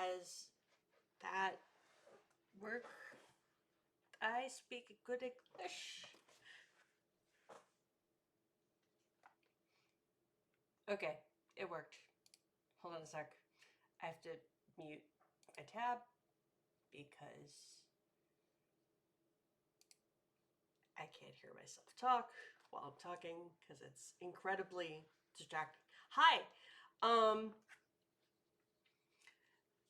Does that work? I speak good English. Okay, it worked. Hold on a sec. I have to mute my tab because I can't hear myself talk while I'm talking because it's incredibly distracting. Hi, um,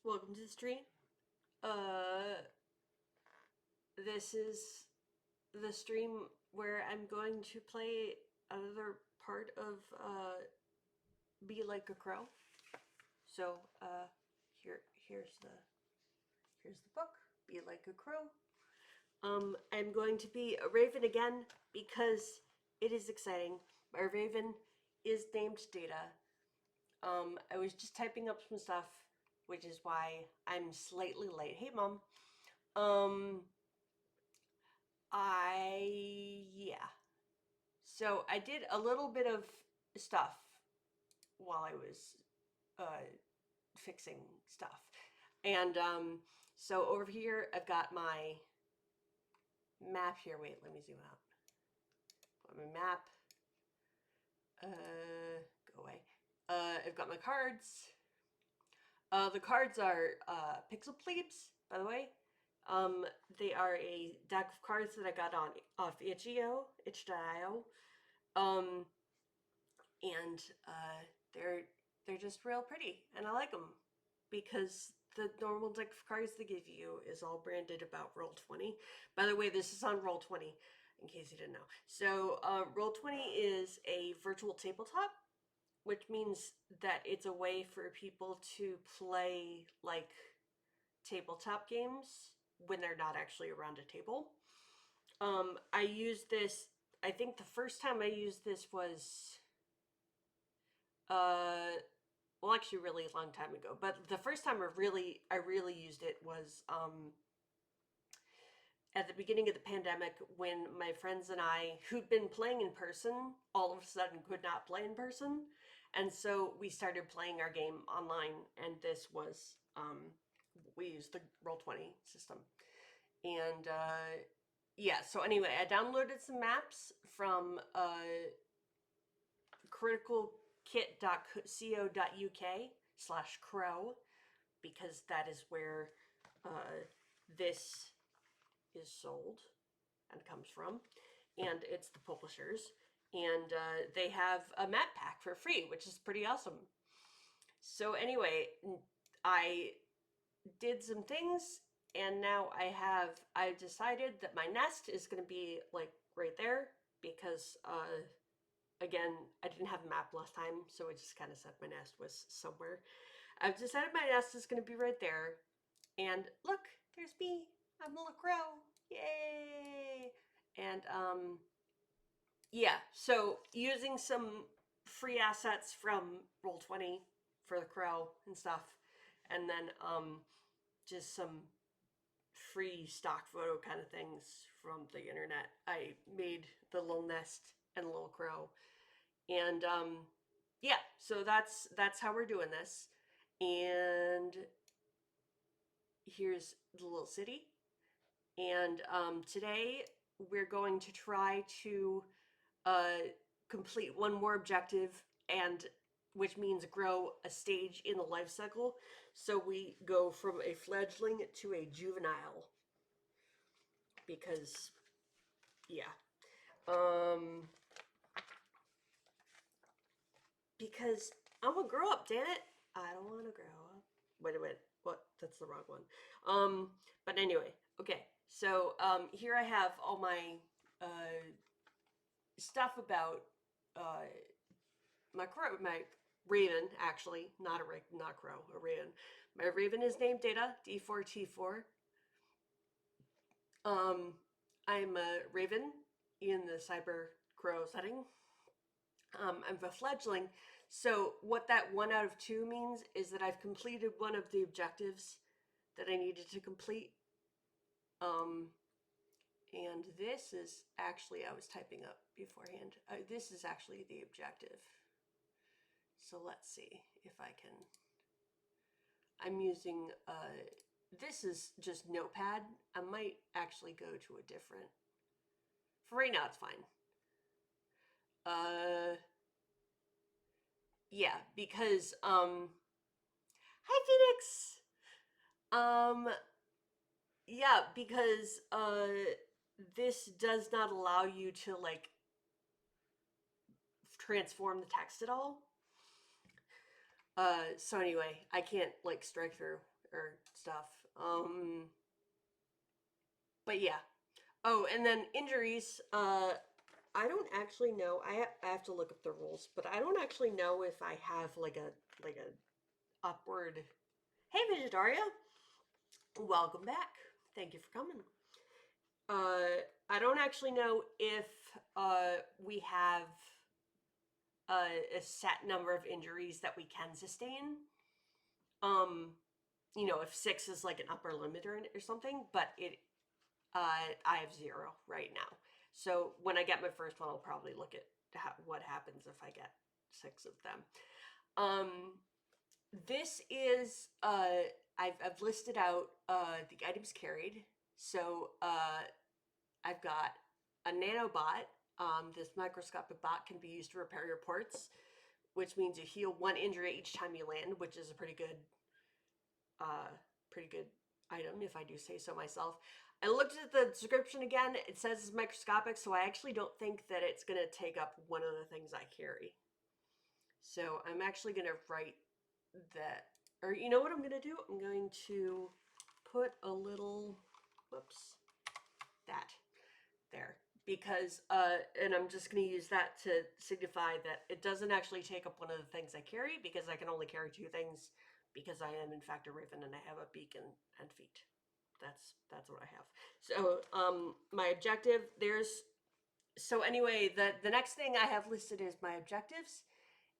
welcome to the stream. Uh, this is the stream where I'm going to play another part of Be Like a Crow. So here's the book. Be Like a Crow. I'm going to be a raven again because it is exciting. My raven is named Data. I was just typing up some stuff, which is why I'm slightly late. Hey, Mom. Um, yeah. So I did a little bit of stuff while I was uh, fixing stuff. And so over here, I've got my map here. Wait, let me zoom out. Got my map. Go away. I've got my cards. The cards are Pixel Plebes, by the way. They are a deck of cards that I got on off itch.io. Um, and they're just real pretty, and I like them because the normal deck of cards they give you is all branded about Roll20. By the way, this is on Roll20, in case you didn't know. So Roll20 is a virtual tabletop, which means that it's a way for people to play like tabletop games when they're not actually around a table. I used this. I think the first time I used this was well, actually really a long time ago, but the first time I really used it was at the beginning of the pandemic, when my friends and I, who'd been playing in person, all of a sudden could not play in person. And so we started playing our game online, and this was we used the Roll20 system. And yeah, so anyway, I downloaded some maps from criticalkit.co.uk/crow, because that is where this is sold and comes from, and it's the publishers, and they have a map pack for free, which is pretty awesome. So anyway, I did some things, and now I've decided that my nest is going to be like right there, because again, I didn't have a map last time, so I just kind of said my nest was somewhere. I've decided my nest is going to be right there. And look, there's me. I'm a little crow. Yay! And yeah, so using some free assets from Roll20 for the crow and stuff, and then just some free stock photo kind of things from the internet. I made the little nest and a little crow. And yeah, so that's how we're doing this. And here's the little city. And today we're going to try to complete one more objective, and which means grow a stage in the life cycle. So we go from a fledgling to a juvenile. Because, yeah. Because I'm gonna grow up, damn it. I don't want to grow up. Wait a minute. What? That's the wrong one. But anyway, okay. So here I have all my stuff about my raven, actually, not a crow, a raven. My raven is named Data, D4T4. I'm a raven in the cybercrow setting. I'm a fledgling. So what that 1 out of 2 means is that I've completed one of the objectives that I needed to complete. And this is actually, I was typing up beforehand. This is actually the objective. So let's see if I can. I'm using, this is just Notepad. I might actually go to a different, for right now it's fine. Yeah, because, hi Phoenix! Yeah, because, this does not allow you to, like, transform the text at all. So anyway, I can't, like, strike through or stuff. But yeah. Oh, and then injuries, I don't actually know. I have to look up the rules, but I don't actually know if I have like a upward. Hey, Vegetarian, welcome back. Thank you for coming. I don't actually know if we have a set number of injuries that we can sustain. Um, if 6 is like an upper limit or something, but I have 0 right now. So when I get my first one, I'll probably look at what happens if I get 6 of them. This is I've listed out the items carried. So I've got a nanobot. This microscopic bot can be used to repair your ports, which means you heal 1 injury each time you land, which is a pretty good item, if I do say so myself. I looked at the description again. It says it's microscopic, so I actually don't think that it's going to take up one of the things I carry. So I'm actually going to write that, or you know what I'm going to do? I'm going to put a little, whoops, that there. Because, and I'm just going to use that to signify that it doesn't actually take up one of the things I carry, because I can only carry 2 things, because I am in fact a raven and I have a beak and feet. That's what I have. So my objective, so anyway, the next thing I have listed is my objectives,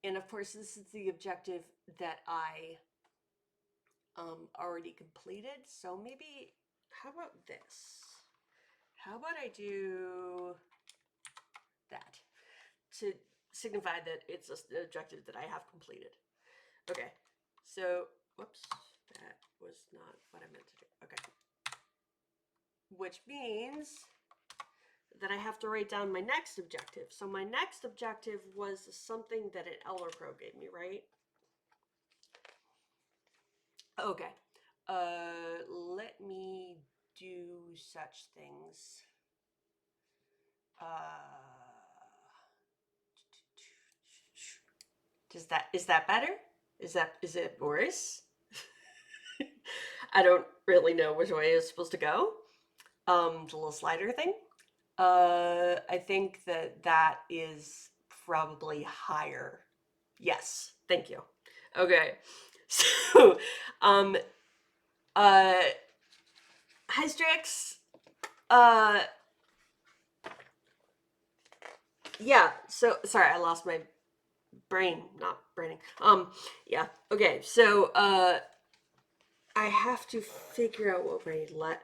and of course this is the objective that I already completed. So maybe, how about this? How about I do that to signify that it's an objective that I have completed. Okay, so whoops, that was not what I meant to do. Okay, which means that I have to write down my next objective. So my next objective was something that an Elder Crow gave me, right? Okay. Let me do such things. Is that better? Is it worse? I don't really know which way it's supposed to go. The little slider thing. I think that is probably higher. Yes, thank you. Okay, so, uh, hi Strix. Uh, yeah. So sorry, I lost my brain, not braining. Yeah. Okay. So, I have to figure out what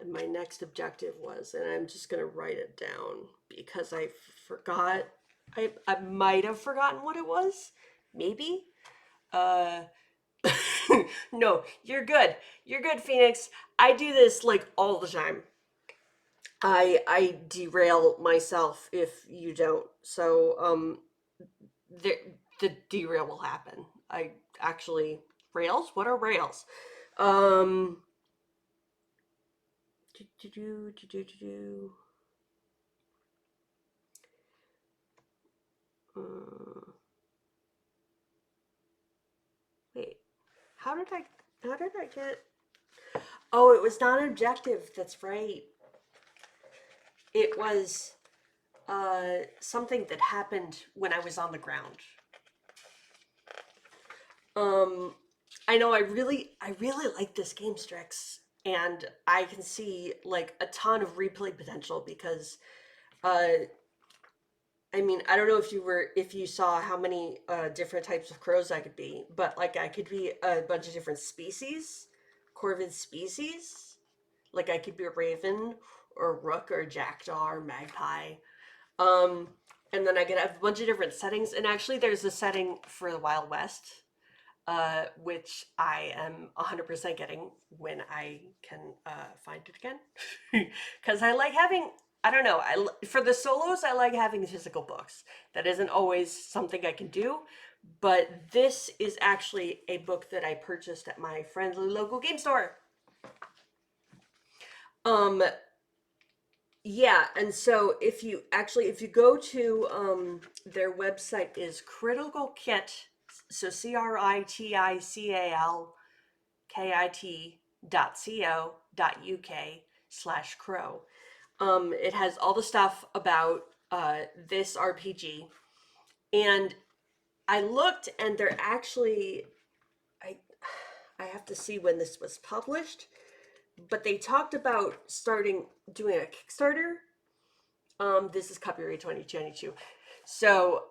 my next objective was, and I'm just gonna write it down because I forgot. I might have forgotten what it was. Maybe. Uh, no, you're good. You're good, Phoenix. I do this like all the time. I derail myself if you don't. So the derail will happen. I actually rails. What are rails? Um. Wait. How did I get? Oh, it was not an objective. That's right. It was something that happened when I was on the ground. I know I really like this game, Strix, and I can see like a ton of replay potential because I mean, I don't know if you saw how many different types of crows I could be, but like I could be a bunch of different species, corvid species. Like I could be a raven or a rook or a jackdaw or magpie. Um, and then I could have a bunch of different settings. And actually, there's a setting for the Wild West which I am 100% getting when I can find it again. Because I like having, I don't know, for the solos, I like having physical books. That isn't always something I can do, but this is actually a book that I purchased at my friendly local game store. Um, yeah, and so if you go to their website is Critical Kit, so CRITICALKIT.co.uk/crow. It has all the stuff about this RPG, and I looked, and they're actually I I have to see when this was published, but they talked about starting doing a Kickstarter. This is copyright 2022. So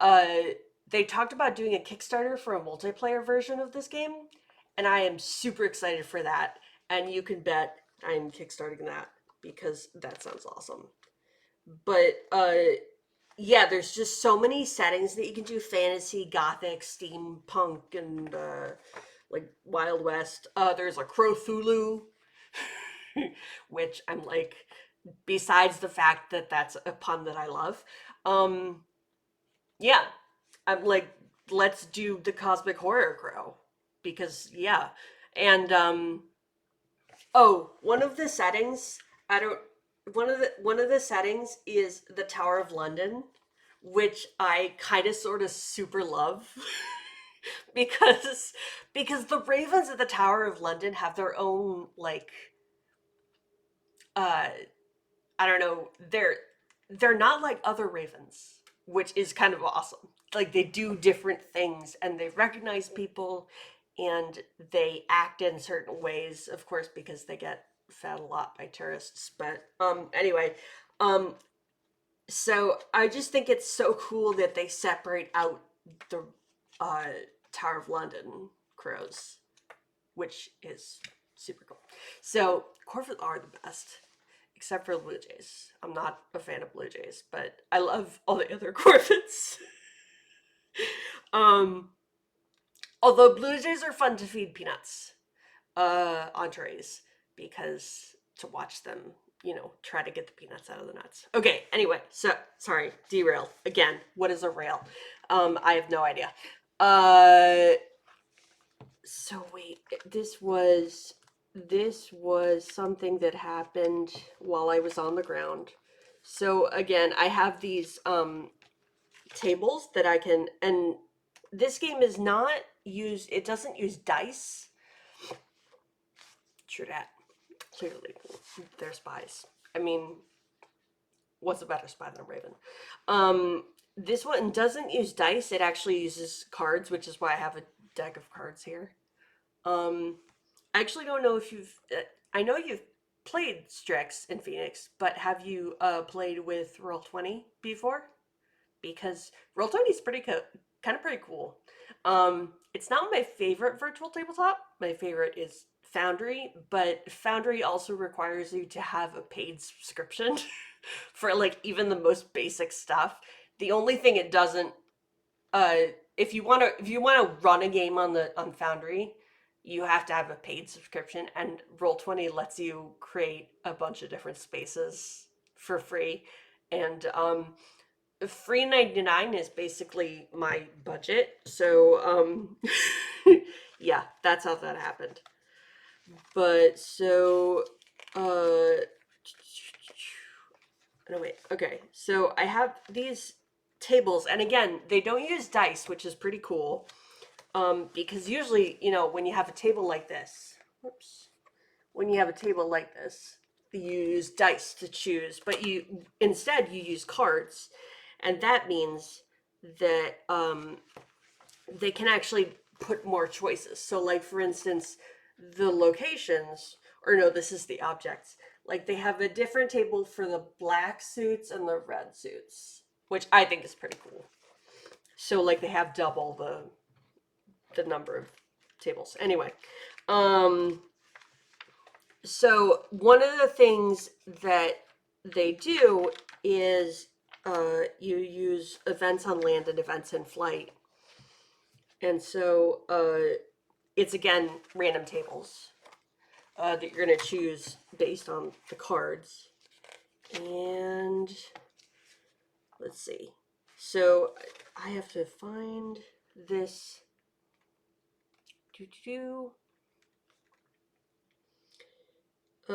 they talked about doing a Kickstarter for a multiplayer version of this game, and I am super excited for that. And you can bet I'm kickstarting that because that sounds awesome. But yeah, there's just so many settings that you can do: fantasy, gothic, steampunk, and like Wild West. There's a Cthulhu, which I'm like, besides the fact that that's a pun that I love. Um, yeah, I'm like, let's do the cosmic horror crow because yeah, and oh, one of the settings I don't one of the settings is the Tower of London, which I kind of sort of super love because the ravens at the Tower of London have their own like uh I don't know, they're not like other ravens, which is kind of awesome. Like they do different things and they recognize people and they act in certain ways, of course, because they get fed a lot by tourists. But anyway, um so I just think it's so cool that they separate out the uh Tower of London crows, which is super cool. So Corvids are the best except for the Blue Jays. I'm not a fan of Blue Jays, but I love all the other Corvids. um, although Blue Jays are fun to feed peanuts on trays because to watch them, try to get the peanuts out of the nuts. Okay, anyway, so sorry, derail again. What is a rail? I have no idea. So wait, this was something that happened while I was on the ground. So again, I have these tables that I can, and this game is not used, it doesn't use dice. True that. Clearly, they're spies. I mean, what's a better spy than a raven? This one doesn't use dice, it actually uses cards, which is why I have a deck of cards here. I actually don't know if you've. I know you've played Strix in Phoenix, but have you played with Roll20 before? Because Roll20 is kind of pretty cool. It's not my favorite virtual tabletop. My favorite is Foundry, but Foundry also requires you to have a paid subscription for like even the most basic stuff. The only thing it doesn't uh if you want to run a game on Foundry, you have to have a paid subscription, and Roll20 lets you create a bunch of different spaces for free. And free 99 is basically my budget. So yeah, that's how that happened. But so no wait, okay. So I have these tables, and again, they don't use dice, which is pretty cool. Because usually, when you have a table like this, whoops, when you have a table like this, you use dice to choose, but instead you use cards, and that means that they can actually put more choices. So, like for instance, the locations, or no, this is the objects. Like they have a different table for the black suits and the red suits, which I think is pretty cool. So, like they have double the number of tables. Anyway, so one of the things that they do is you use events on land and events in flight. And so it's again random tables that you're going to choose based on the cards. And let's see. So I have to find this. I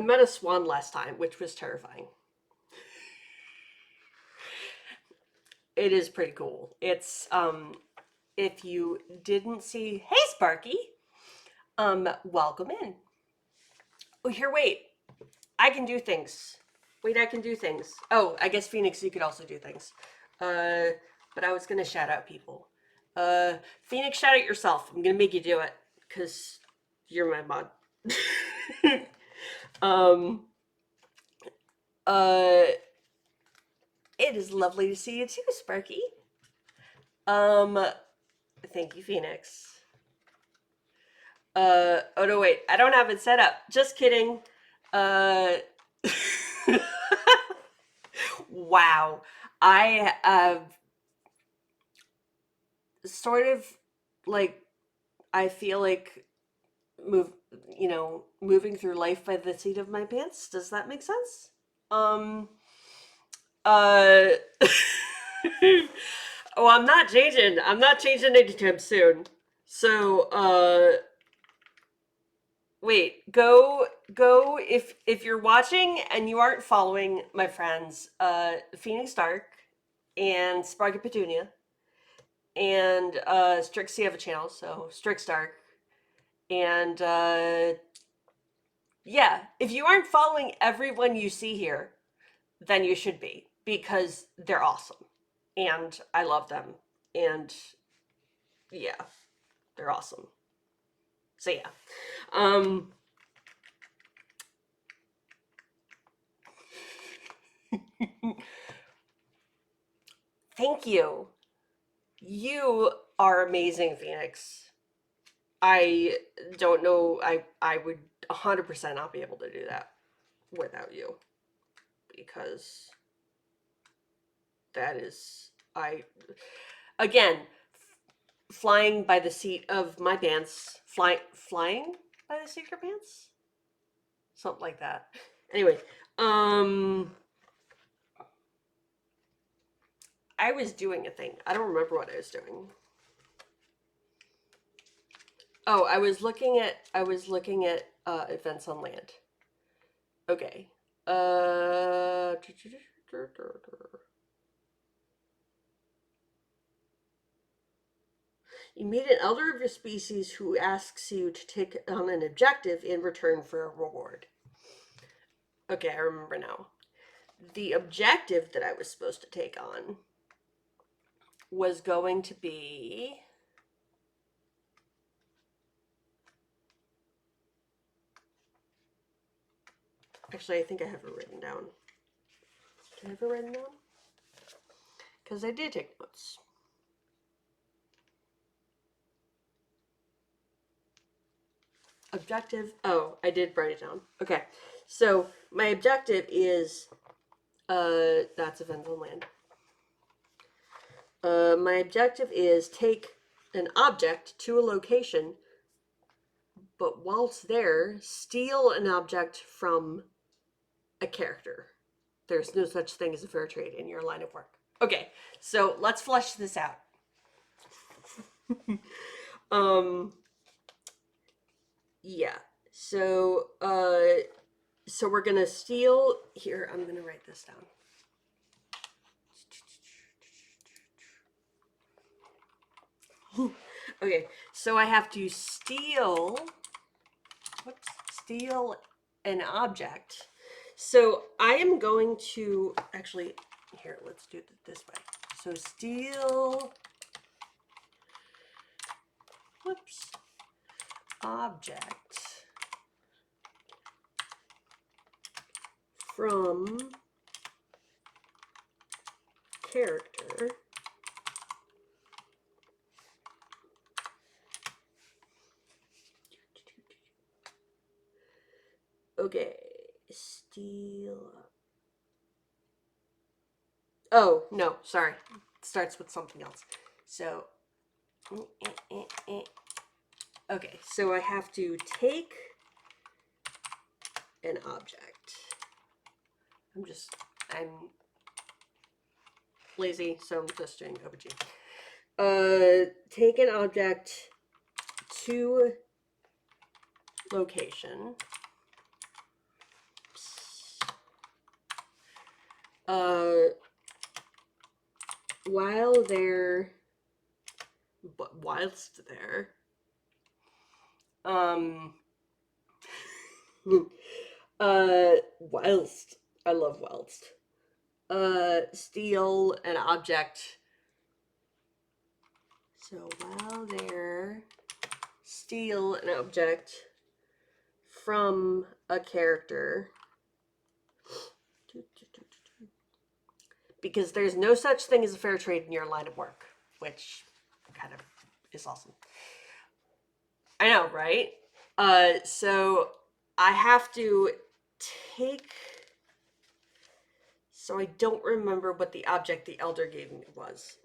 met a swan last time, which was terrifying. It is pretty cool. It's if you didn't see, hey Sparky, welcome in. Oh, here, wait. I can do things. Wait, I can do things. Oh, I guess Phoenix, you could also do things. But I was gonna shout out people. Phoenix, shout out yourself. I'm gonna make you do it because you're my mod. It is lovely to see you too, Sparky. Thank you, Phoenix. Oh no, wait, I don't have it set up. Just kidding. Wow. I have sort of like, I feel like moving through life by the seat of my pants. Does that make sense? Um, uh, oh, I'm not changing. I'm not changing anytime soon. So, wait, go if you're watching and you aren't following my friends, Phoenix Dark and Sparky Petunia and Strixie have a channel, so Strix Dark. And yeah, if you aren't following everyone you see here, then you should be because they're awesome. And I love them. And yeah, they're awesome. So yeah. Thank you. You are amazing, Phoenix. I don't know. I would 100% not be able to do that without you because that is again flying by the seat of my pants. Flying by the seat of your pants? Something like that. Anyway, I was doing a thing. I don't remember what I was doing. Oh, I was looking at events on land. Okay. You meet an elder of your species who asks you to take on an objective in return for a reward. Okay, I remember now. The objective that I was supposed to take on was going to be... Actually, I think I have it written down. Did I have it written down? Because I did take notes. Objective. Oh, I did write it down. Okay. So my objective is that's events on land. My objective is take an object to a location, but whilst there, steal an object from a character. There's no such thing as a fair trade in your line of work. Okay, so let's flesh this out. Yeah. So so we're gonna steal here. I'm gonna write this down. Okay, so I have to steal an object. So I am going to actually here, let's do it this way. So steal object from character. Okay, steal. Oh, no, sorry. It starts with something else. So, okay, so I have to take an object. I'm lazy, so I'm just doing OBG. Take an object to location. Whilst there, whilst, I love whilst, steal an object. So while there, steal an object from a character. Because there's no such thing as a fair trade in your line of work, which kind of is awesome. I know, right? So I have to take. So I don't remember what the object the elder gave me was.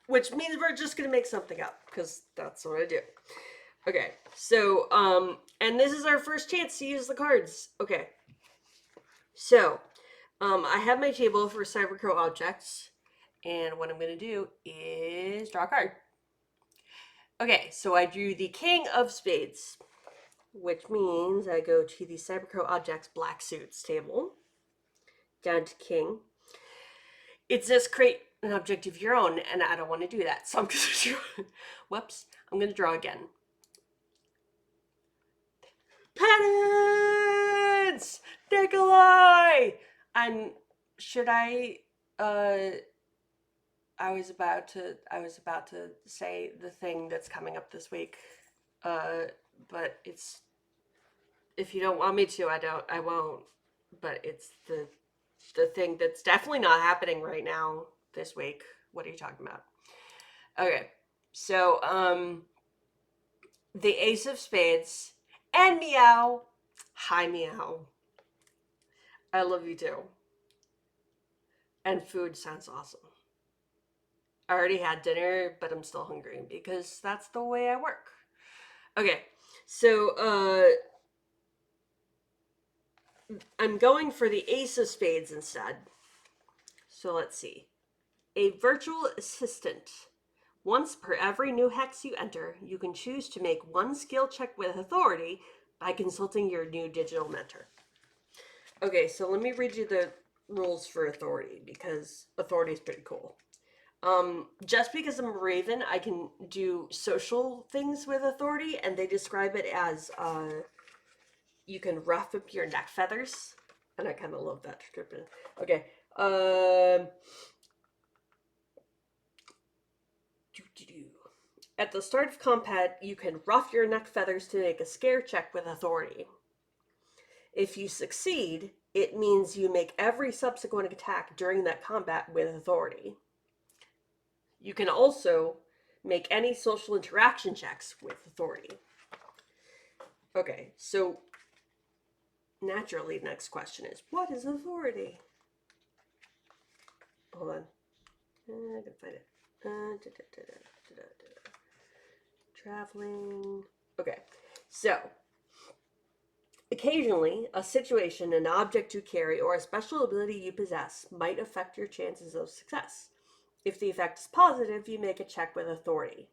Which means we're just going to make something up, because that's what I do. Okay, so, and this is our first chance to use the cards. Okay. So, I have my table for cybercrow objects, and what I'm going to do is draw a card. Okay, so I drew the King of Spades, which means I go to the cybercrow objects black suits table, down to King. It says create an object of your own, and I don't want to do that, so I'm going to draw. Whoops, I'm going to draw again. Penance! Nikolai! Should I, I was about to say the thing that's coming up this week, but it's, if you don't want me to, I won't, but it's the thing that's definitely not happening right now this week. What are you talking about? Okay, so, the Ace of Spades and Meow. Hi, Meow. I love you too. And food sounds awesome. I already had dinner, but I'm still hungry because that's the way I work. Okay, so I'm going for the Ace of Spades instead. So let's see. A virtual assistant. Once per every new hex you enter, you can choose to make one skill check with authority by consulting your new digital mentor. Okay, so let me read you the rules for authority, because authority is pretty cool. Just because I'm a raven, I can do social things with authority, and they describe it as you can rough up your neck feathers, and I kind of love that description. Okay. At the start of combat, you can rough your neck feathers to make a scare check with authority. If you succeed, it means you make every subsequent attack during that combat with authority. You can also make any social interaction checks with authority. Okay, so naturally, the next question is, what is authority? Hold on. I can find it. Traveling. Okay, so occasionally, a situation, an object you carry, or a special ability you possess might affect your chances of success. If the effect is positive, you make a check with authority.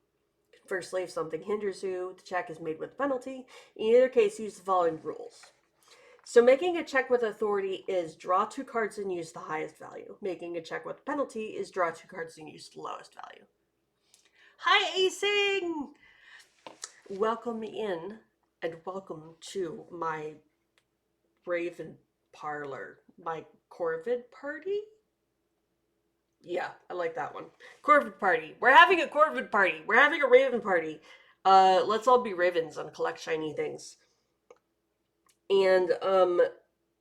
Conversely, if something hinders you, the check is made with penalty. In either case, use the following rules. So making a check with authority is draw 2 cards and use the highest value. Making a check with penalty is draw 2 cards and use the lowest value. Hi, Acing! Welcome in, and welcome to my Raven Parlor. My Corvid party? Yeah, I like that one. Corvid party. We're having a Corvid party. We're having a Raven party. Let's all be Ravens and collect shiny things. And,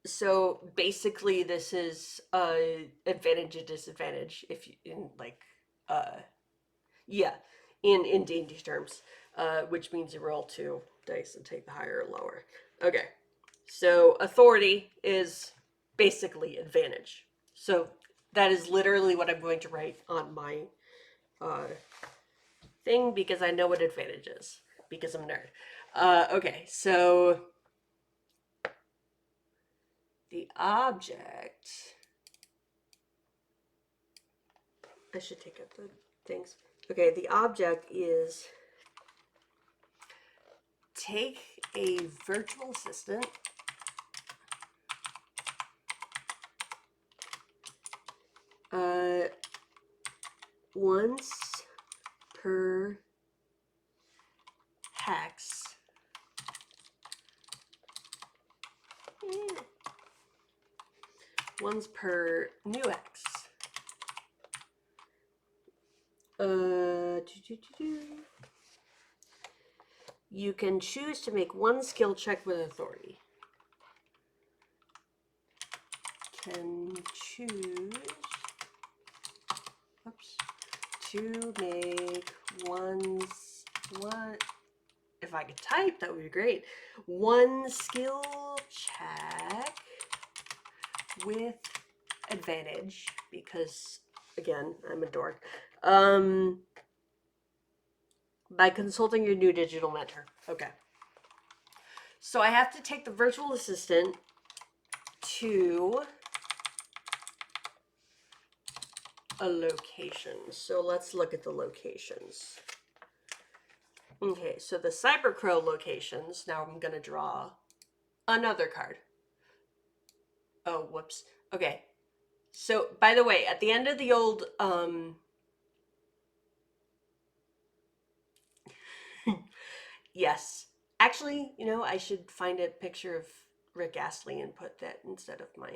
so basically this is, advantage and disadvantage if you, in like, yeah, in D&D terms, which means you roll 2 dice and take the higher or lower. Okay, so authority is basically advantage. So That is literally what I'm going to write on my thing because I know what advantage is because I'm a nerd. Okay, so the object. I should take up the things. Okay, the object is take a virtual assistant once per hex. Once per new hex. You can choose to make one skill check with authority. Can choose to make one. If I could type, that would be great. One skill check with advantage because, again, I'm a dork. By consulting your new digital mentor. Okay. So I have to take the virtual assistant to a location. So let's look at the locations. Okay, so the cybercrow locations. Now I'm going to draw another card. Oh, whoops. Okay. So, by the way, at the end of the old yes. Actually, you know, I should find a picture of Rick Astley and put that instead of my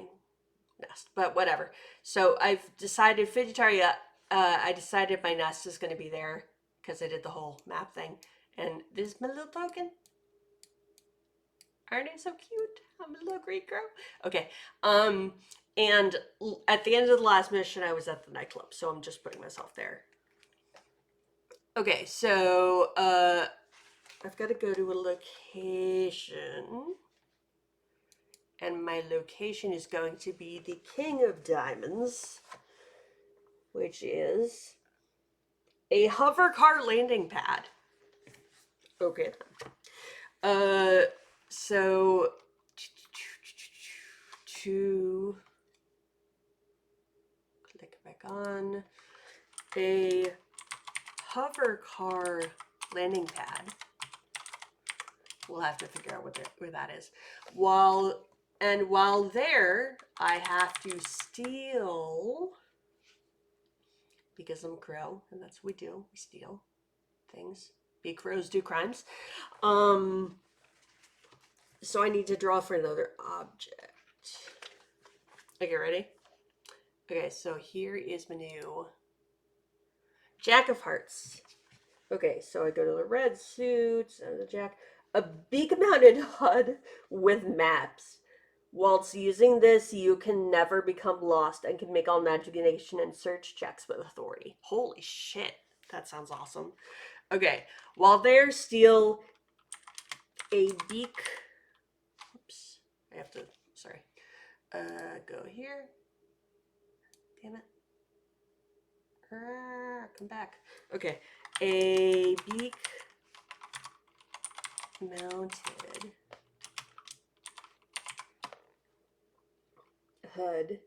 nest. But whatever. So I've decided Fidgetaria, I decided my nest is going to be there because I did the whole map thing. And this is my little token. Aren't I so cute? I'm a little great girl. Okay. And at the end of the last mission, I was at the nightclub. So I'm just putting myself there. Okay, so I've got to go to a location. And my location is going to be the King of Diamonds, which is a hover car landing pad. Okay. So to click back on a hover car landing pad. We'll have to figure out where that is. While there, I have to steal, because I'm a crow, and that's what we do. We steal things. Big crows do crimes. So I need to draw for another object. Okay, ready? Okay, so here is my new Jack of Hearts. Okay, so I go to the red suits and the Jack. A beak-mounted HUD with maps. Whilst using this, you can never become lost and can make all navigation and search checks with authority. Holy shit, that sounds awesome. Okay, while there, steal a beak. Oops, I have to, sorry. Go here. Damn it. Come back. Okay, a beak mounted HUD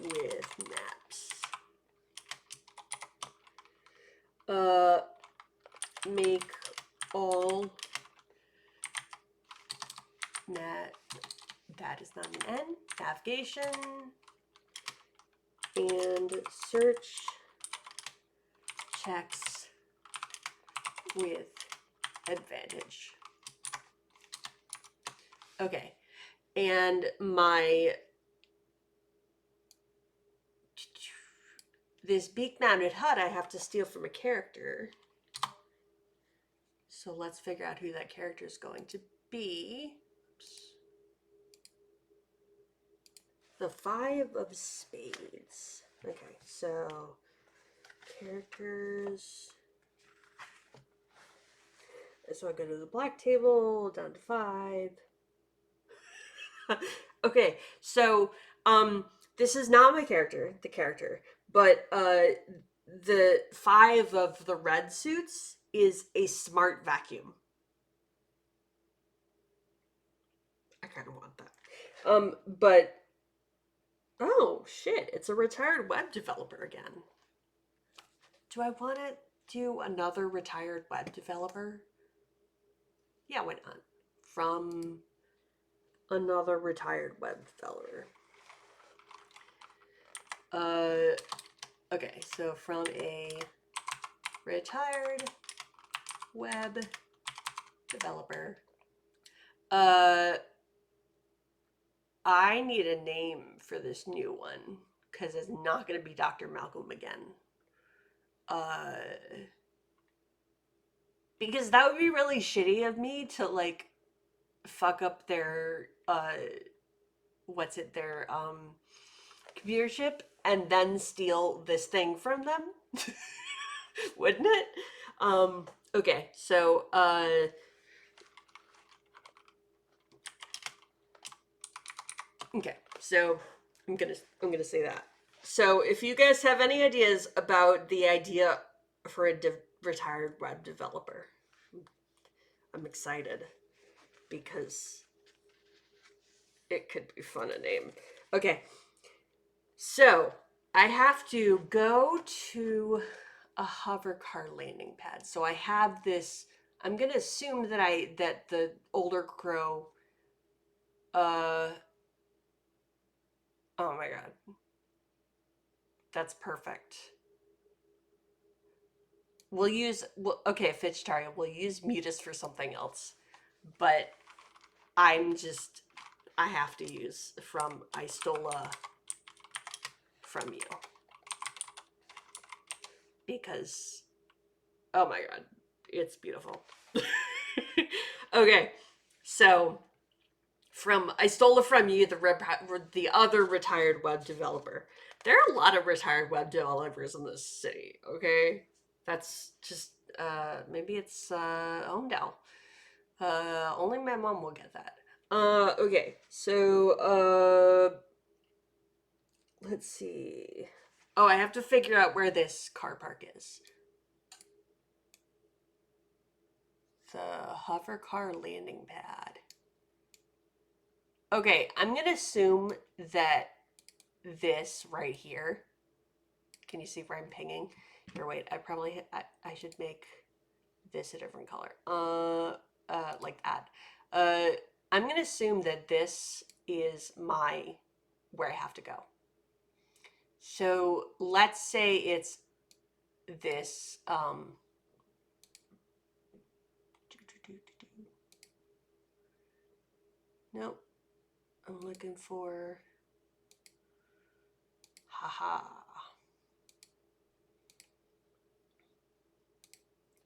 with maps. Make all that is not an N, navigation and search checks with advantage. Okay, and this beak-mounted HUD I have to steal from a character. So let's figure out who that character is going to be. Oops. The 5 of spades. Okay, so characters. So I go to the black table, down to 5. Okay, so this is not my character, the character, but the 5 of the red suits is a smart vacuum. I kind of want that. But oh shit, it's a retired web developer again. Do I want to do another retired web developer? Yeah, why not? From another retired web developer. Okay, so from a retired web developer. I need a name for this new one because it's not going to be Dr. Malcolm again. Because that would be really shitty of me to like fuck up their their computer chip and then steal this thing from them. Wouldn't it? Okay, so okay, so I'm gonna say that. So if you guys have any ideas about the idea for a retired web developer, I'm excited because it could be fun to name. Okay, so I have to go to a hover car landing pad. So I have this. I'm gonna assume that the older crow. Oh my god, that's perfect. Okay, Fitchtaria, we'll use Mutus for something else, but I have to use from I stole from you because oh my god, it's beautiful. Okay, so from I stole it from you, the other retired web developer. There are a lot of retired web developers in this city. Okay, that's just maybe it's Omdale. Only my mom will get that. Okay, so let's see. Oh, I have to figure out where this car park is. The hover car landing pad. Okay, I'm gonna assume that this right here. Can you see where I'm pinging? Here, wait. I should make this a different color. Like that. I'm gonna assume that this is where I have to go. So let's say it's this. Nope. I'm looking for. Haha.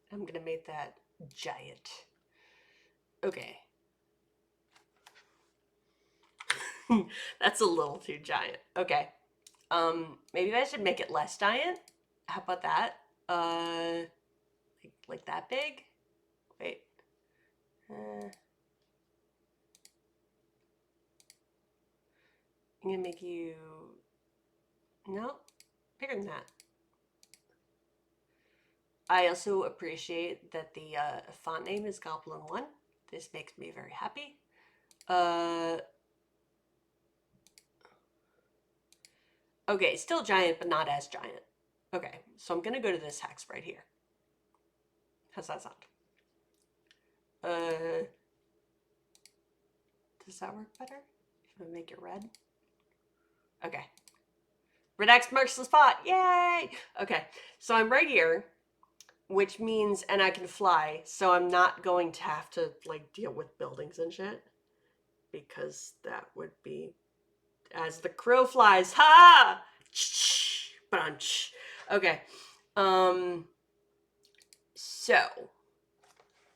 I'm gonna make that giant. Okay. That's a little too giant. Okay. Maybe I should make it less giant. How about that? Like that big? Wait. I'm gonna make you. No, bigger than that. I also appreciate that the font name is Goblin 1. This makes me very happy. Okay, still giant, but not as giant. Okay, so I'm gonna go to this hex right here. How's that sound? Does that work better? If I make it red? Okay. Red X marks the spot. Yay! Okay, so I'm right here, which means, and I can fly, so I'm not going to have to like deal with buildings and shit, because that would be as the crow flies. Ha! Bunch. Okay. So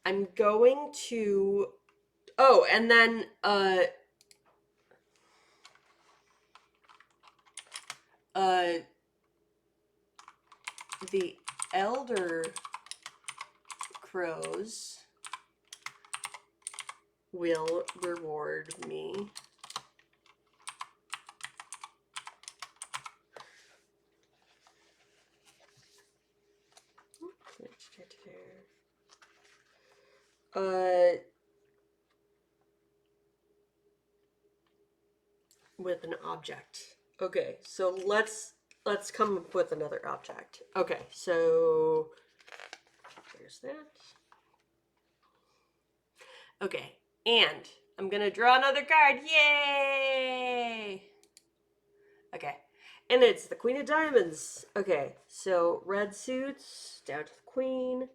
I'm going to. Oh, and then the elder crows will reward me With an object. Okay, so let's come up with another object. Okay, so there's that. Okay, and I'm gonna draw another card. Yay! Okay, and it's the Queen of Diamonds. Okay, so red suits down to the Queen.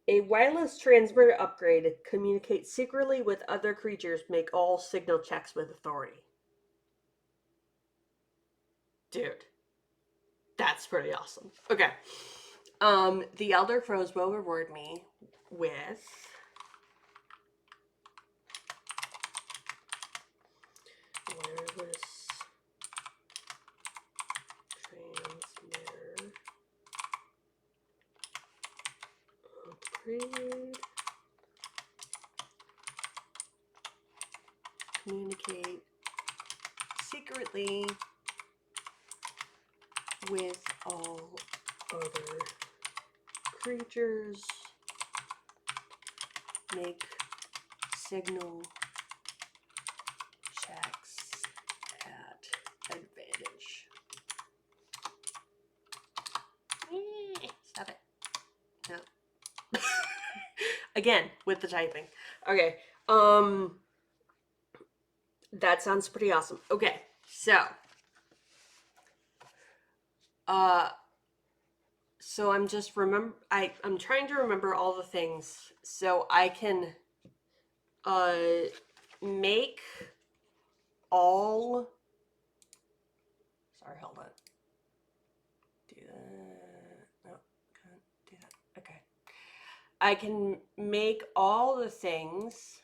A wireless transmitter upgrade communicates secretly with other creatures. Make all signal checks with authority. Dude, that's pretty awesome. Okay. The Elder Crows will reward me with wireless transmitter upgrade. Communicate secretly with all other creatures. Make signal checks at advantage. Stop it. No. Again, with the typing. Okay. That sounds pretty awesome. Okay, so so I'm just I'm trying to remember all the things so I can make all, sorry, hold on. Do that. No, can't do that. Okay. I can make all the things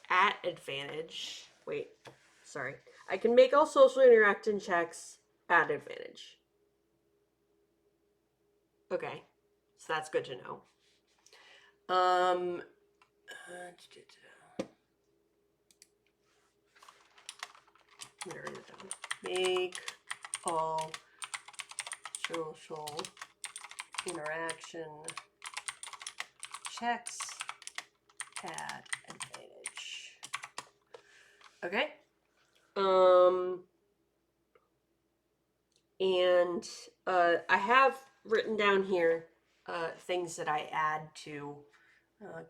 at advantage. Wait, sorry. I can make all social interaction checks at advantage. Okay, so that's good to know. Make all social interaction checks at advantage. Okay. And I have written down here things that I add to,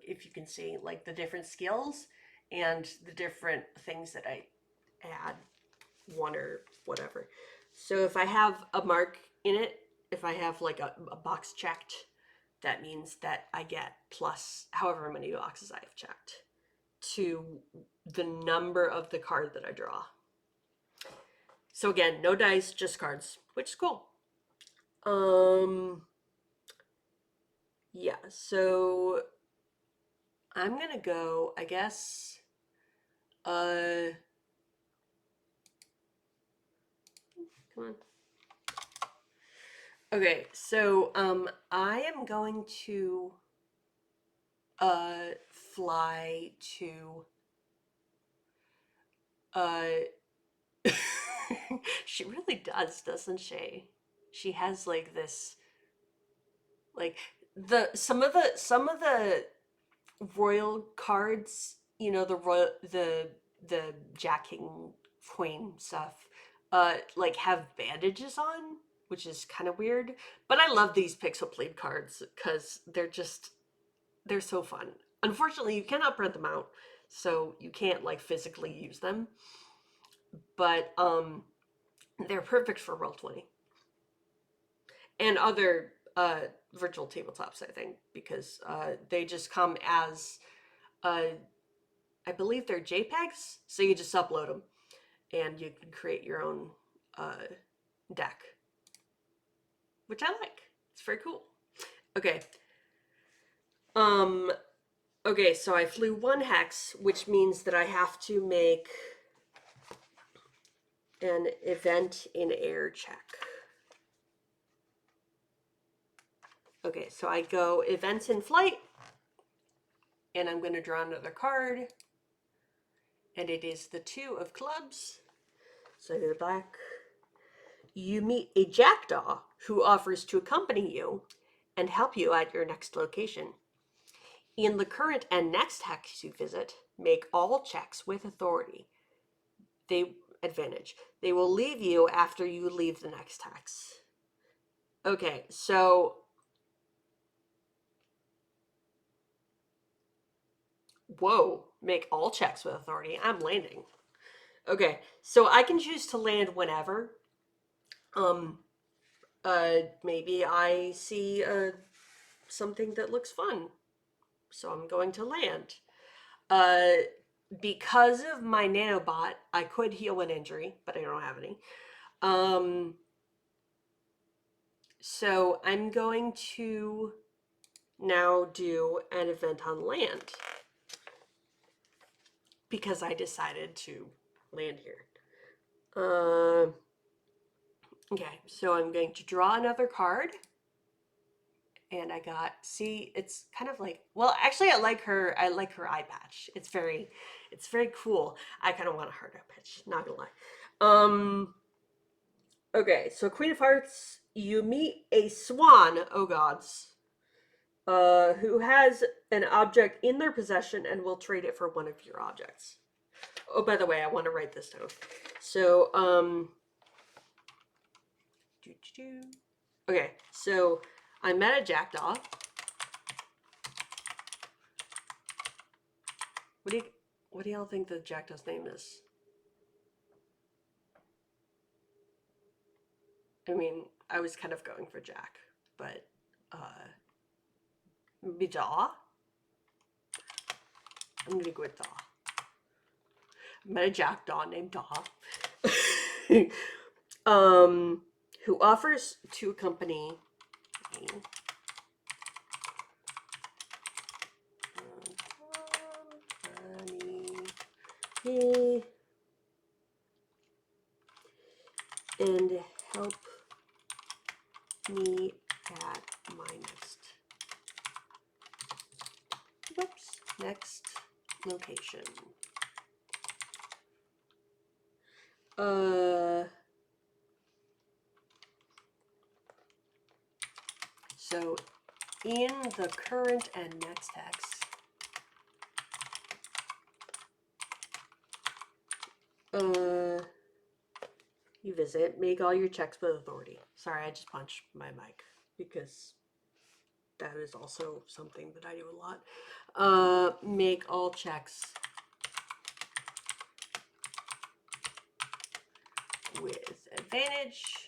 if you can see, like the different skills and the different things that I add, one or whatever. So if I have a mark in it, if I have like a box checked, that means that I get plus however many boxes I have checked to the number of the card that I draw. So again, no dice, just cards, which is cool. Yeah, so I'm gonna go, I guess, come on. Okay, so I am going to fly to she really does, doesn't she? She has like this, like some of the royal cards, you know, the Jack King Queen stuff, like have bandages on, which is kind of weird. But I love these pixel plate cards because they're so fun. Unfortunately, you cannot print them out, so you can't like physically use them. But they're perfect for Roll20 and other virtual tabletops, I think, because they just come as I believe they're JPEGs, so you just upload them and you can create your own deck, which I like. It's very cool. Okay. Okay, so I flew 1 hex, which means that I have to make an event in air check. Okay, so I go events in flight, and I'm going to draw another card, and it is the 2 of clubs. So I go back. You meet a jackdaw who offers to accompany you and help you at your next location. In the current and next hex you visit, make all checks with authority. They will leave you after you leave the next hex. Okay, so whoa, make all checks with authority. I'm landing. Okay, so I can choose to land whenever. Maybe I see something that looks fun, so I'm going to land. Because of my nanobot, I could heal an injury, but I don't have any. So I'm going to now do an event on land because I decided to land here. Okay, so I'm going to draw another card. And I got, see, it's kind of like, well, actually I like her eye patch. It's very cool. I kind of want a hard eye patch, not gonna lie. Okay, so Queen of Hearts, you meet a swan, oh gods, who has an object in their possession and will trade it for one of your objects. Oh, by the way, I want to write this down. So, okay, so I met a jackdaw. What do y'all think the jackdaw's name is? I mean, I was kind of going for Jack, but maybe Daw? I'm gonna go with Daw. I met a jackdaw named Daw. Who offers to accompany me. And help me at my next location. So in the current and next hex, you visit, make all your checks with authority. Sorry, I just punched my mic because that is also something that I do a lot. Make all checks with advantage.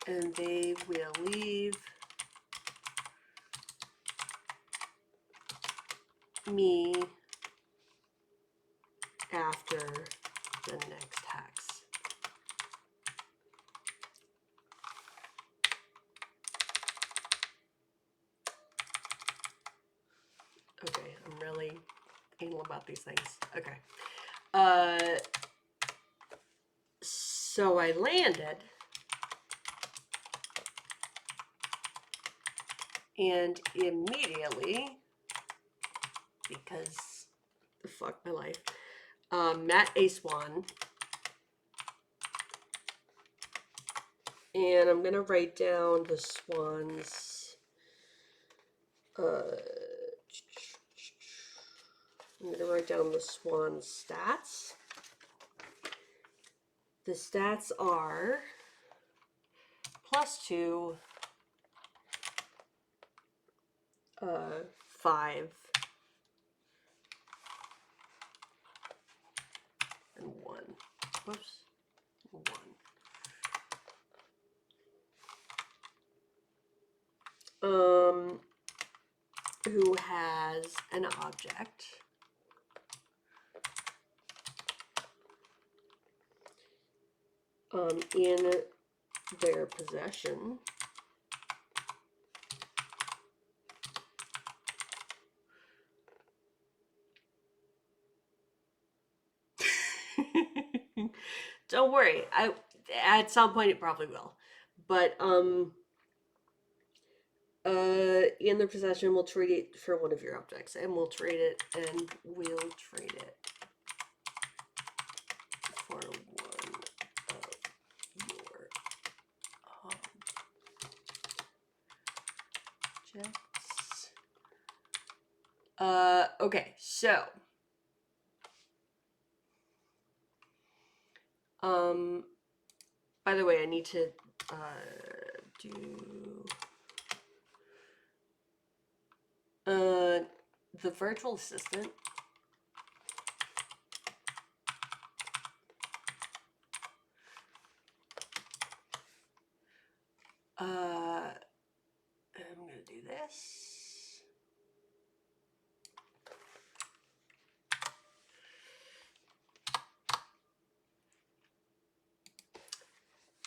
And they will leave me after the next hex. Okay, I'm really anal about these things. Okay. So I landed. And immediately, because fuck my life, met a swan. And I'm gonna write down the swan's I'm gonna write down the swan's stats. The stats are +2, 5, and 1. Whoops, 1. Who has an object in their possession don't worry, at some point it probably will, but in the possession, we'll trade it for one of your objects, and we'll trade it, and we'll trade it for one of your objects. Okay, so by the way, I need to do the virtual assistant. I'm gonna do this.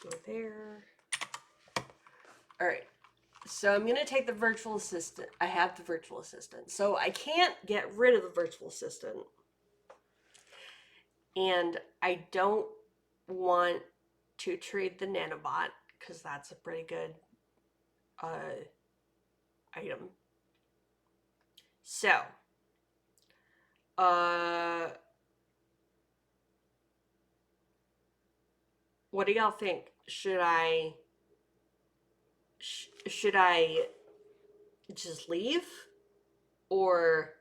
Go there. All right. So I'm going to take the virtual assistant. I have the virtual assistant. So I can't get rid of the virtual assistant. And I don't want to trade the nanobot because that's a pretty good item. So, what do y'all think? Should I just leave, or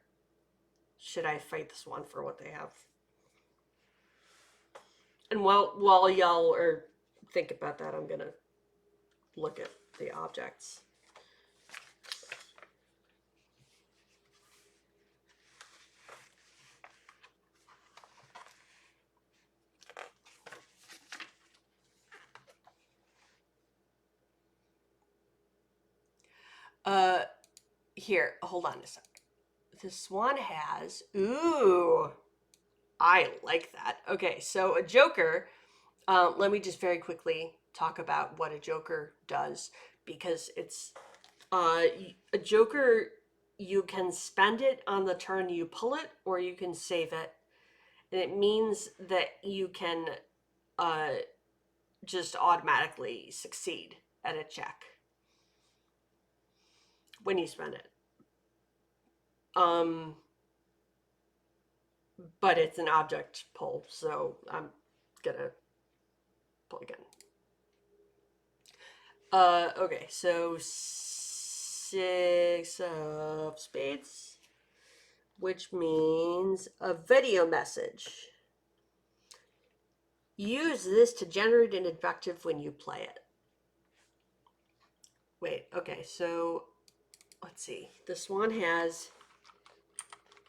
should I fight this one for what they have? And while y'all are think about that, I'm gonna look at the objects. Here, hold on a sec. This one has, ooh, I like that. Okay, so a joker, let me just very quickly talk about what a joker does, because it's, a joker, you can spend it on the turn you pull it, or you can save it. And it means that you can just automatically succeed at a check when you spend it. But it's an object pull, so I'm gonna pull again. Okay, so 6 of spades, which means a video message. Use this to generate an objective when you play it. Wait, okay, so let's see. This one has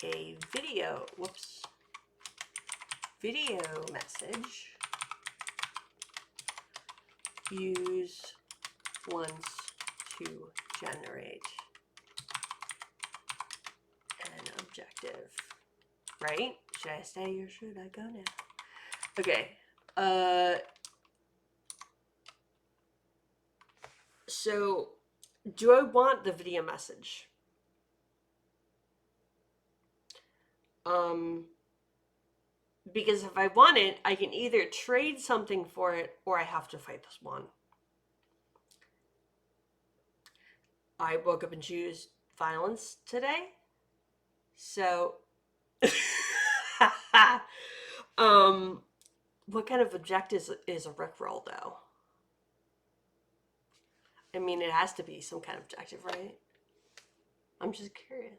a video, video message. Use once to generate an objective. Right? Should I stay or should I go now? Okay. So do I want the video message? Because if I want it, I can either trade something for it, or I have to fight this one. I woke up and choose violence today. So, what kind of objective is a rickroll, though? I mean, it has to be some kind of objective, right? I'm just curious.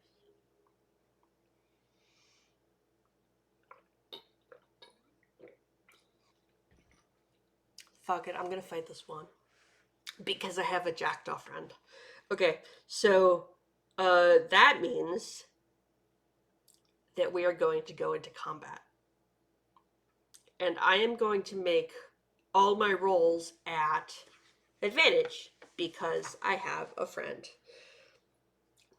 Fuck it, I'm gonna fight this one. Because I have a jackdaw friend. Okay, so that means that we are going to go into combat. And I am going to make all my rolls at advantage because I have a friend.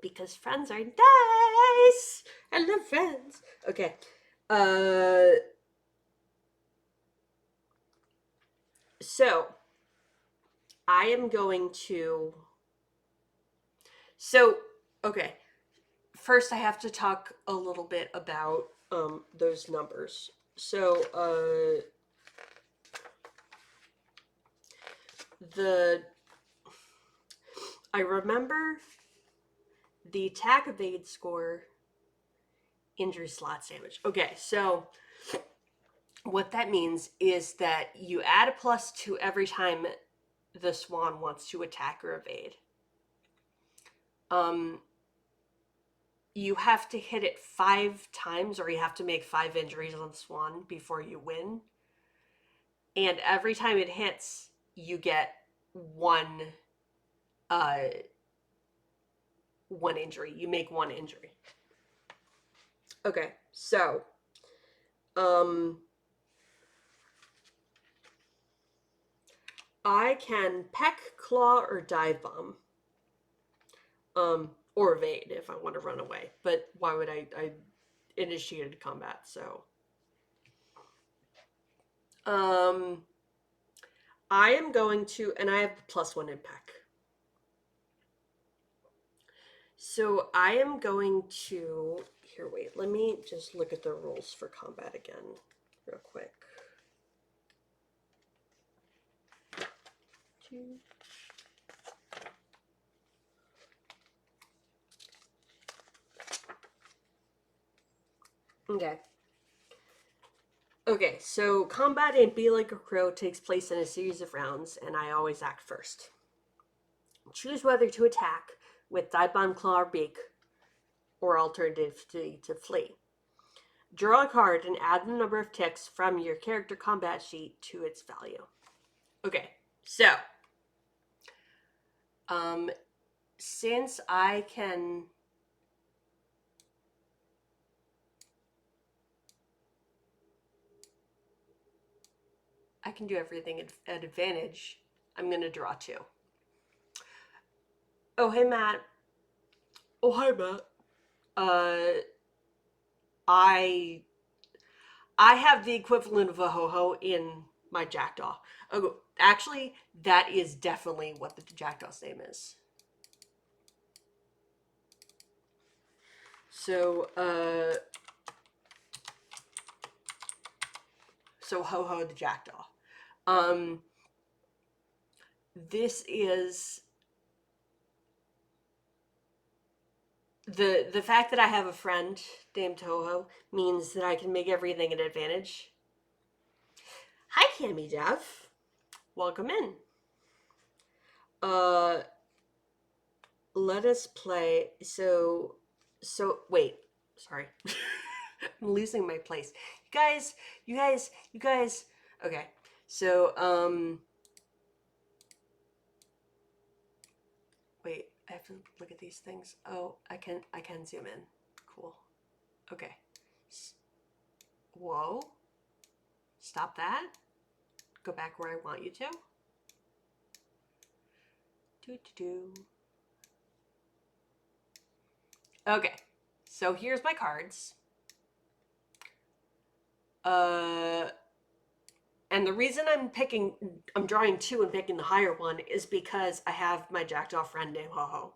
Because friends are nice! I love friends! Okay. So, I am going to... So, okay. First, I have to talk a little bit about those numbers. So, I remember the attack evade score, injury slots damage. Okay, so what that means is that you add a +2 every time the swan wants to attack or evade. You have to hit it 5 times, or you have to make 5 injuries on the swan before you win. And every time it hits, you get one injury. You make 1 injury. Okay, so I can peck, claw, or dive bomb. Or evade if I want to run away. But why would I initiated combat, so. I am going to, and I have +1 in peck. So I am going to, here, wait, let me just look at the rules for combat again, real quick. Okay. Okay, so combat in Be Like a Crow takes place in a series of rounds, and I always act first. Choose whether to attack with dive bomb, claw, or beak, or alternatively to flee. Draw a card and add the number of ticks from your character combat sheet to its value. Okay, so since I can do everything at advantage, I'm gonna draw 2. Oh, hey Matt. Oh, hi Matt. I have the equivalent of a ho-ho in my jackdaw. Oh, actually, that is definitely what the jackdaw's name is. So ho-ho the jackdaw. This is the fact that I have a friend named Ho-ho means that I can make everything an advantage. Hi, Cammy Jeff. Welcome in. Let us play. So wait. Sorry. I'm losing my place. You guys. Okay. So, wait, I have to look at these things. Oh, I can zoom in. Cool. Okay. Whoa. Stop that. Go back where I want you to. Okay. So here's my cards. And the reason I'm drawing 2 and picking the higher one is because I have my jackdaw friend named Ho-ho.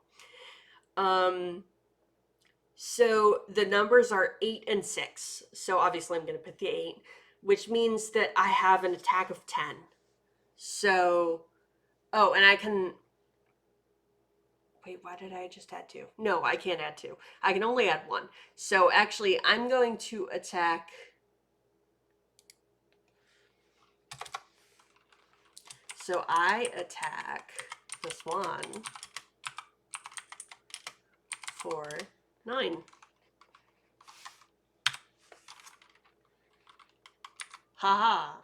So the numbers are 8 and 6. So obviously I'm going to pick the 8, which means that I have an attack of 10. So, oh, and I can, wait, why did I just add 2? No, I can't add 2. I can only add 1. So actually I'm going to attack. So I attack the swan for 9. Haha.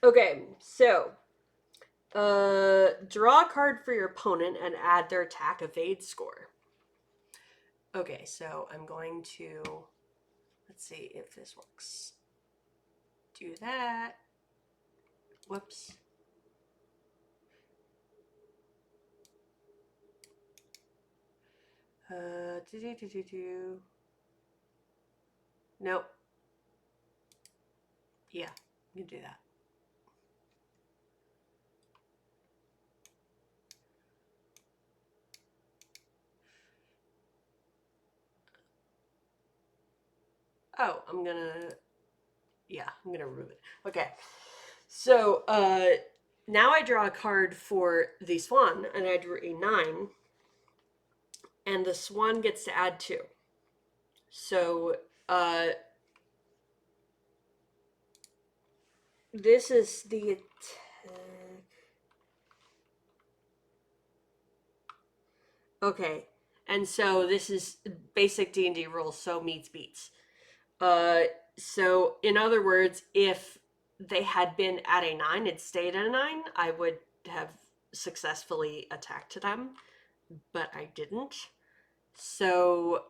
Okay, so draw a card for your opponent and add their attack evade score. Okay, so I'm going to, let's see if this works. Do that. Whoops. Nope. Yeah, you can do that. Oh, I'm gonna remove it. Okay. So, now I draw a card for the swan, and I drew a 9. and the swan gets to add 2. So this is the attack. Okay, and so this is basic D&D rules, so meets beats. So in other words, if they had been at a 9 and stayed at a 9, I would have successfully attacked them, but I didn't. So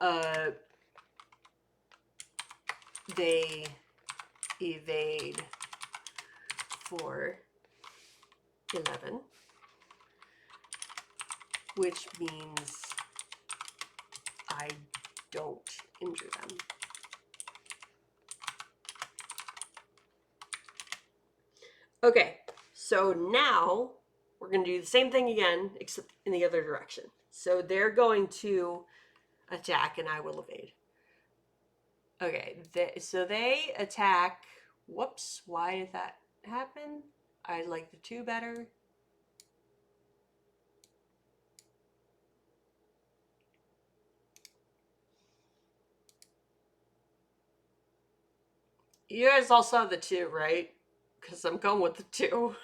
they evade for 11, which means I don't injure them. Okay, so now we're going to do the same thing again, except in the other direction. So they're going to attack, and I will evade. Okay, so they attack. Whoops, why did that happen? I like the 2 better. You guys all saw the 2, right? Because I'm going with the 2.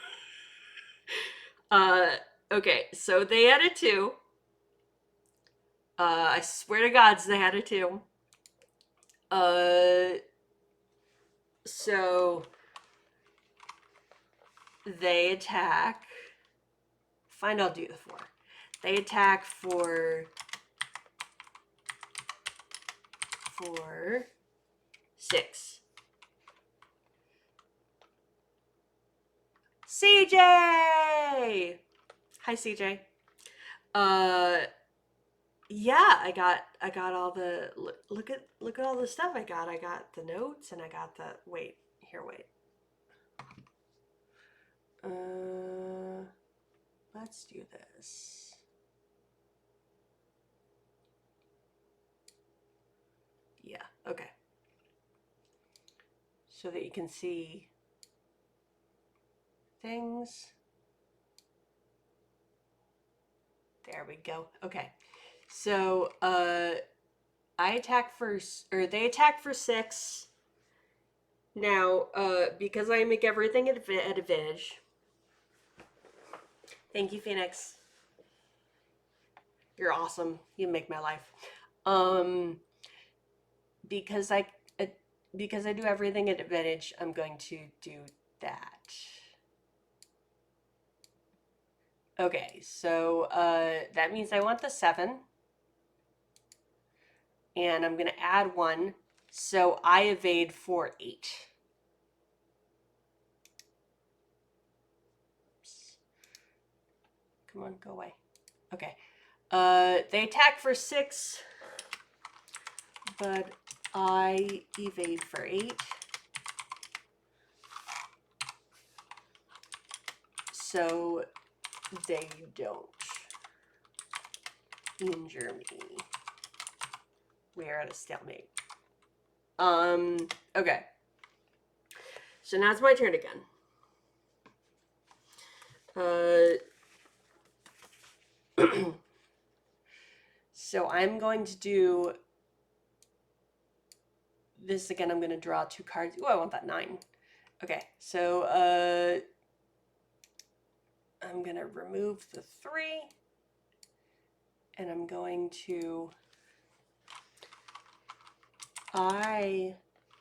Okay, so they had a 2. I swear to God, they had a 2. So they attack. Fine, I'll do the 4. They attack for 6. CJ! Hi, CJ. Yeah, I got all the look at all the stuff I got. I got the notes and I got the wait. Let's do this. Yeah, okay. So that you can see things. There we go. Okay. So, I attack first, or they attack for 6. Now, because I make everything at advantage. Thank you, Phoenix. You're awesome. You make my life. Because I do everything at advantage, I'm going to do that. Okay, so that means I want the 7. And I'm going to add 1. So I evade for 8. Oops. Come on, go away. Okay. They attack for 6. But I evade for 8. So they don't injure me. We are at a stalemate. Okay. So now it's my turn again. So I'm going to do this again. I'm going to draw 2 cards. Oh, I want that 9. Okay, so I'm going to remove the 3. And I'm going to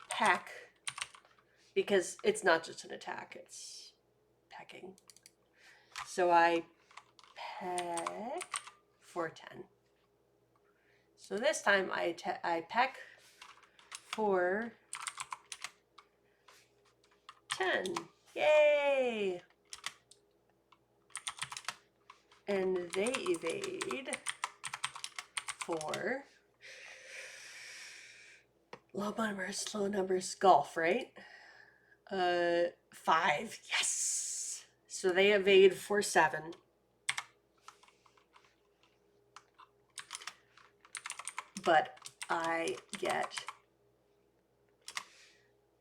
peck, because it's not just an attack, it's pecking. So I peck for 10. So this time I peck for 10. Yay! And they evade for low numbers, golf, right? 5, yes! So they evade for 7. But I get,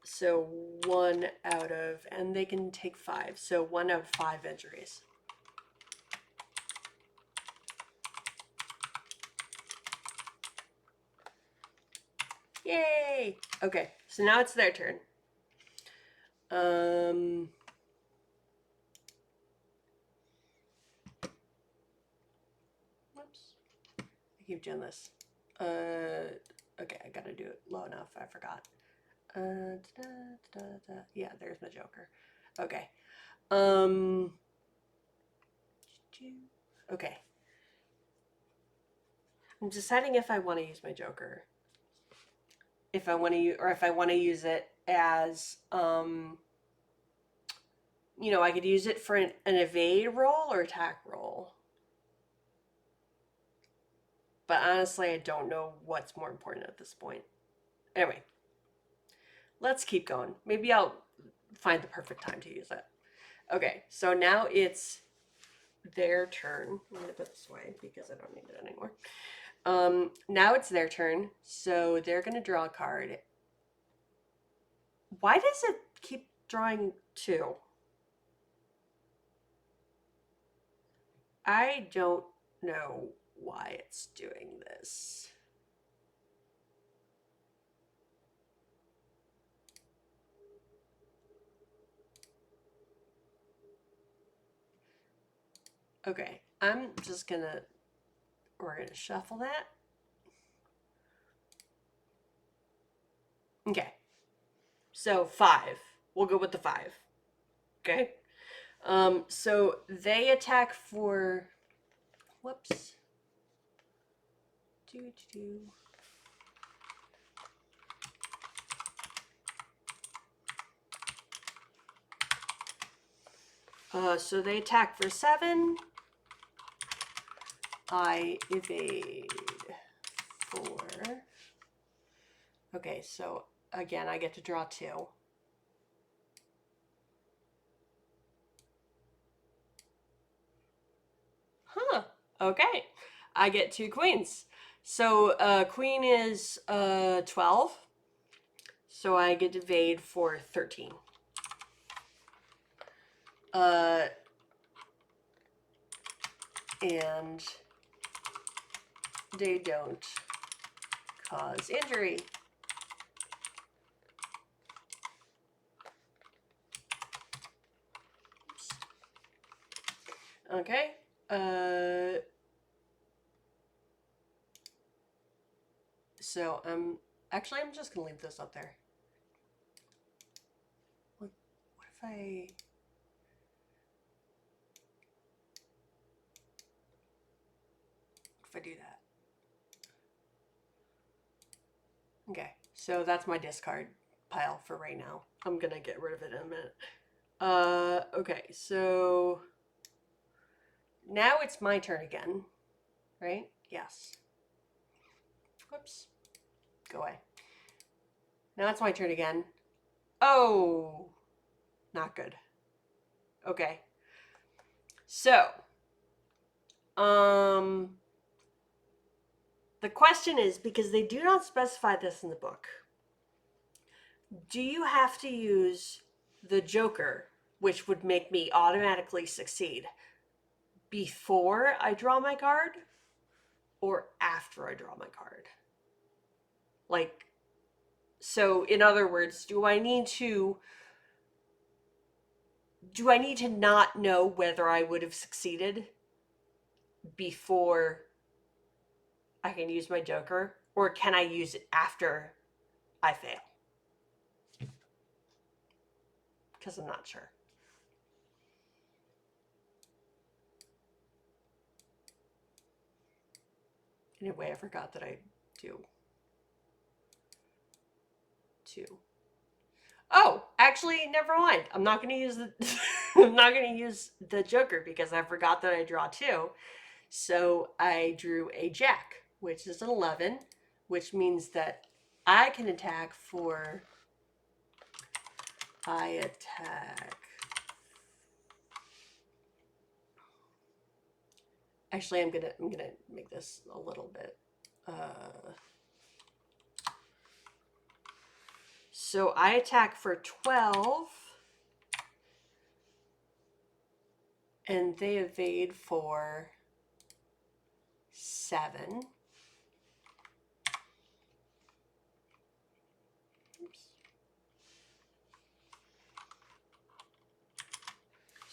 so 1 out of, and they can take 5, so 1 out of 5 injuries. Yay! Okay, so now it's their turn. Whoops. I keep doing this. Okay, I gotta do it low enough. I forgot. Yeah, there's my joker. Okay. Okay. I'm deciding if I want to use my joker. If I want to use, or if I want to use it as, you know, I could use it for an evade roll or attack roll. But honestly, I don't know what's more important at this point. Anyway, let's keep going. Maybe I'll find the perfect time to use it. Okay, so now it's their turn. I'm going to put this away because I don't need it anymore. Now it's their turn, so they're going to draw a card. Why does it keep drawing 2? I don't know why it's doing this. Okay, I'm just gonna, we're gonna shuffle that. Okay, so 5. We'll go with the 5. Okay. So they attack for, whoops. So they attack for 7. I evade 4. Okay, so again, I get to draw 2. Huh. Okay. I get 2 queens. So queen is 12. So I get to evade for 13. And they don't cause injury. Okay. So I'm just gonna leave this up there. What if I? If I do that? Okay, so that's my discard pile for right now. I'm gonna get rid of it in a minute. Okay, so now it's my turn again, right? Yes. Whoops. Go away. Now it's my turn again. Oh, not good. Okay. So, the question is, because they do not specify this in the book, do you have to use the Joker, which would make me automatically succeed, before I draw my card or after I draw my card? Like, so in other words, do I need to not know whether I would have succeeded before I can use my Joker, or can I use it after I fail? Because I'm not sure. Anyway, I forgot that I do 2. Oh, actually, never mind. I'm not going to use the I'm not going to use the Joker because I forgot that I draw 2. So I drew a Jack, which is an 11, which means that I can attack for. I attack. Actually, I'm gonna make this a little bit. So I attack for 12, and they evade for 7.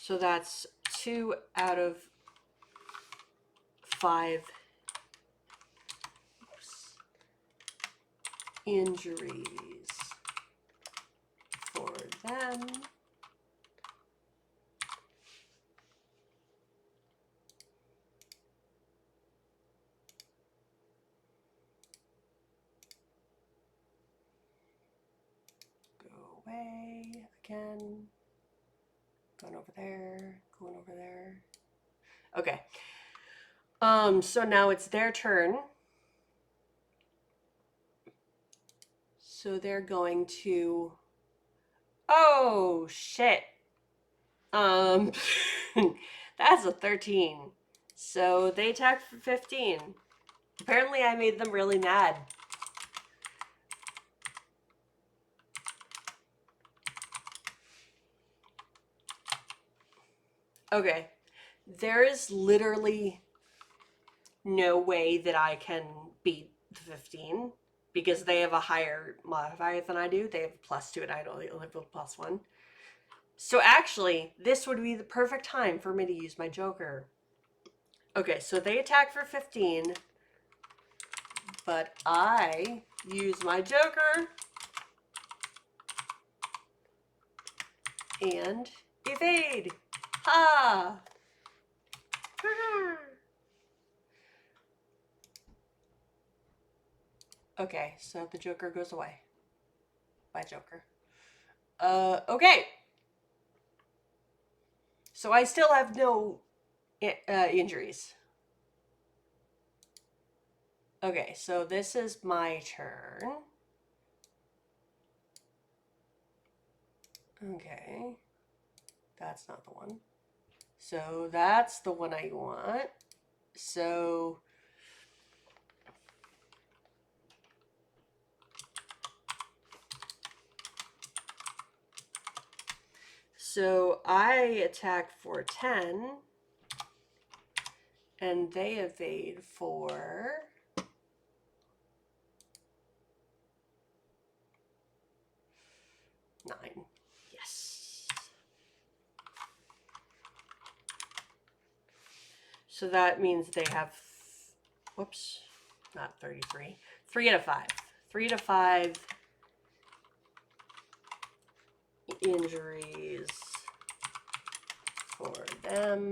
So that's 2 out of 5 injuries for them. Go away again. Going over there, going over there. Okay. So now it's their turn. So they're going to, oh shit. That's a 13. So they attack for 15. Apparently I made them really mad. Okay. There is literally no way that I can beat the 15 because they have a higher modifier than I do. They have a +2 and I only have a +1. So actually, this would be the perfect time for me to use my Joker. Okay, so they attack for 15, but I use my Joker and evade. Ha! Okay, so the Joker goes away. Bye, Joker. Okay. So I still have no injuries. Okay, so this is my turn. Okay. That's not the one. So that's the one I want. So I attack for 10 and they evade for 9. Yes. So that means they have, whoops, not 33, 3 out of 5. 3 to 5 injuries for them.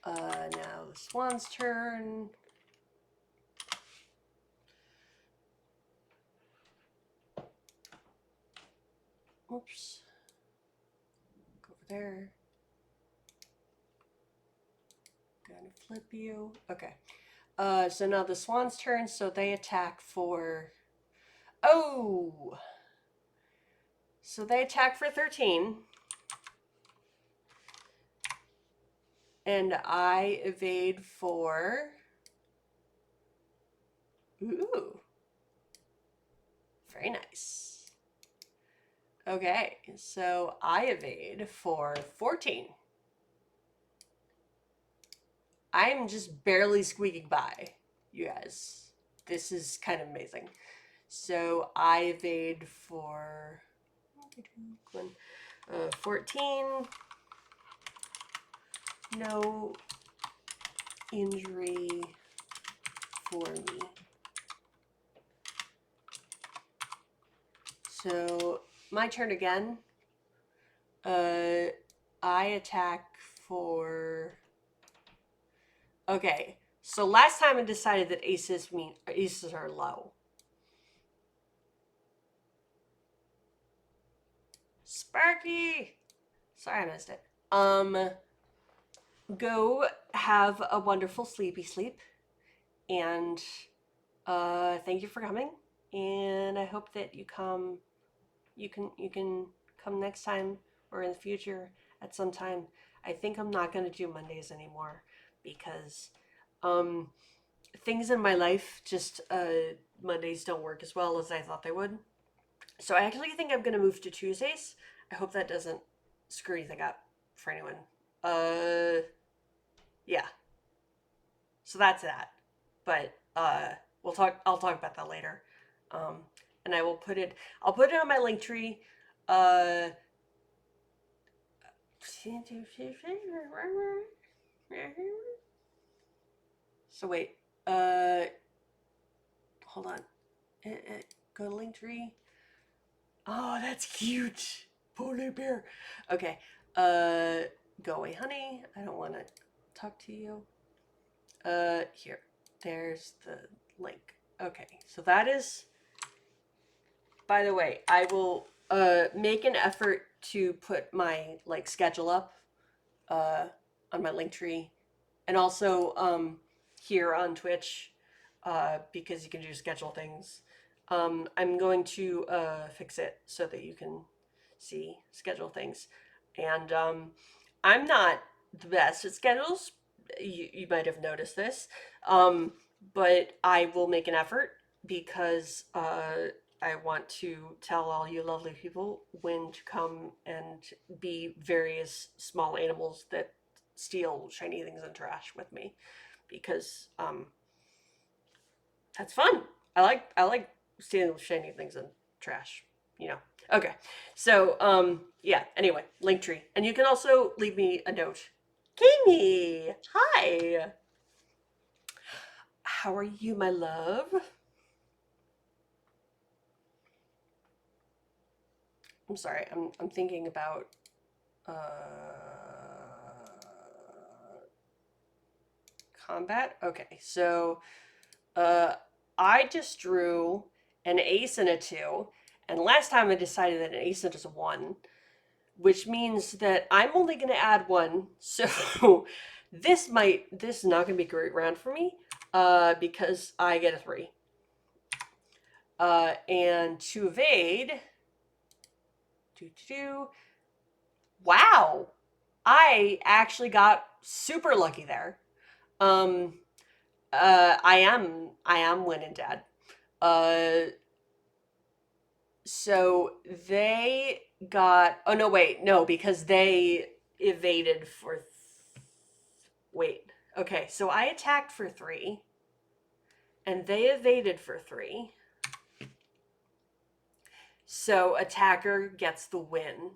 Now the Swan's turn. Oops. Go over there. Gonna flip you. Okay. So now the Swan's turn, so they attack for... Oh! So they attack for 13. And I evade for... Ooh. Very nice. Okay, so I evade for 14. I'm just barely squeaking by, you guys. This is kind of amazing. So I evade for 14. No injury for me. So my turn again. I attack for... Okay, so last time I decided that aces are low. Sparky! Sorry I missed it. Go have a wonderful sleepy sleep. And thank you for coming. And I hope that you can come next time or in the future at some time. I think I'm not going to do Mondays anymore because things in my life just Mondays don't work as well as I thought they would. So I actually think I'm going to move to Tuesdays. I hope that doesn't screw anything up for anyone. Yeah. So that's that. But I'll talk about that later. And I'll put it on my link tree. Uh, so wait. Hold on. Go to Linktree. Oh, that's cute. Polar bear. Okay. Go away, honey. I don't want to talk to you. Here. There's the link. Okay. So that is. By the way, I will make an effort to put my like schedule up on my Linktree, and also here on Twitch because you can do schedule things. I'm going to fix it so that you can see schedule things, and I'm not the best at schedules. You might have noticed this, but I will make an effort because I want to tell all you lovely people when to come and be various small animals that steal shiny things and trash with me, because that's fun. I like stealing shiny things and trash. You know. Okay, so yeah. Anyway, Linktree, and you can also leave me a note. Kami, hi. How are you, my love? I'm sorry. I'm thinking about combat. Okay, so uh, I just drew an ace and a two, and last time I decided that an ace is a one, which means that I'm only going to add one. So this is not going to be a great round for me because I get a three. And to evade, wow, I actually got super lucky there. Um, I am winning, Dad. Uh, so they got. Oh no, wait, no, because they evaded for. Wait, okay, so I attacked for three, and they evaded for three. So attacker gets the win.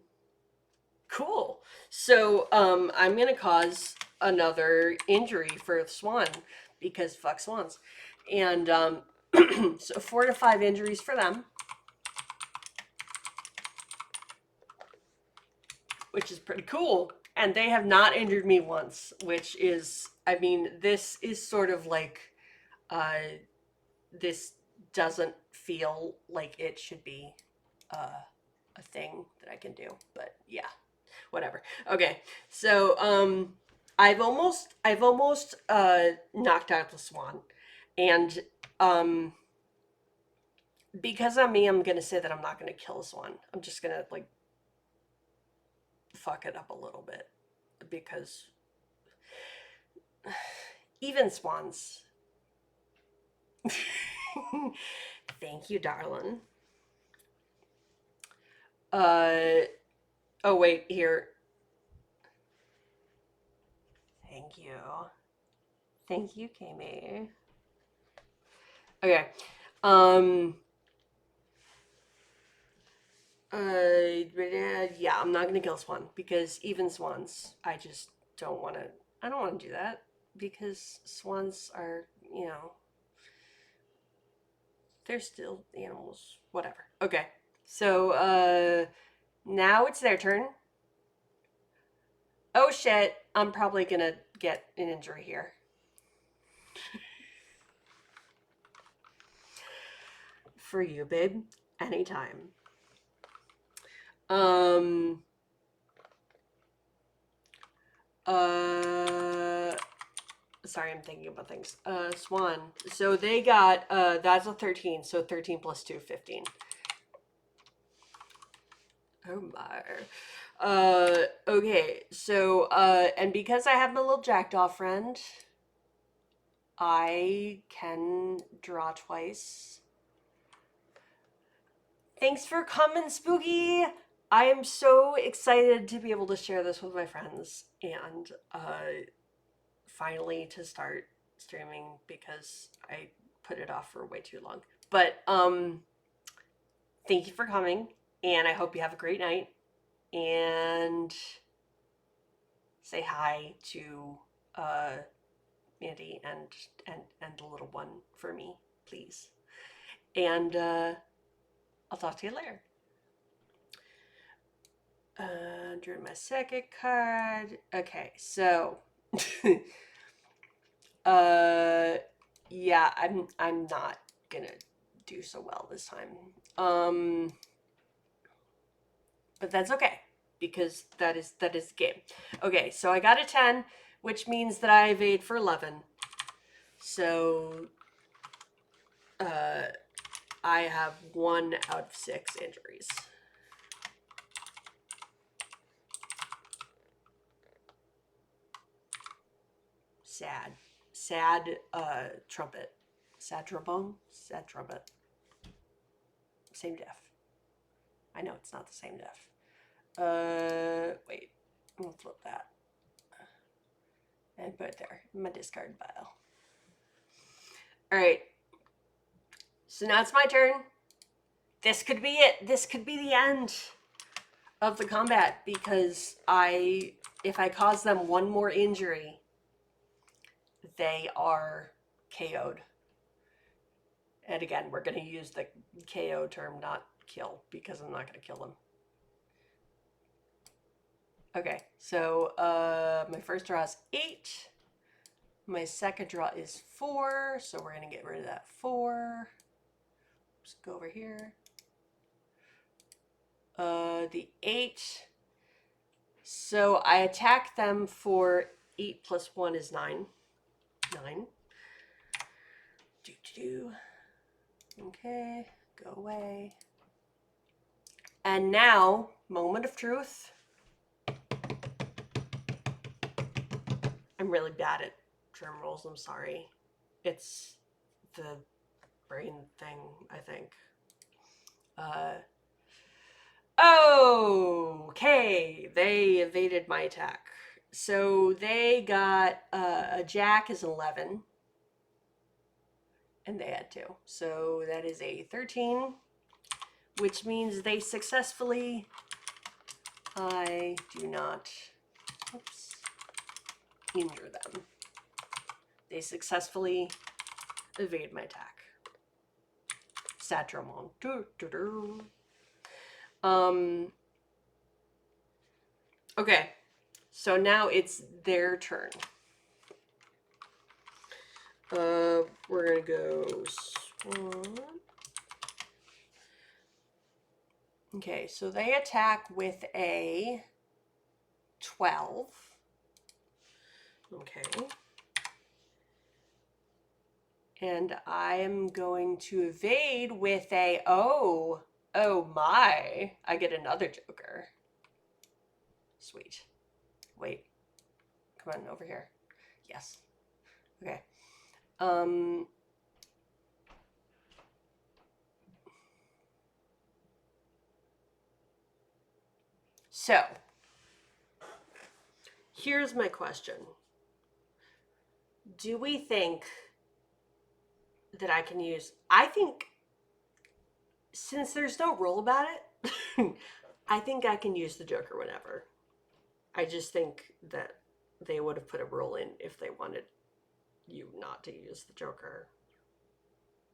Cool. So I'm gonna cause another injury for Swan because fuck swans, and so 4 to 5 injuries for them, which is pretty cool. And they have not injured me once, which is, I mean, this is sort of like, this doesn't feel like it should be a thing that I can do, but yeah, whatever. Okay, so I've almost knocked out the swan, and because I'm me, I'm gonna say that I'm not gonna kill the swan. I'm just gonna like fuck it up a little bit because even swans. Thank you, darling. Oh wait, here. Thank you. Thank you, Kami. Okay. Um yeah, I'm not gonna kill swan because even swans, I just don't want to. I don't want to do that because swans are, they're still animals. Whatever. Okay, so now it's their turn. Oh shit! I'm probably gonna get an injury here. For you, babe. Anytime. Um. Uh. Sorry, I'm thinking about things. Swan. So they got that's a 13. So 13 plus 2, 15. Oh my. Okay. So and because I have my little jackdaw friend, I can draw twice. Thanks for coming, Spooky. I am so excited to be able to share this with my friends and finally to start streaming because I put it off for way too long. But thank you for coming. And I hope you have a great night. And say hi to Andy and the little one for me, please. And I'll talk to you later. Drew my second card. Okay, so yeah, I'm not gonna do so well this time. But that's okay because that is the game. Okay, so I got a 10, which means that I evade for 11. So I have 1 out of 6 injuries. Sad trumpet. Sad trombone? Sad trumpet. Same diff. I know it's not the same diff. Wait. I'm gonna flip that. And put it there in my discard pile. Alright. So now it's my turn. This could be it. This could be the end of the combat because if I cause them 1 more injury, they are KO'd. And again, we're going to use the KO term, not kill, because I'm not going to kill them. Okay, so my first draw is 8. My second draw is 4, so we're going to get rid of that 4. Just go over here. The 8. So I attack them for 8 plus 1 is 9. 9. Okay, go away. And now, moment of truth. I'm really bad at drum rolls, I'm sorry. It's the brain thing, I think. Okay, they evaded my attack. So they got a jack is 11. And they had 2. So that is a 13, which means they successfully, I do not, injure them. They successfully evade my attack. Satramon. Okay, so now it's their turn. We're gonna go Swan. Okay, so they attack with a 12. Okay. And I am going to evade with a, oh my, I get another joker. Sweet. Wait, come on over here. Yes. Okay. So here's my question. Do we think that I can use, I think since there's no rule about it, I think I can use the Joker whenever. I just think that they would have put a rule in if they wanted you not to use the Joker,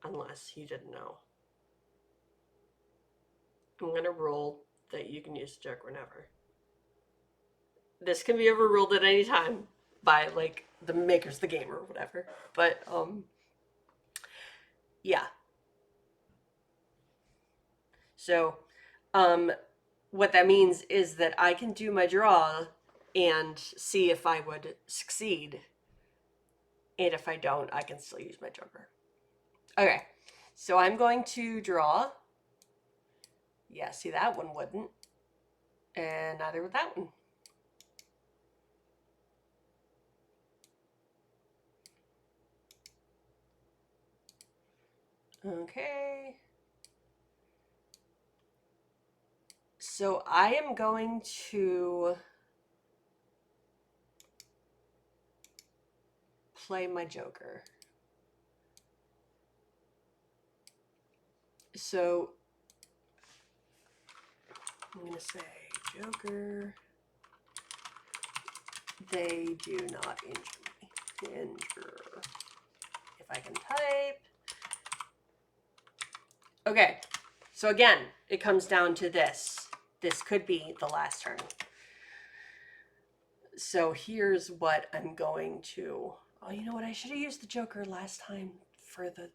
unless you didn't know. I'm going to rule that you can use the Joker whenever. This can be overruled at any time by, like, the makers of the game or whatever. But, yeah. So, what that means is that I can do my draw and see if I would succeed. And if I don't, I can still use my Joker. Okay, so I'm going to draw. Yeah, see, that one wouldn't. And neither would that one. Okay. So I am going to play my Joker. So I'm going to say Joker. They do not injure me. Injure. If I can type. Okay. So again, it comes down to this. This could be the last turn. So here's what I'm going to... Oh, you know what? I should have used the Joker last time for the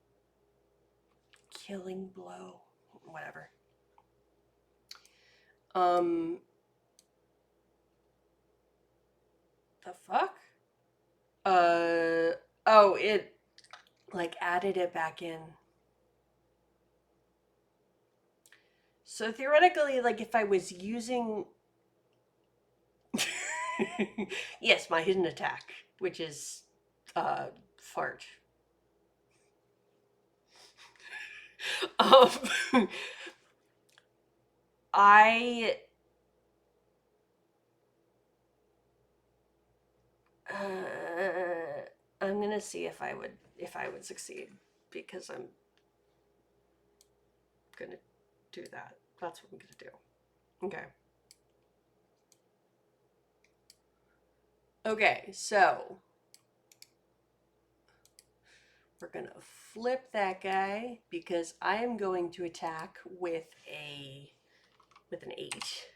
killing blow. Whatever. The fuck? Oh, it like added it back in. So theoretically, like if I was using yes, my hidden attack, which is fart. um I I'm gonna see if I would succeed, because I'm gonna do that. That's what I'm gonna do. Okay. Okay, so we're gonna flip that guy because I am going to attack with an 8.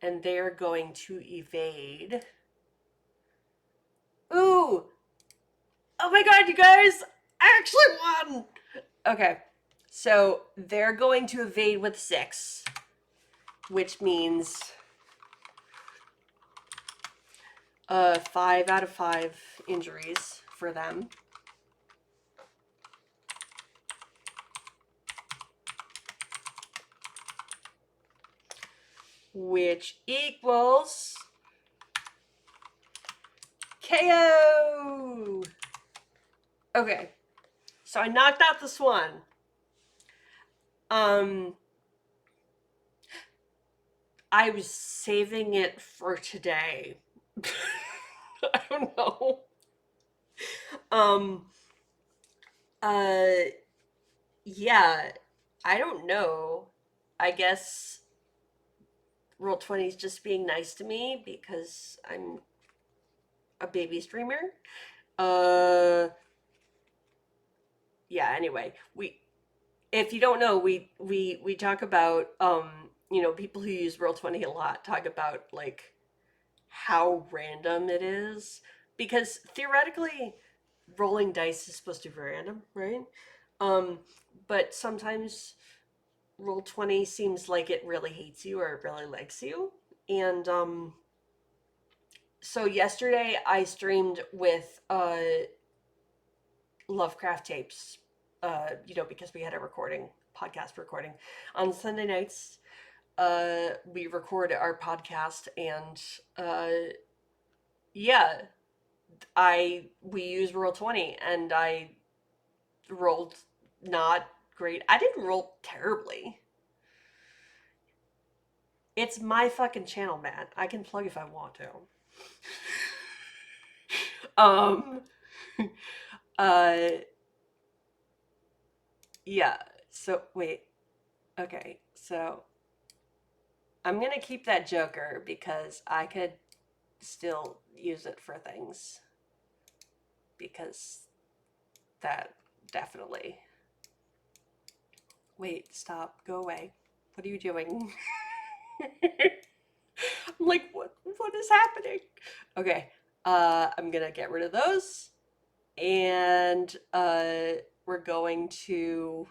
And they're going to evade. Ooh! Oh my god, you guys! I actually won! Okay, so they're going to evade with 6, which means 5 out of 5 injuries for them. Which equals KO! Okay, so I knocked out the swan. I was saving it for today. I don't know. Yeah, I don't know. I guess Roll20 is just being nice to me because I'm a baby streamer. Yeah, anyway, if you don't know, we talk about people who use Roll20 a lot talk about like how random it is, because theoretically rolling dice is supposed to be random, right? But sometimes Roll20 seems like it really hates you or it really likes you. And so yesterday I streamed with Lovecraft tapes, because we had a podcast recording on Sunday nights. We record our podcast, and yeah, we use Roll20, and I rolled not great. I didn't roll terribly. It's my fucking channel, man. I can plug if I want to. Yeah. So wait. Okay. So I'm gonna keep that Joker because I could still use it for things. Because that definitely. Wait. Stop. Go away. What are you doing? I'm like, what is happening? Okay. I'm gonna get rid of those. And we're going to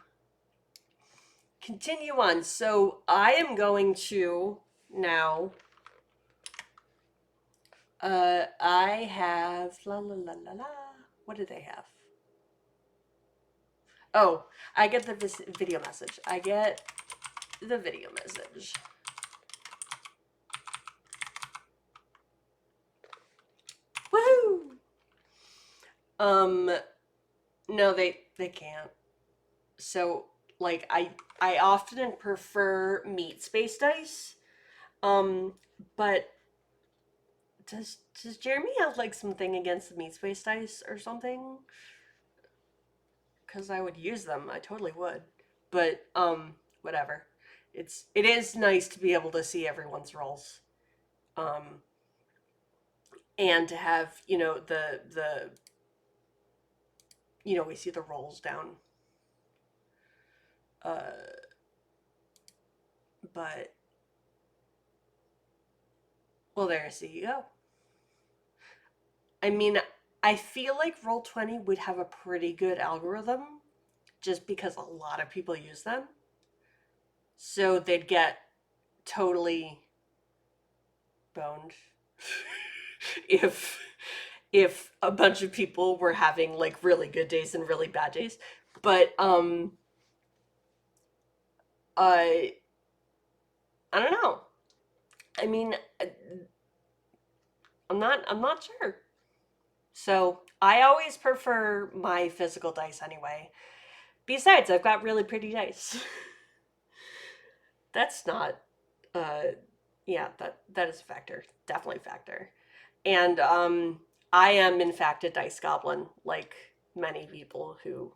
continue on. So I am going to now. I have la la la la la. What do they have? Oh, I get the video message. I get the video message. Woohoo! No, they can't. So like I often prefer meat space dice. But does Jeremy have like something against the meat space dice or something? Because I would use them. I totally would. But whatever. it is nice to be able to see everyone's rolls, um, and to have the we see the rolls down, uh, but well, there, so you go. I mean, I feel like Roll20 would have a pretty good algorithm just because a lot of people use them. So they'd get totally boned if if a bunch of people were having like really good days and really bad days. But I don't know. I mean, I'm not sure. So I always prefer my physical dice anyway. Besides, I've got really pretty dice. That's not uh yeah, that is a factor. Definitely a factor. And I am in fact a dice goblin, like many people who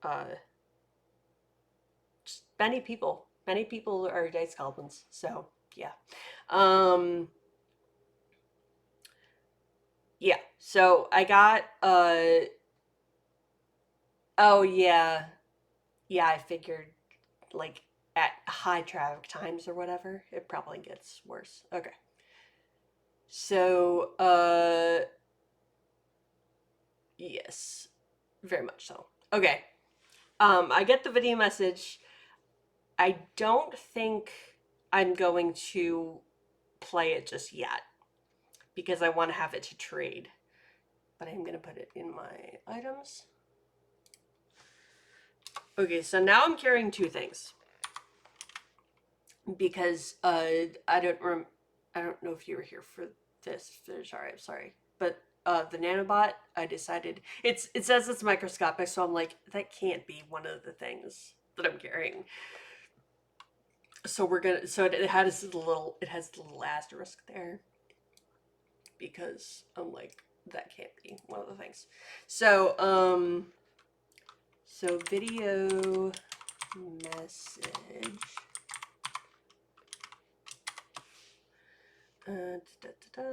uh many people are dice goblins. So yeah. Um yeah. So I got oh yeah. Yeah, I figured like at high traffic times or whatever, it probably gets worse. Okay. So yes. Very much so. Okay. I get the video message. I don't think I'm going to play it just yet because I want to have it to trade. But I'm going to put it in my items. Okay, so now I'm carrying two things because I don't know if you were here for this. Sorry, I'm sorry, but the nanobot, I decided it says it's microscopic, so I'm like, that can't be one of the things that I'm carrying. So it has the little asterisk there because I'm like, that can't be one of the things. So so video message. Da, da, da, da.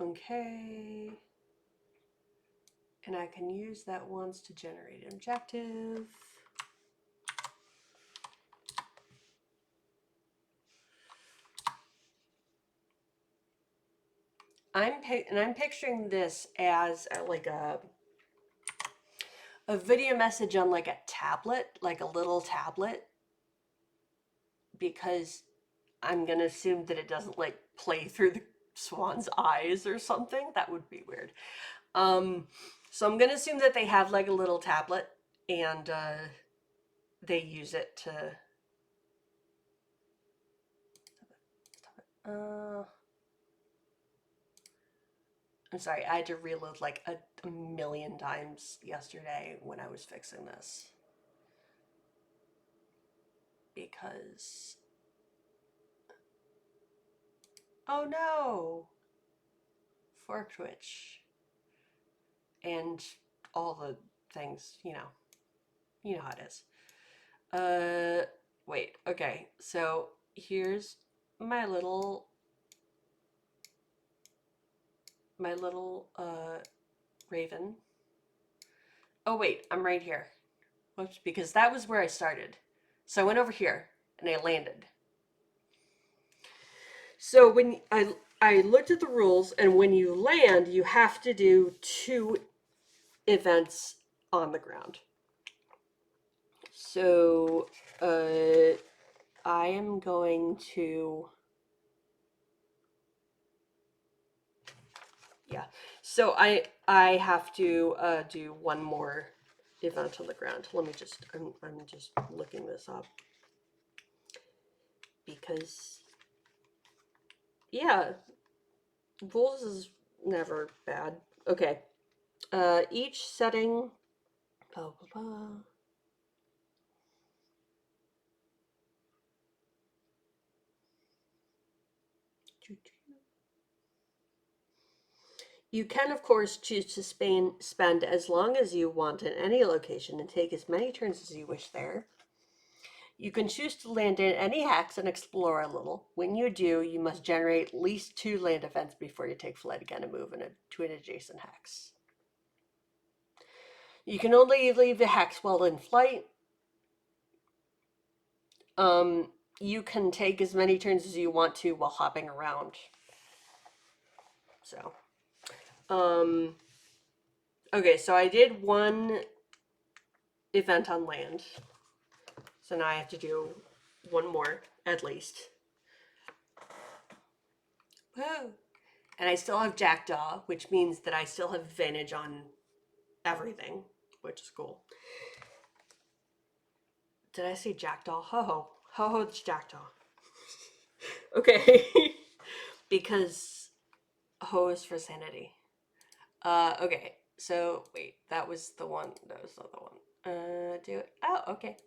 Okay. And I can use that once to generate an objective. I'm picturing this as like a video message on like a tablet, like a little tablet, because I'm gonna assume that it doesn't like play through the swan's eyes or something. That would be weird. So I'm gonna assume that they have like a little tablet and they use it to. I'm sorry, I had to reload like a million times yesterday when I was fixing this. Because. Oh no! Fork Twitch. And all the things, You know how it is. Wait, okay. So here's my little raven. Oh wait, I'm right here. Whoops, because that was where I started. So I went over here and I landed. So when I looked at the rules, and when you land, you have to do 2 events on the ground. So I am going to. Yeah. So I have to do one more event on the ground. Let me just I'm just looking this up because yeah, rules is never bad. Okay. Each setting. Blah, blah, blah. You can, of course, choose to spend as long as you want in any location and take as many turns as you wish there. You can choose to land in any hex and explore a little. When you do, you must generate at least 2 land events before you take flight again and move to an adjacent hex. You can only leave the hex while in flight. You can take as many turns as you want to while hopping around. So, okay, so I did 1 event on land. So now I have to do 1 more, at least. Whoa. And I still have Jackdaw, which means that I still have advantage on everything, which is cool. Did I say Jackdaw? Ho-ho. Ho-ho, it's Jackdaw. Okay. Because ho is for sanity. Okay. So, wait. That was the one. That was not the one. Do it. Oh, okay.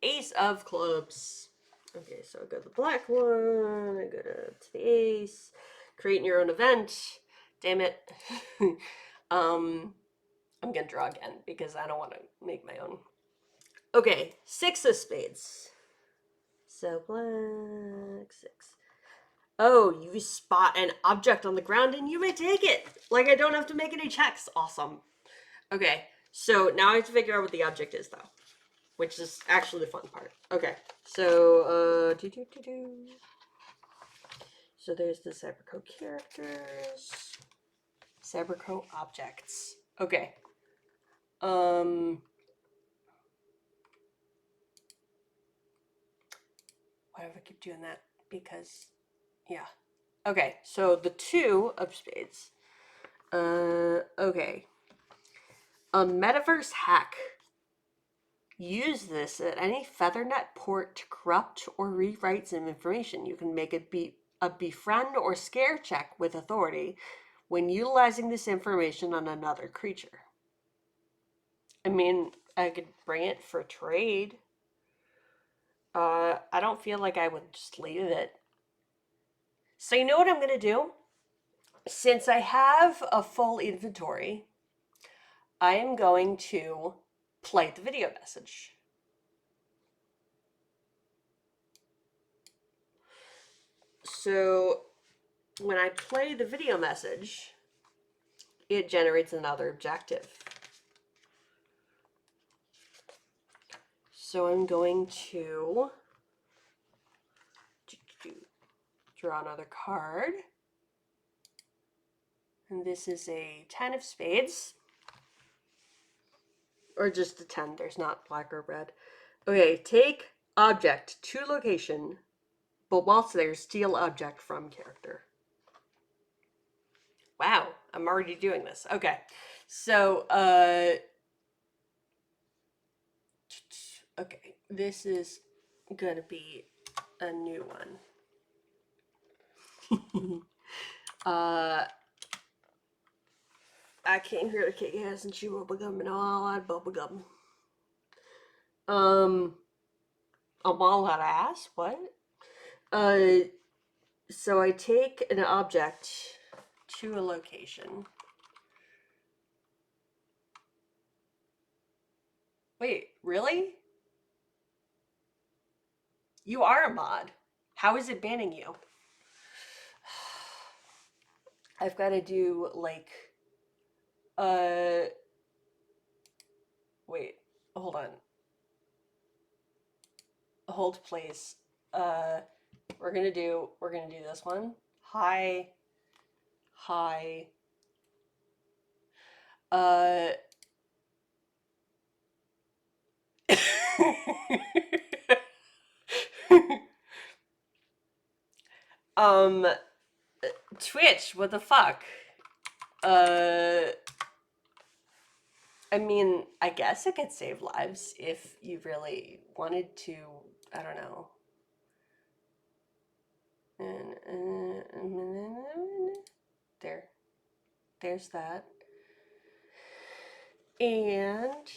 Ace of clubs. Okay, so I go to the black one. I go to the ace. Creating your own event. Damn it. I'm gonna draw again because I don't want to make my own. Okay, 6 of spades. So black 6. Oh, you spot an object on the ground and you may take it. Like I don't have to make any checks. Awesome. Okay, so now I have to figure out what the object is though, which is actually the fun part. Okay, so so there's the cybercrow characters, cybercrow objects. Okay. Why do I keep doing that? Because, yeah. Okay, so the 2 of spades. Okay. A metaverse hack. Use this at any FeatherNet port to corrupt or rewrite some information. You can make it be a befriend or scare check with authority when utilizing this information on another creature. I mean, I could bring it for trade. I don't feel like I would just leave it. So you know what I'm going to do? Since I have a full inventory, I am going to play the video message. So when I play the video message, it generates another objective. So I'm going to draw another card. And this is a 10 of spades. Or just a 10. There's not black or red. Okay, take object to location, but whilst there, steal object from character. Wow, I'm already doing this. Okay, so, okay, this is gonna be a new one. I came here to kick ass and chew bubblegum and all that bubblegum. I'm all out of ass? What? So I take an object to a location. Wait, really? You are a mod. How is it banning you? I've got to do like, wait, hold on. Hold please. We're gonna do this one. Hi. Twitch, what the fuck? I mean, I guess it could save lives if you really wanted to, I don't know. There's that. And,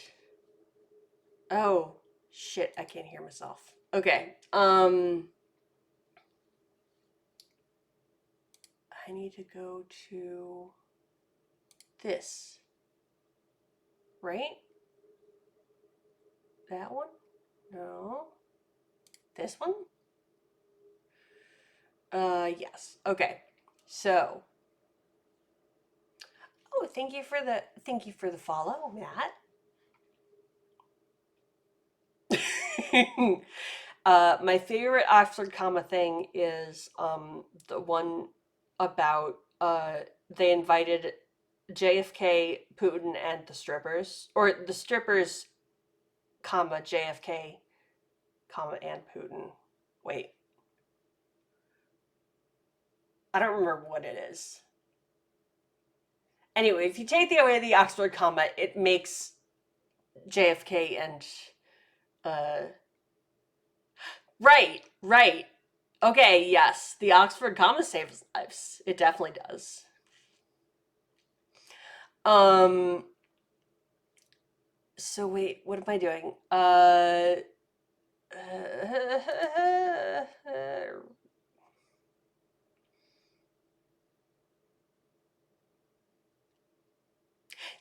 oh, shit, I can't hear myself. Okay, I need to go to this, right? That one? No. This one? Yes. Okay. So, oh, thank you for the follow, Matt. My favorite Oxford comma thing is the one about they invited JFK, Putin, and the strippers, or the strippers, comma JFK, comma and Putin. Wait, I don't remember what it is. Anyway, if you take away the Oxford comma, it makes JFK and right, right. Okay, yes, the Oxford comma saves lives. It definitely does. Um. So wait, what am I doing?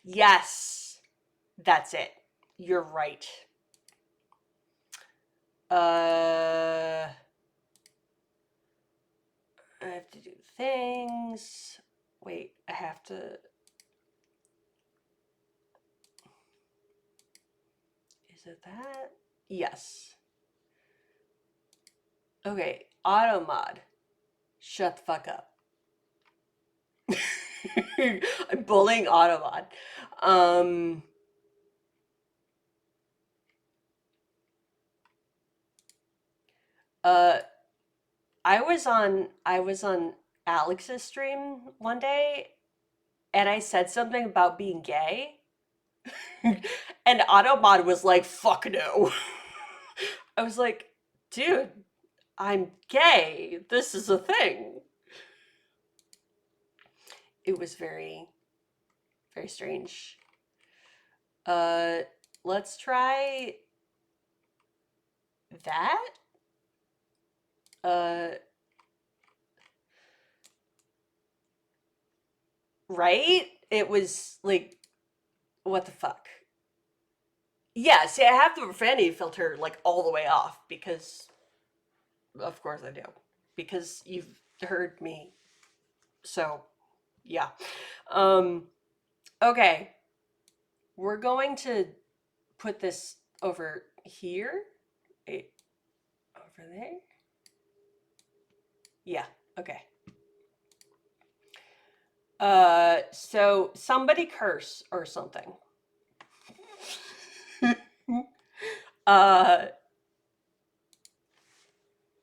Yes, that's it. You're right. I have to do things. Wait, I have to. Is it that? Yes. Okay, auto mod. Shut the fuck up. I'm bullying Automod. Um, uh, I was on Alex's stream one day, and I said something about being gay, and Automod was like, "Fuck no." I was like, "Dude, I'm gay. This is a thing." It was very, very strange. Uh, let's try that. Uh, right? It was like, what the fuck? Yeah, see, I have the profanity filter like all the way off because, of course, I do. Because you've heard me. So, yeah. Um, okay. We're going to put this over here. Wait, over there? Yeah, okay. So somebody curse or something. uh,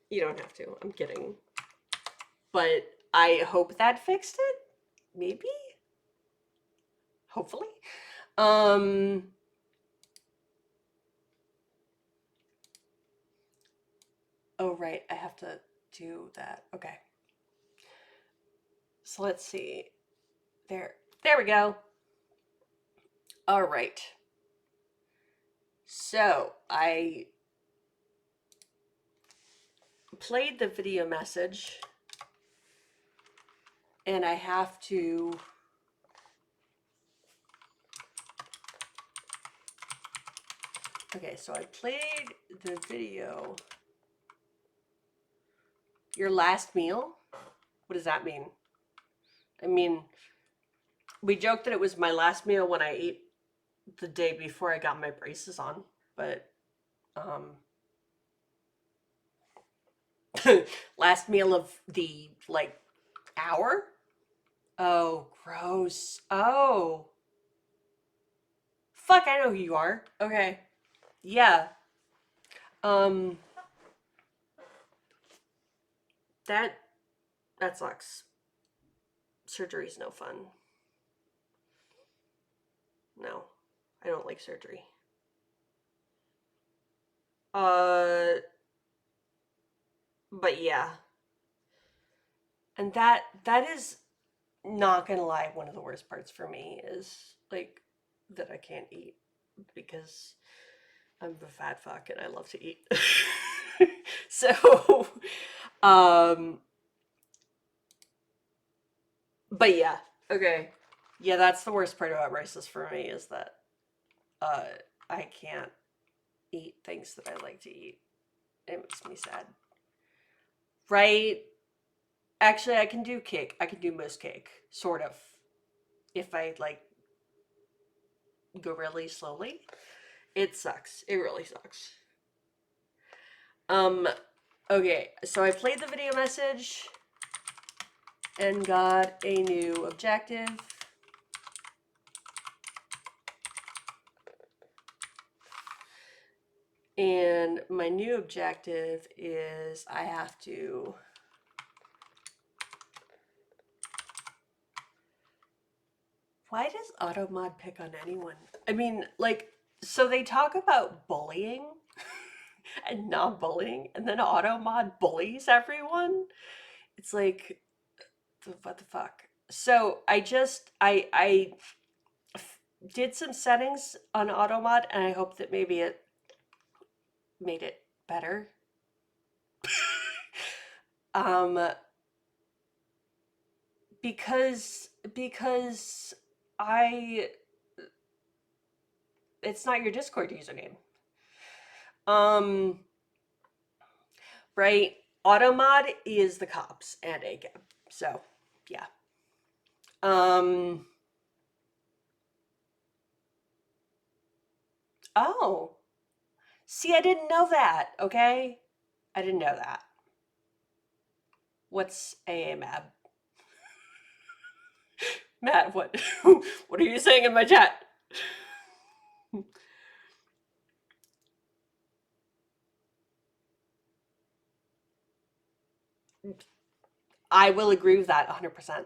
you don't have to. I'm kidding. But I hope that fixed it. Maybe? Hopefully. Um, oh, right. I have to do that. Okay. So let's see. There we go. All right. So I played the video message, and I have to. Okay, so I played the video. Your last meal? What does that mean? I mean, we joked that it was my last meal when I ate the day before I got my braces on, but last meal of the like hour? Oh, gross. Oh. Fuck, I know who you are. Okay. Yeah. Um that that sucks. Surgery's no fun. No. I don't like surgery. Uh but yeah. And that is, not gonna lie, one of the worst parts for me is like that I can't eat because I'm a fat fuck and I love to eat. So um but yeah, okay. Yeah, that's the worst part about braces for me is that uh I can't eat things that I like to eat. It makes me sad. Right? Actually, I can do cake. I can do mousse cake, sort of. If I like go really slowly. It sucks. It really sucks. Okay, so I played the video message and got a new objective. And my new objective is I have to why does AutoMod pick on anyone? I mean, like, so they talk about bullying and not bullying, and then AutoMod bullies everyone. It's like, what the fuck? So I did some settings on AutoMod, and I hope that maybe it made it better. Because I it's not your Discord username. Right? AutoMod is the cops and ACAB. So, yeah. Oh. See, I didn't know that, okay? I didn't know that. What's AAMAB? Matt, what what are you saying in my chat? I will agree with that 100%.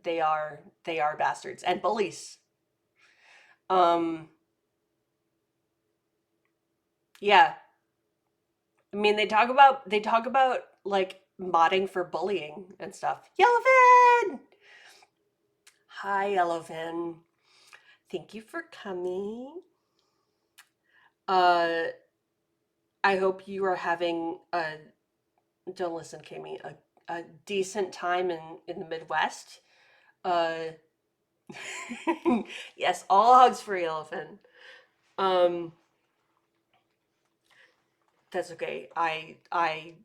They are bastards and bullies. Yeah. I mean, they talk about like modding for bullying and stuff. Yellowfin! Hi, Yellowfin. Thank you for coming. I hope you are having a don't listen, Kami, a decent time in the Midwest. Uh yes, all hugs for Yellowfin. That's okay. I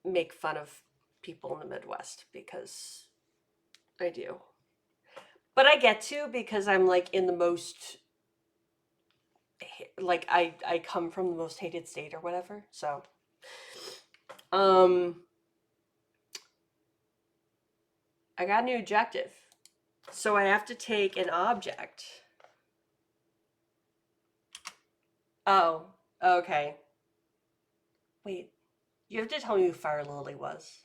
make fun of people in the Midwest because I do. But I get to because I'm like in the most like I come from the most hated state or whatever. So I got a new objective. So I have to take an object. Oh, okay. Wait. You have to tell me who Fire Lily was.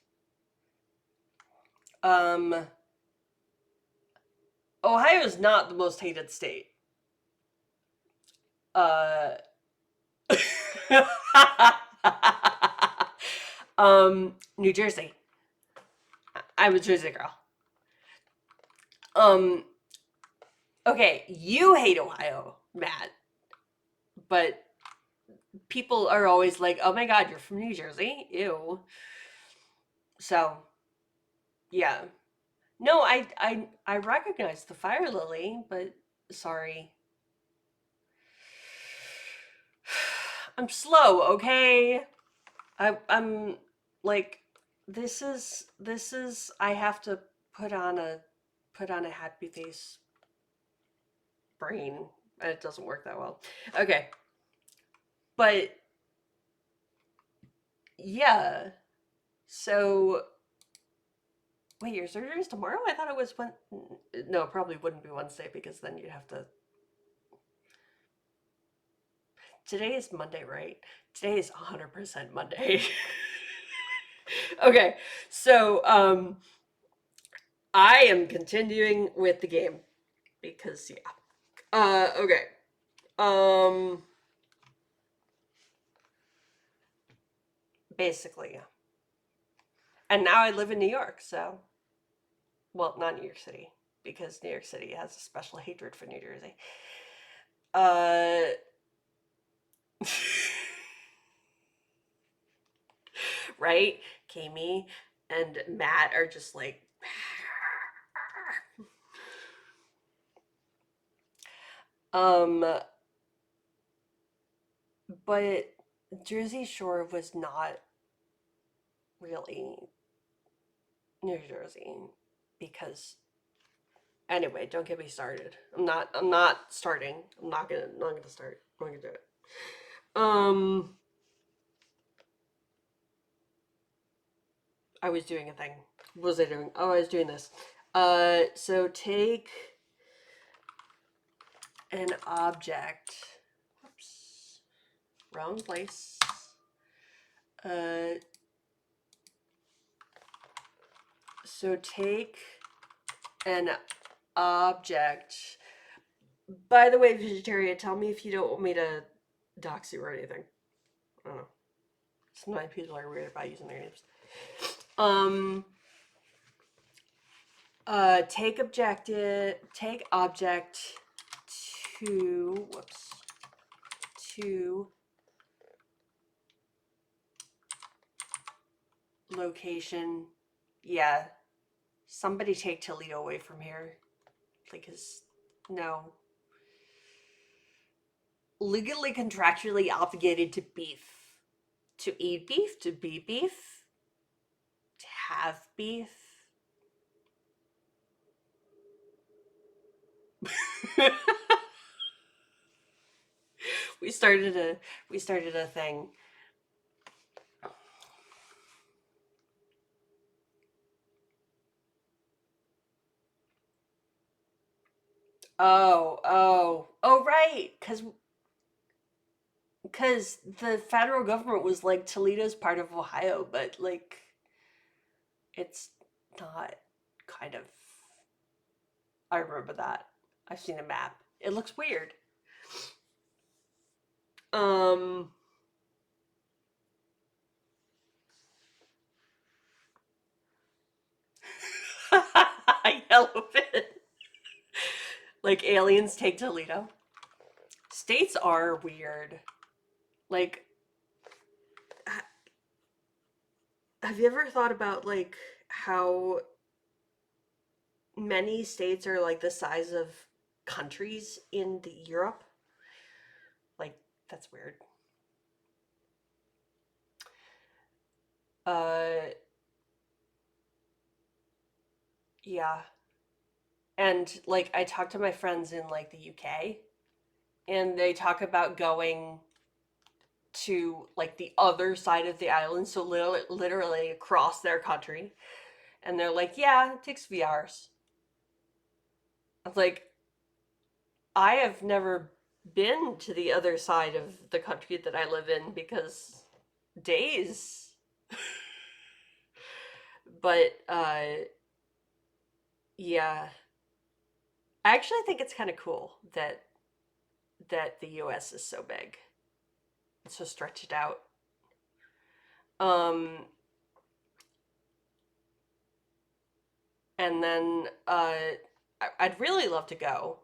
Ohio is not the most hated state. New Jersey. I'm a Jersey girl. Okay, you hate Ohio, Matt, but people are always like, "Oh my God, you're from New Jersey? Ew." So, yeah. No, I recognize the fire lily, but sorry. I'm slow, okay? I'm like this is I have to put on a happy face brain. It doesn't work that well. Okay. But yeah. So wait, your surgery is tomorrow? I thought it was when. No, it probably wouldn't be Wednesday because then you'd have to. Today is Monday, right? Today is 100% Monday. Okay, so I am continuing with the game because yeah. Okay. Basically, yeah. And now I live in New York, so well, not New York City because New York City has a special hatred for New Jersey. Right? Kami and Matt are just like but Jersey Shore was not really New Jersey because anyway, don't get me started. I'm not starting. I'm not gonna start. I'm not gonna do it. Um I was doing a thing. What was I doing? Oh, I was doing this. So take an object. Whoops. Wrong place. Uh, so take an object. By the way, vegetarian, tell me if you don't want me to dox you or anything. I don't know. Sometimes people are weird about using their names. Um, take object to, whoops, to location. Yeah, somebody take Toledo away from here. Because, no. Legally, contractually obligated to beef. To eat beef, to be beef, to have beef. we started a thing. Oh, right. Because the federal government was like Toledo's part of Ohio, but like it's not. Kind of. I remember that. I've seen a map. It looks weird. Um. Yellow bit. Like aliens take Toledo. States are weird. Like, have you ever thought about like how many states are like the size of countries in Europe? Like, that's weird. Uh, yeah. And like, I talk to my friends in like the UK, and they talk about going to like the other side of the island, so literally across their country. And they're like, yeah, it takes VRs. I was like, I have never been to the other side of the country that I live in because days. But yeah, I actually think it's kind of cool that the US is so big. It's so stretched out. Um and then I'd really love to go.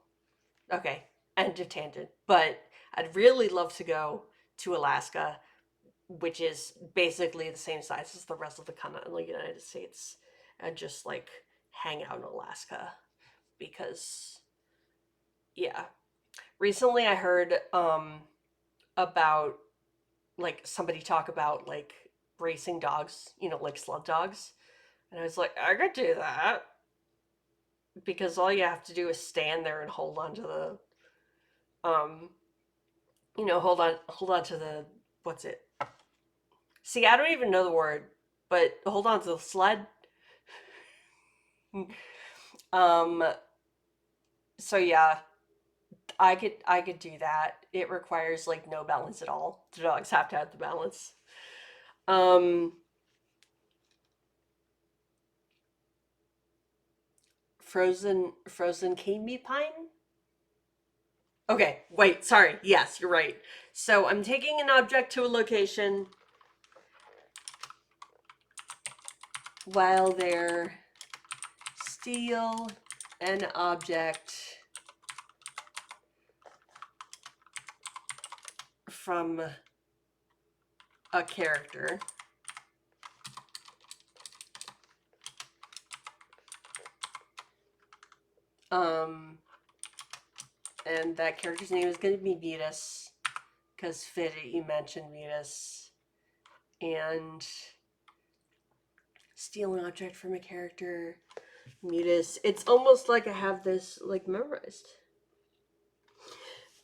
Okay, end of tangent. But I'd really love to go to Alaska, which is basically the same size as the rest of the continental United States, and just like hang out in Alaska because yeah. Recently I heard about like somebody talk about like racing dogs, like sled dogs. And I was like, I could do that because all you have to do is stand there and hold on to um hold on to the what's it? See, I don't even know the word, but hold on to the sled. um so yeah, I could do that. It requires like no balance at all. The dogs have to have the balance. Um frozen cane meat pine? Okay, wait, sorry. Yes, you're right. So I'm taking an object to a location while they're steal an object from a character. Um, and that character's name is going to be Venus because Fidget, you mentioned Mutus, and steal an object from a character, Mutus. It's almost like I have this like memorized.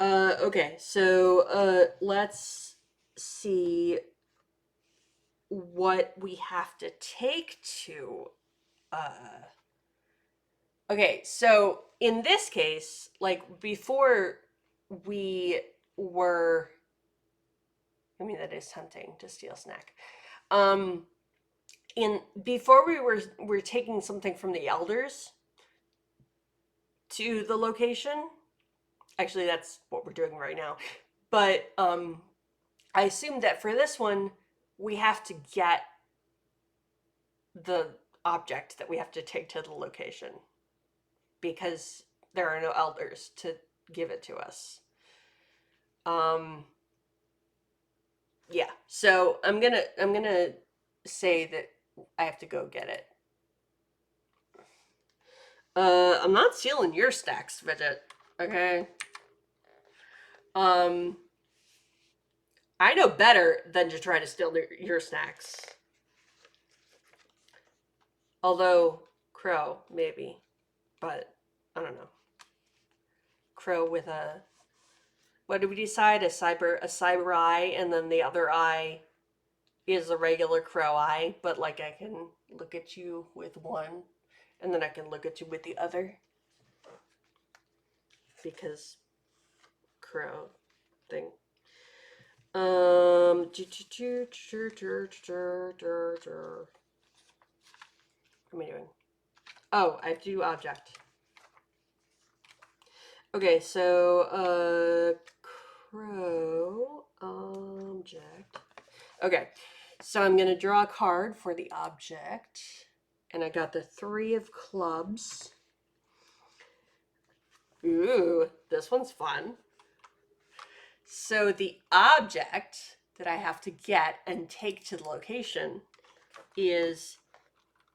Okay, so let's see what we have to take to okay, so in this case, like before we were, I mean that is hunting to steal snack. In before we were taking something from the elders to the location. Actually, that's what we're doing right now. But I assume that for this one, we have to get the object that we have to take to the location because there are no elders to give it to us. Yeah. So I'm gonna say that I have to go get it. I'm not stealing your stacks, Fidget. Okay. I know better than to try to steal your snacks. Although, Crow, maybe. But, I don't know. Crow with a... What did we decide? A cyber eye, and then the other eye is a regular crow eye, but like I can look at you with one, and then I can look at you with the other. Because crow thing. What am I doing? Oh, I have to do object. Okay, so crow object. Okay, so I'm gonna draw a card for the object, and I got the 3 of clubs. Ooh, this one's fun. So the object that I have to get and take to the location is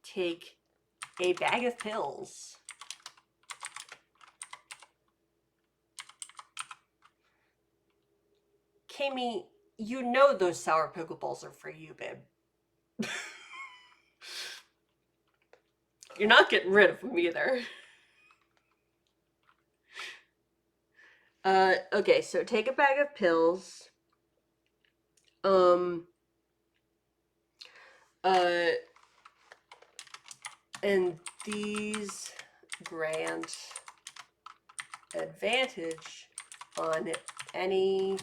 take a bag of pills. Kami, you know those sour pickleballs are for you, babe. You're not getting rid of them either. Okay, so take a bag of pills. And these grant advantage on any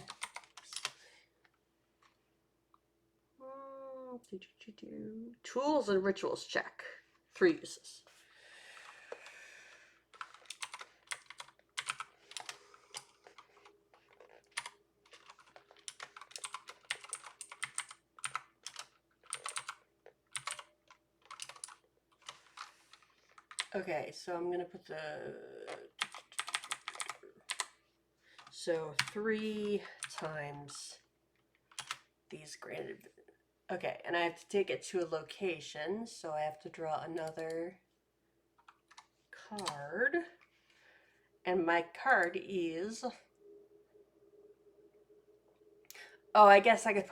tools and rituals check. 3 uses. Okay, so I'm gonna put the 3 times these granted. Okay, and I have to take it to a location, so I have to draw another card. And my card is... Oh, I guess I could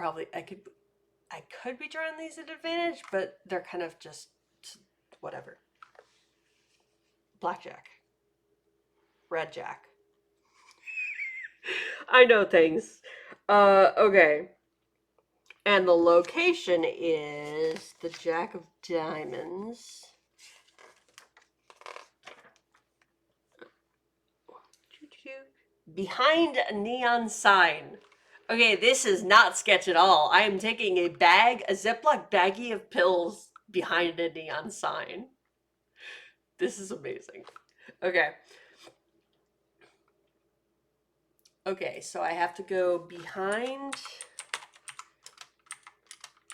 be drawing these at advantage, but they're kind of just whatever. Blackjack. Red jack. I know things. Okay. And the location is the Jack of Diamonds. Behind a neon sign. Okay, this is not sketch at all. I am taking a Ziploc baggie of pills behind a neon sign. This is amazing. Okay. Okay, so I have to go behind...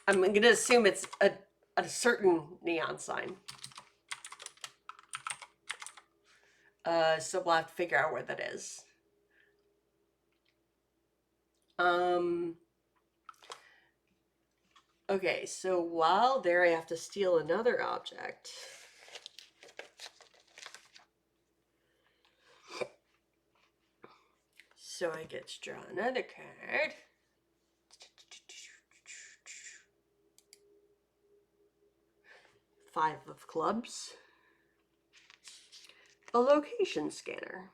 I'm going to assume it's a certain neon sign. So we'll have to figure out where that is. Okay, so while there, I have to steal another object. So I get to draw another card. Five of clubs. A location scanner.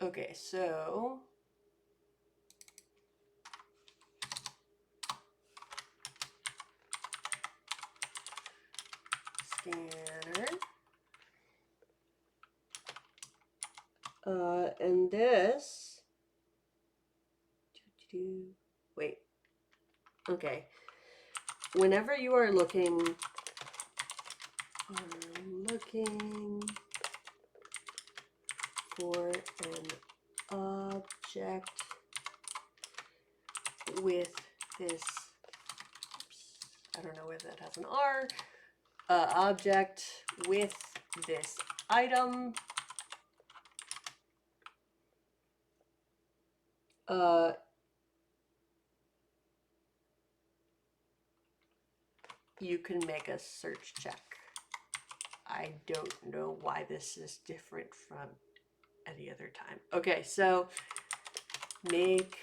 Okay, so scanner. And this. Wait. Okay. Whenever you are looking for an object with this, I don't know whether that has an R, object with this item, you can make a search check. I don't know why this is different from any other time. Okay, so make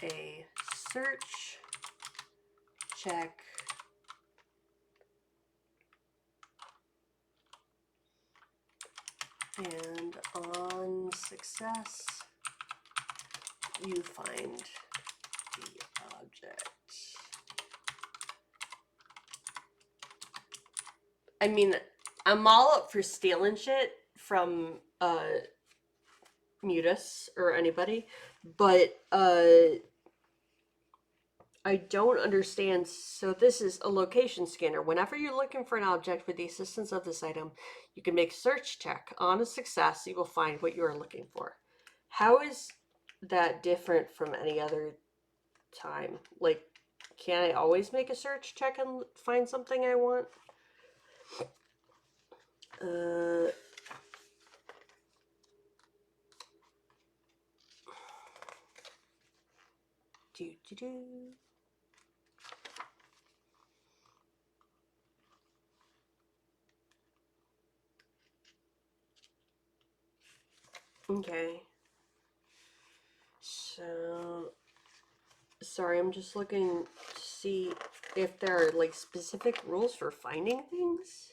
a search check and on success you find the object. I mean, I'm all up for stealing shit from Mutus or anybody, but I don't understand. So this is a location scanner. Whenever you're looking for an object with the assistance of this item, you can make a search check. On a success, you will find what you are looking for. How is that different from any other time? Like, can I always make a search check and find something I want? Okay. So, sorry, I'm just looking to see if there are like specific rules for finding things.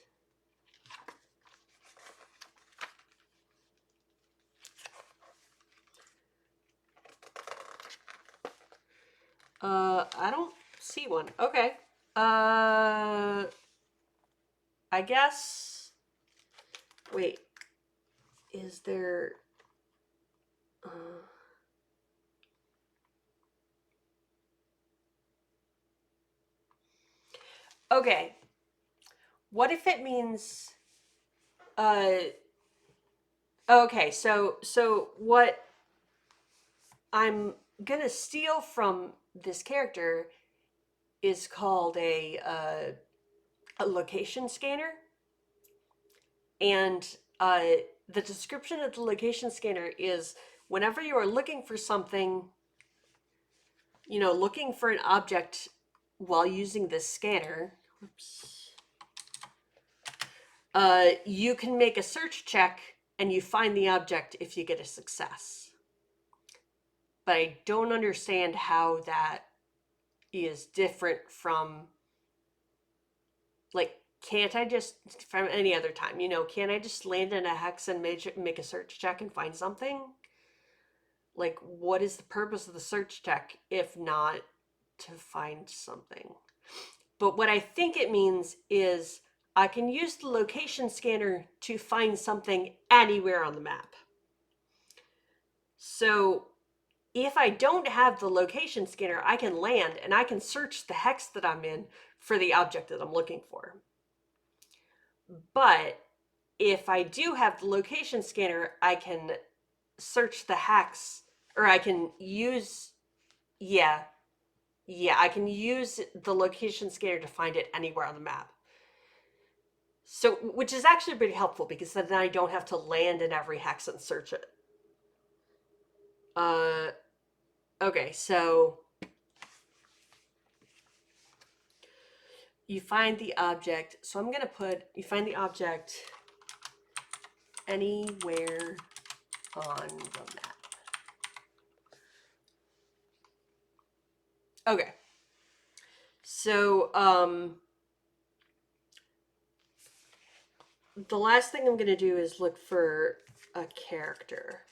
I don't see one. Okay. I guess. Wait. Is there? Okay. What if it means? Okay. So what I'm gonna steal from this character is called a location scanner, and the description of the location scanner is whenever you are looking for something, you know, looking for an object while using this scanner, you can make a search check and you find the object if you get a success. But I don't understand how that is different from, like, can't I just, from any other time, you know, can't I just land in a hex and make a search check and find something? Like, what is the purpose of the search check if not to find something? But what I think it means is I can use the location scanner to find something anywhere on the map. So if I don't have the location scanner, I can land and I can search the hex that I'm in for the object that I'm looking for. But if I do have the location scanner, I can search the hex, or I can use, yeah, I can use the location scanner to find it anywhere on the map. So, which is actually pretty helpful because then I don't have to land in every hex and search it. Okay, so you find the object. So I'm going to put, you find the object anywhere on the map. Okay. So, the last thing I'm going to do is look for a character.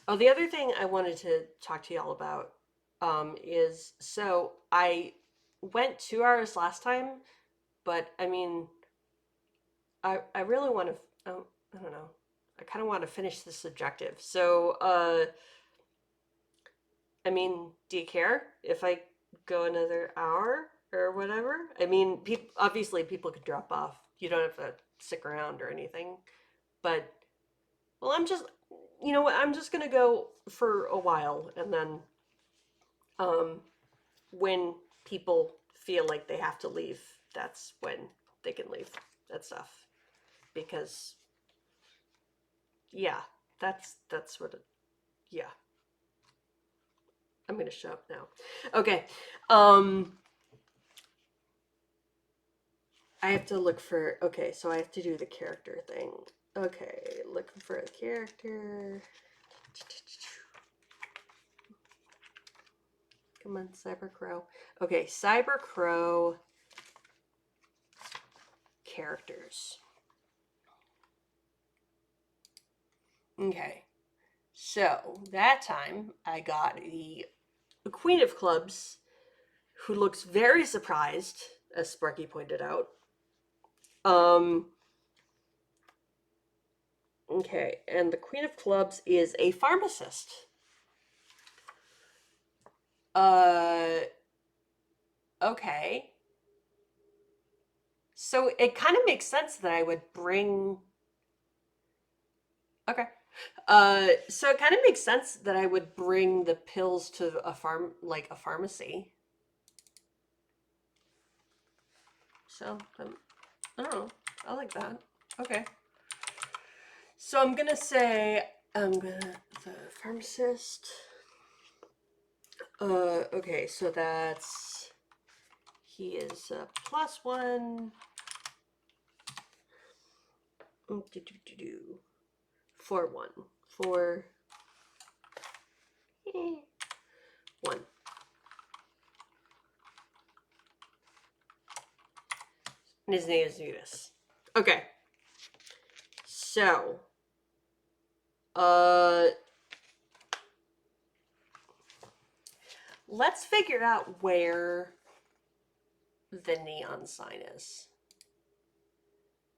Oh, the other thing I wanted to talk to y'all about is, so I went 2 hours last time, but I mean, I really want to, I don't know, I kind of want to finish this objective. So, I mean, do you care if I go another hour or whatever? I mean, obviously people could drop off. You don't have to stick around or anything. But, well, you know what? I'm just going to go for a while. And then when people feel like they have to leave, that's when they can leave. That stuff. Because, yeah, that's what yeah. I'm going to shut up now. Okay. I have to look for, okay, so I have to do the character thing. Okay, looking for a character. Come on, cybercrow. Okay, cybercrow characters. Okay, so that time I got the Queen of Clubs, who looks very surprised, as Sparky pointed out. Okay, and the Queen of Clubs is a pharmacist. Okay. So it kind of makes sense that I would bring. Okay. So it kind of makes sense that I would bring the pills to a pharmacy. So I don't know. I like that. Okay. So I'm gonna say the pharmacist. Okay. So that's he is +1. 4-1. 4. 1. And his name is Judas. Okay. So, let's figure out where the neon sign is.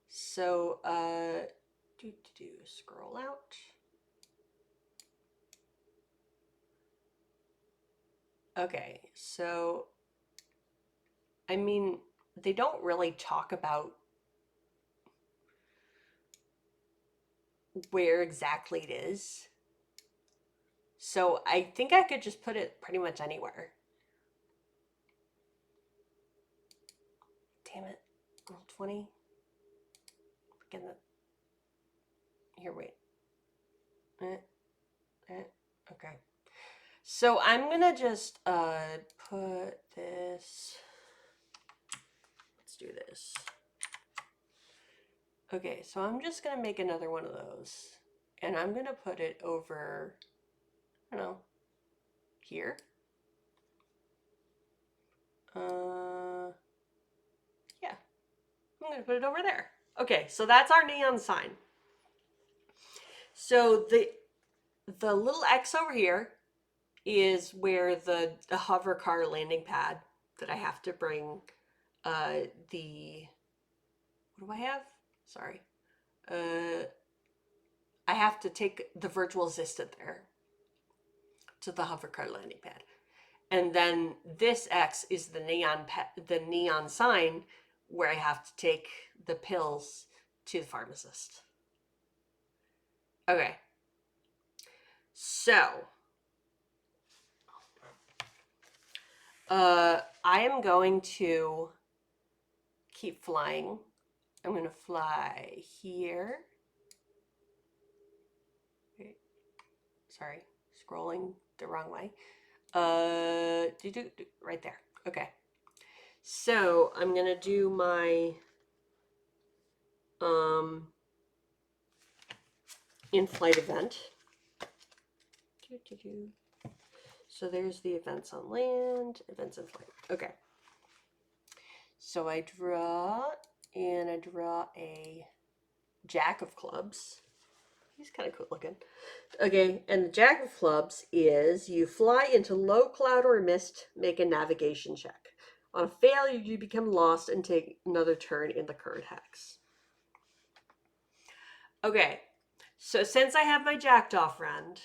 So, scroll out. Okay, so, I mean, they don't really talk about where exactly it is. So I think I could just put it pretty much anywhere. Damn it. Roll 20. Get the... Here, wait. Okay. So I'm gonna just put this... Let's do this. Okay, so I'm just gonna make another one of those. And I'm gonna put it over, I don't know, here. Yeah, I'm gonna put it over there. Okay, so that's our neon sign. So the little X over here is where the hover car landing pad that I have to bring what do I have? Sorry. I have to take the virtual assistant there to the hover car landing pad. And then this X is the neon sign where I have to take the pills to the pharmacist. Okay. So, I am going to keep flying. I'm going to fly here. Wait, sorry, scrolling the wrong way. Right there. Okay. So I'm going to do my, in-flight event. So there's the events on land, events in flight. Okay. So I draw, and I draw a Jack of Clubs. He's kind of cool looking. Okay, and the Jack of Clubs is you fly into low cloud or mist, make a navigation check. On a failure, you become lost and take another turn in the current hex. Okay, so since I have my Jackdaw friend,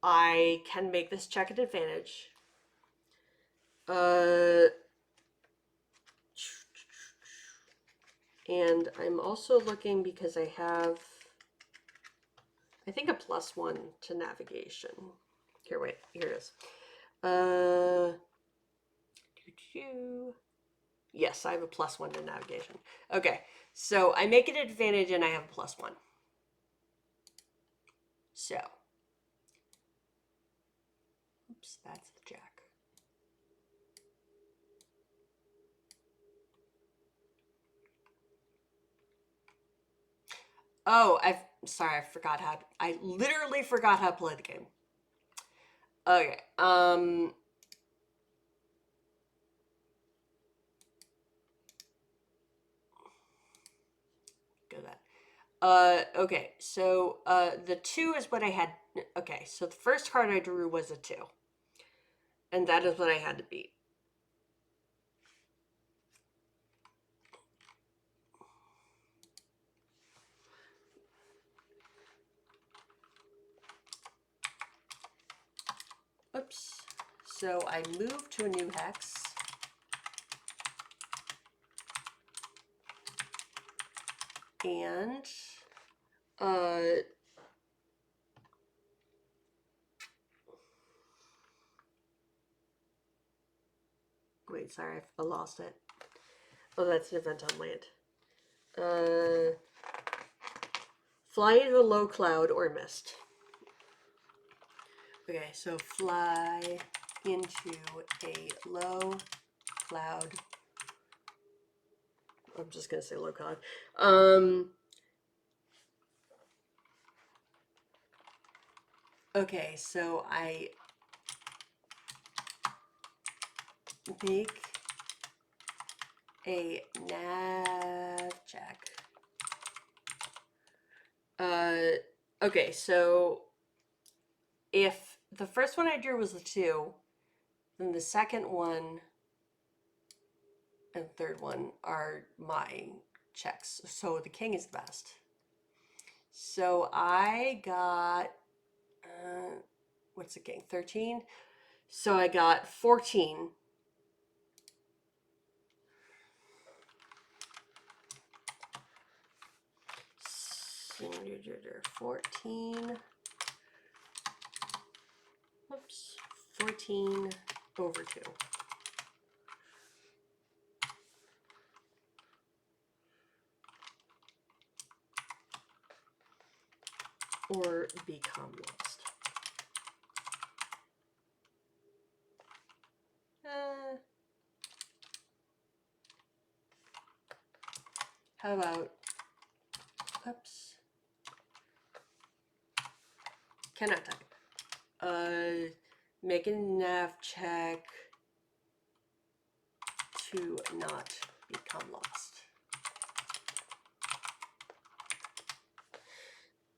I can make this check at advantage. And I'm also looking because I have, I think, a +1 to navigation. Here, wait, here it is. Yes, I have a +1 to navigation. Okay, so I make it an advantage and I have a +1. So, oops, that's the Jack. Oh, sorry, I literally forgot how to play the game. Okay, go that. Okay, so the 2 is what I had. Okay, so the first card I drew was a 2. And that is what I had to beat. Oops. So I move to a new hex. And wait, sorry, I lost it. Oh, that's an event on land. Fly into a low cloud or mist. Okay, so fly into a low cloud. I'm just gonna say low cloud. Okay, so I make a nav check. Okay, so if the first one I drew was a 2, then the second one and third one are my checks. So the king is the best. So I got, what's the king? 13? So I got 14. So 14. Whoops. 14 over 2. Or become lost. How about, oops. Cannot type. Make a nav check to not become lost.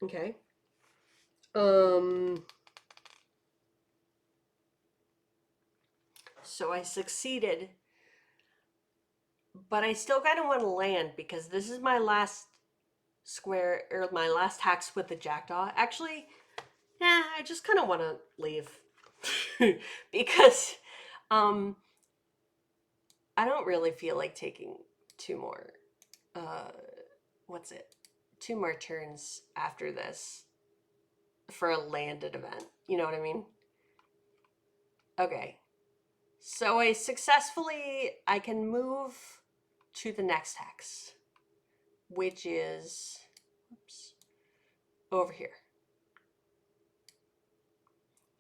Okay. So I succeeded, but I still kind of want to land because this is my last square, or my last hex with the Jackdaw. Actually, yeah, I just kind of want to leave because I don't really feel like taking 2 more, what's it? 2 more turns after this for a landed event. You know what I mean? Okay. So I can move to the next hex, which is, oops, over here.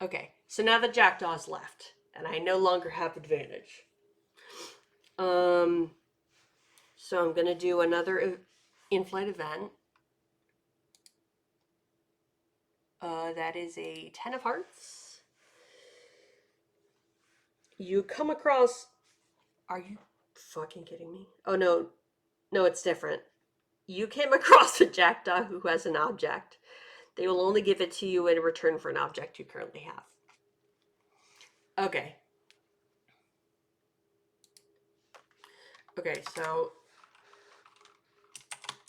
Okay, so now the Jackdaw's left, and I no longer have advantage. So I'm gonna do another in-flight event. That is a 10 of hearts. You come across... Are you fucking kidding me? Oh, no. No, it's different. You came across a jackdaw who has an object. They will only give it to you in return for an object you currently have. Okay. Okay, so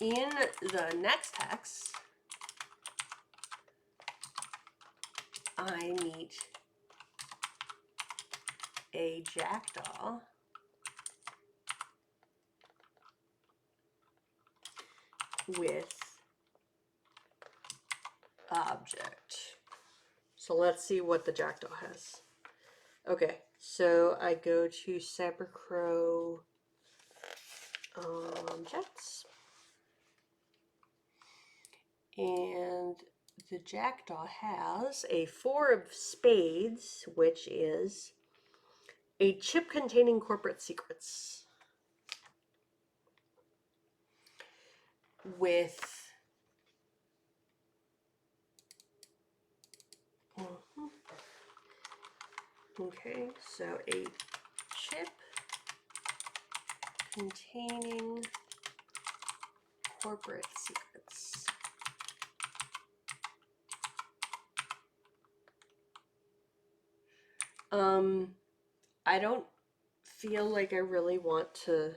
in the next hex, I meet a jackdaw with object. So let's see what the jackdaw has. Okay, so I go to cybercrow objects, and the jackdaw has a 4 of spades, which is a chip containing corporate secrets with okay, so a chip containing corporate secrets. I don't feel like I really want to...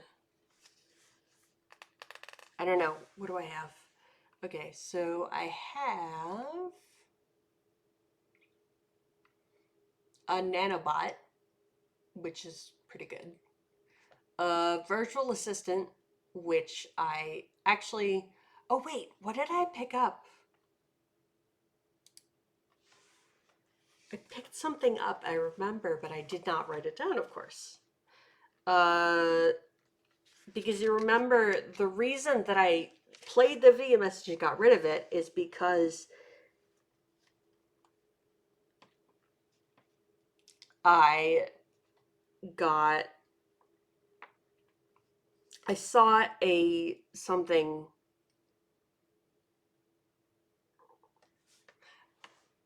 I don't know. What do I have? Okay, so I have a nanobot, which is pretty good. A virtual assistant, which I actually... Oh, wait. What did I pick up? I picked something up, I remember, but I did not write it down, of course. Because you remember the reason that I played the video message and got rid of it is because I saw something.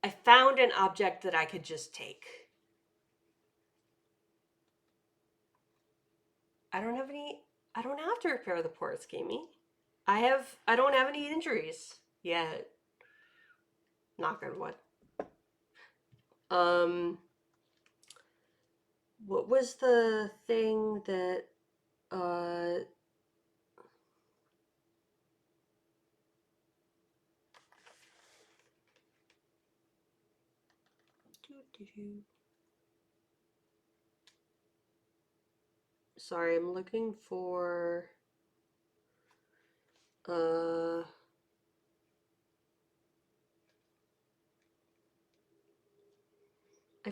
I found an object that I could just take. I don't have to repair the ports, Gamey. I don't have any injuries yet. Knock on wood. What was the thing that sorry, I'm looking for I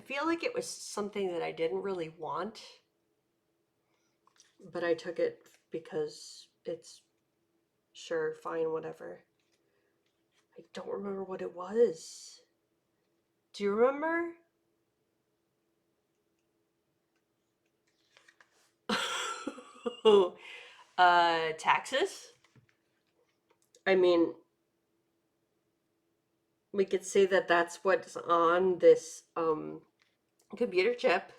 feel like it was something that I didn't really want, but I took it because it's sure, fine, whatever. I don't remember what it was. Do you remember? Taxes? I mean, we could say that that's what's on this computer chip,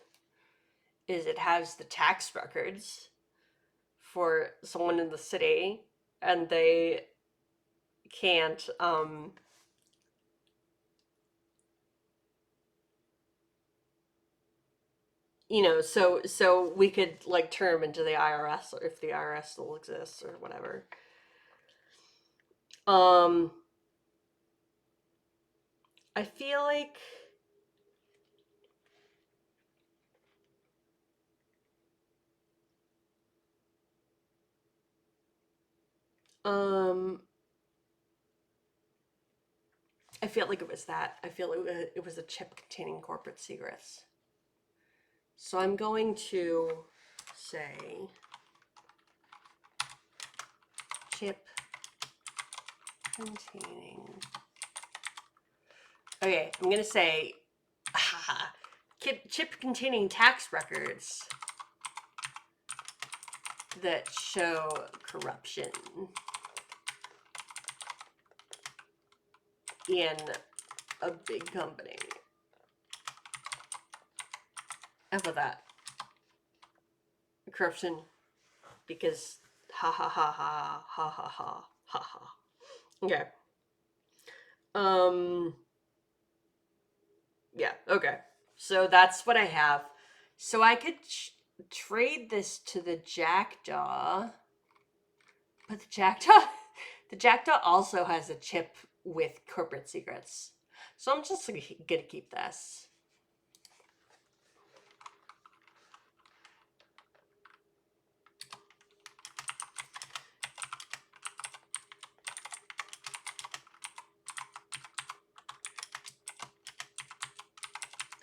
is it has the tax records for someone in the city, and they can't you know, so we could like turn them into the IRS, or if the IRS still exists or whatever. I feel like I feel like it was that. I feel like it was a chip containing corporate secrets. So I'm going to say chip containing. Okay, I'm going to say chip containing tax records that show corruption in a big company. Enough of that. Corruption, because ha ha ha ha ha ha ha ha ha. Okay. Yeah, okay. So that's what I have. So I could trade this to the jackdaw. But the jackdaw also has a chip with corporate secrets. So I'm just gonna keep this.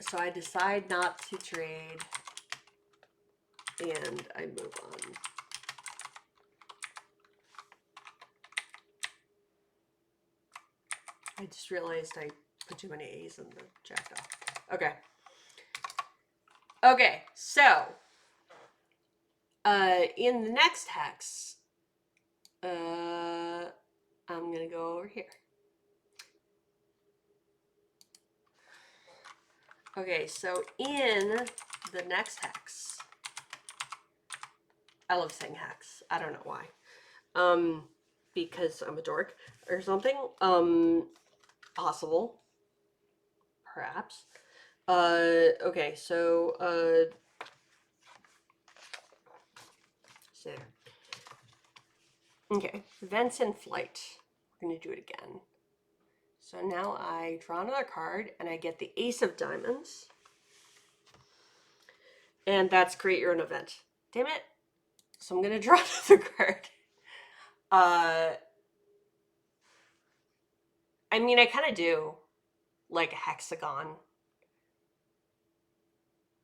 So I decide not to trade, and I move on. I just realized I put too many A's in the jackdaw. Okay. Okay, so in the next hex, I'm gonna go over here. Okay, so in the next hex, I love saying hex. I don't know why. Because I'm a dork or something. Possible. Perhaps. Okay, so, there. Okay, events in flight. We're gonna do it again. So now I draw another card and I get the Ace of Diamonds. And that's create your own event. Damn it. So I'm gonna draw another card. I mean, I kind of do like a hexagon.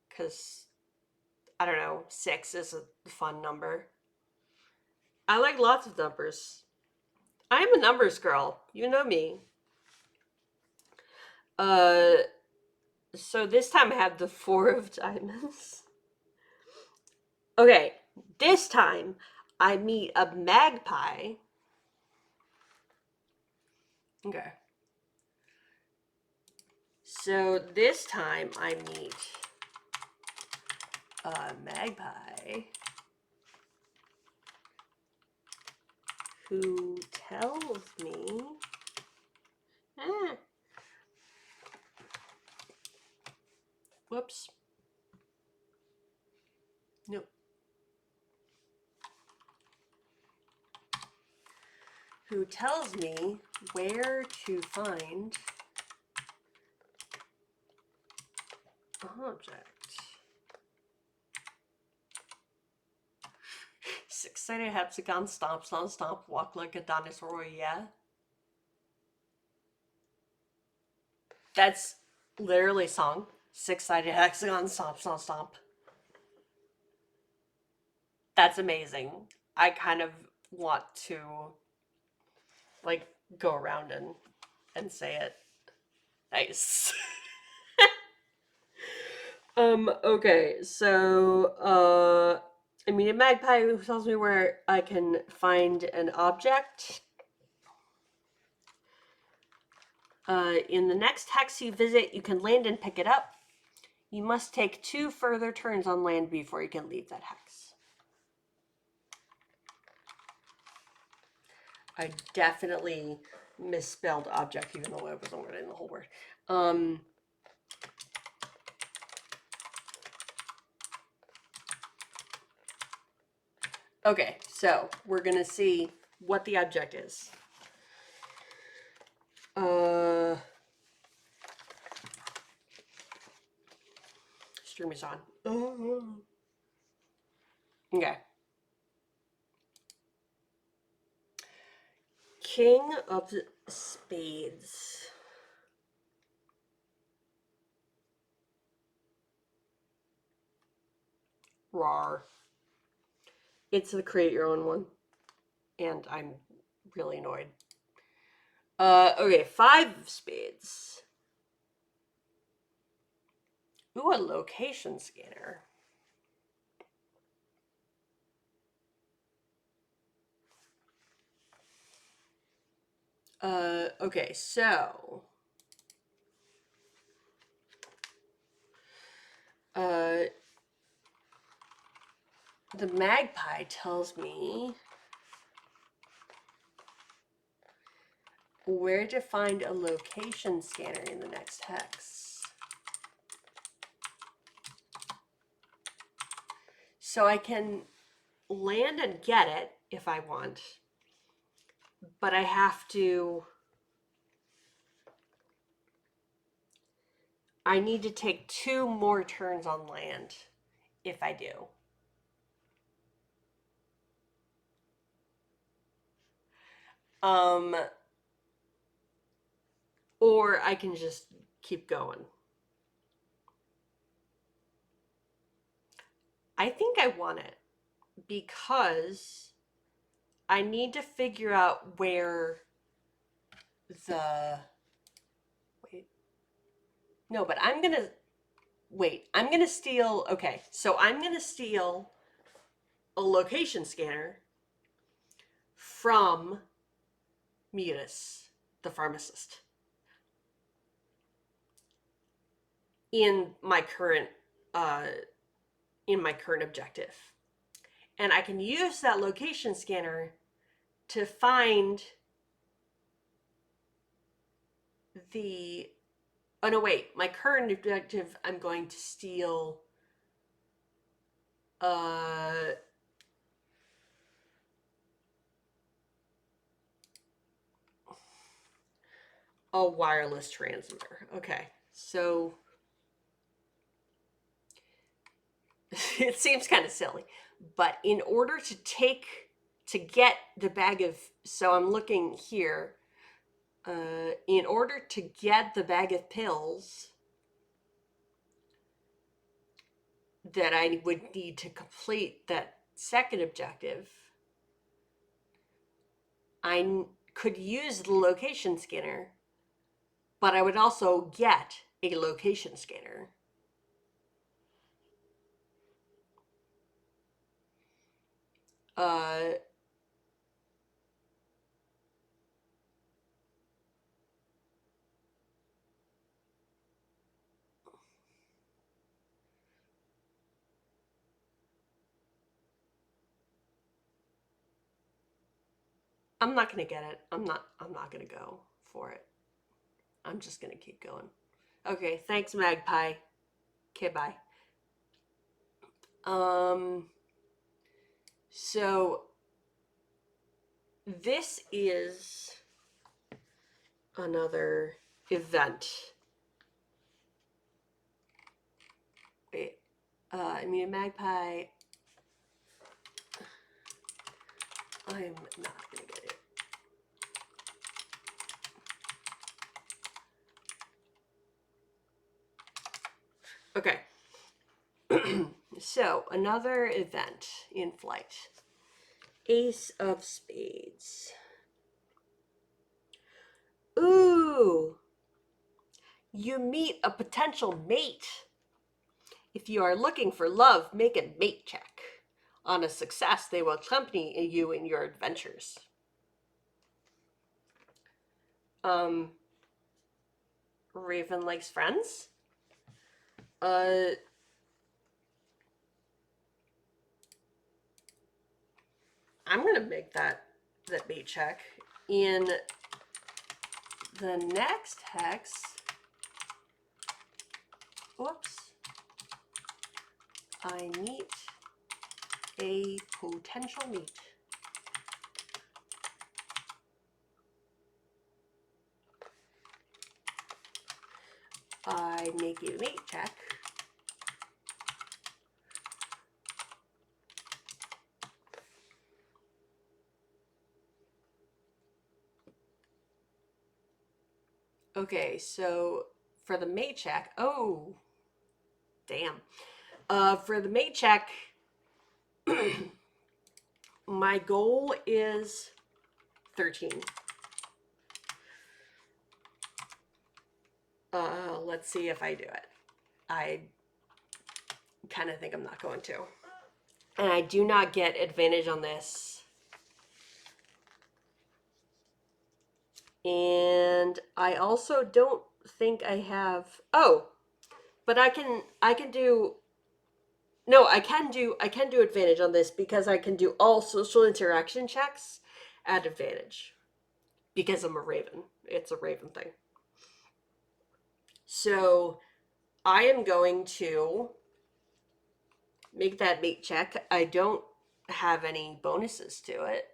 Because, I don't know, 6 is a fun number. I like lots of numbers. I am a numbers girl. You know me. So this time I have the 4 of diamonds. Okay, this time I meet a magpie. Okay. So this time I meet a magpie who tells me whoops. Nope. Who tells me where to find object. 6-sided hexagon, stomp, stomp, stomp, walk like a dinosaur, yeah. That's literally a song. 6-sided hexagon, stomp, stomp, stomp. That's amazing. I kind of want to like go around and say it. Nice. Okay, so I mean a magpie who tells me where I can find an object. In the next hex you visit, you can land and pick it up. You must take 2 further turns on land before you can leave that hex. I definitely misspelled object, even though I wasn't writing the whole word. Okay, so we're gonna see what the object is. Stream is on. Okay. King of Spades. Rar. It's the create your own one. And I'm really annoyed. Okay, 5 of spades. Ooh, a location scanner. Okay, so the magpie tells me where to find a location scanner in the next hex. So I can land and get it if I want, but I have to, I need to take 2 more turns on land if I do. Or I can just keep going. I think I want it because I need to figure out where the, wait, no, but I'm gonna, wait, I'm gonna steal, okay, so I'm gonna steal a location scanner from Mutis, the pharmacist, in my current objective. And I can use that location scanner to find the, oh no, wait, my current objective, I'm going to steal a wireless transmitter. Okay, so it seems kind of silly, but in order to get the bag of, so I'm looking here, in order to get the bag of pills that I would need to complete that second objective, I could use the location scanner, but I would also get a location scanner. I'm not gonna get it. I'm not gonna go for it. I'm just gonna keep going. Okay, thanks, Magpie. Okay, bye. So this is another event. Wait, I mean, a magpie. I'm not gonna get it. Okay. So another event in flight. Ace of Spades. Ooh. You meet a potential mate. If you are looking for love, make a mate check. On a success, they will accompany you in your adventures. Raven likes friends. I'm gonna make that mate check. In the next hex, whoops, I meet a potential mate. I make a mate check. Okay, so for the mate check, oh, damn. For the mate check, my goal is 13. Let's see if I do it. I kind of think I'm not going to. And I do not get advantage on this. And I also don't think I have, oh, but I can do No, I can do advantage on this because I can do all social interaction checks at advantage because I'm a raven. It's a raven thing. So I am going to make that mate check. I don't have any bonuses to it.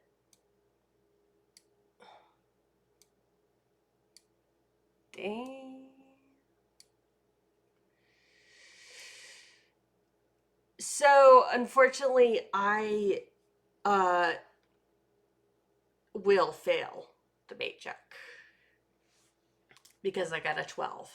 Dang. So unfortunately, I will fail the mate check because I got a 12.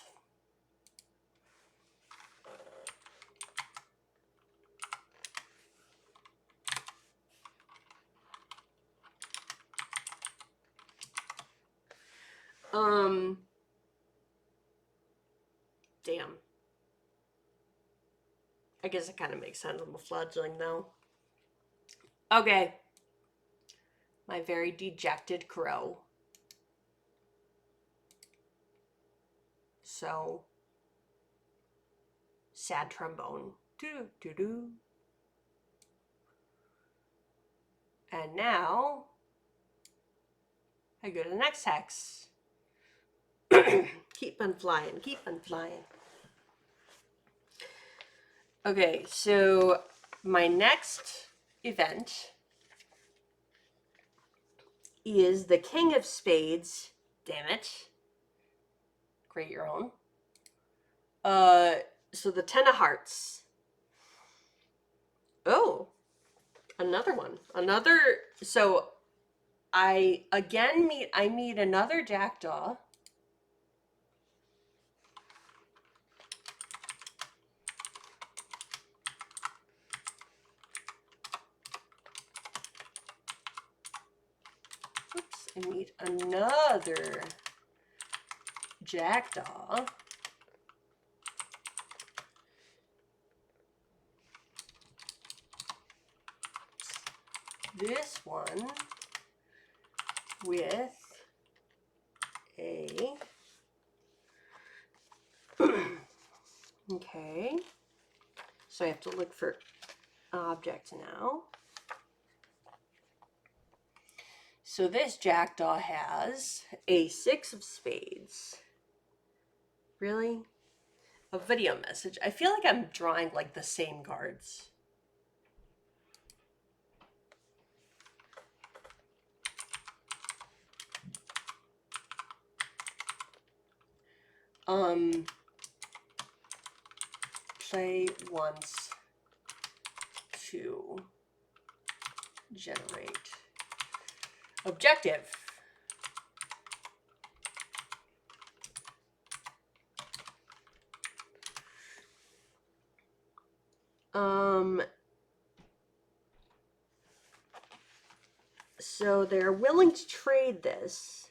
Damn. I guess it kind of makes sense. I'm a fledgling though. Okay. My very dejected crow. So, sad trombone. Doo doo doo. And now, I go to the next hex. Keep on flying, keep on flying. Okay, so my next event is the King of Spades. Damn it. Create your own. So the Ten of Hearts. Oh, another one. So I again meet another jackdaw. Oops, I meet another jackdaw. This one with a okay. So I have to look for object now. So this jackdaw has a 6 of spades. Really? A video message. I feel like I'm drawing like the same cards. Play once to generate objective. So they're willing to trade this.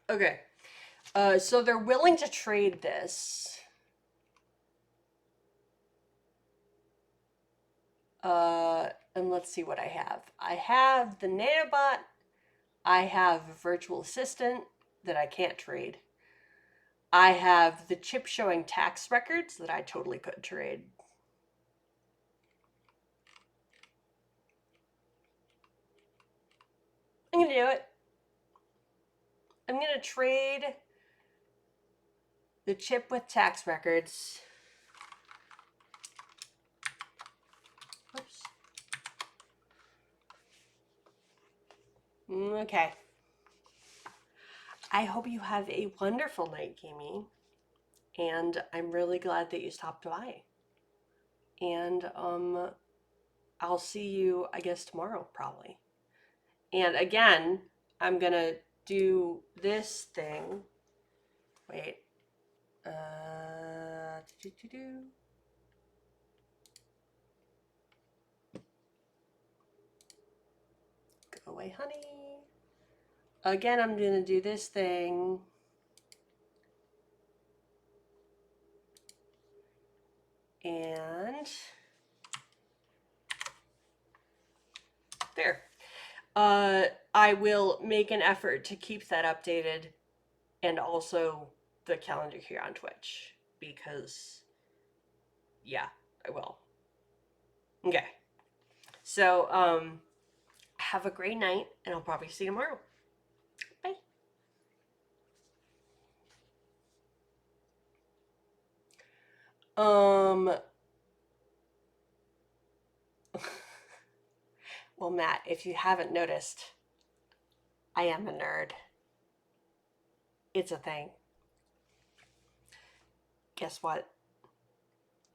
Okay. So they're willing to trade this. And let's see what I have. I have the nanobot. I have a virtual assistant that I can't trade. I have the chip showing tax records that I totally could trade. I'm gonna do it. I'm gonna trade the chip with tax records. Oops. Okay. I hope you have a wonderful night, Kimi. And I'm really glad that you stopped by. And I'll see you, I guess, tomorrow, probably. And again, I'm gonna do this thing. Wait. away, honey. Again, I'm going to do this thing. And there. I will make an effort to keep that updated, and also the calendar here on Twitch, because yeah, I will. Okay. So, have a great night, and I'll probably see you tomorrow. Bye. Well, Matt, if you haven't noticed, I am a nerd. It's a thing. Guess what?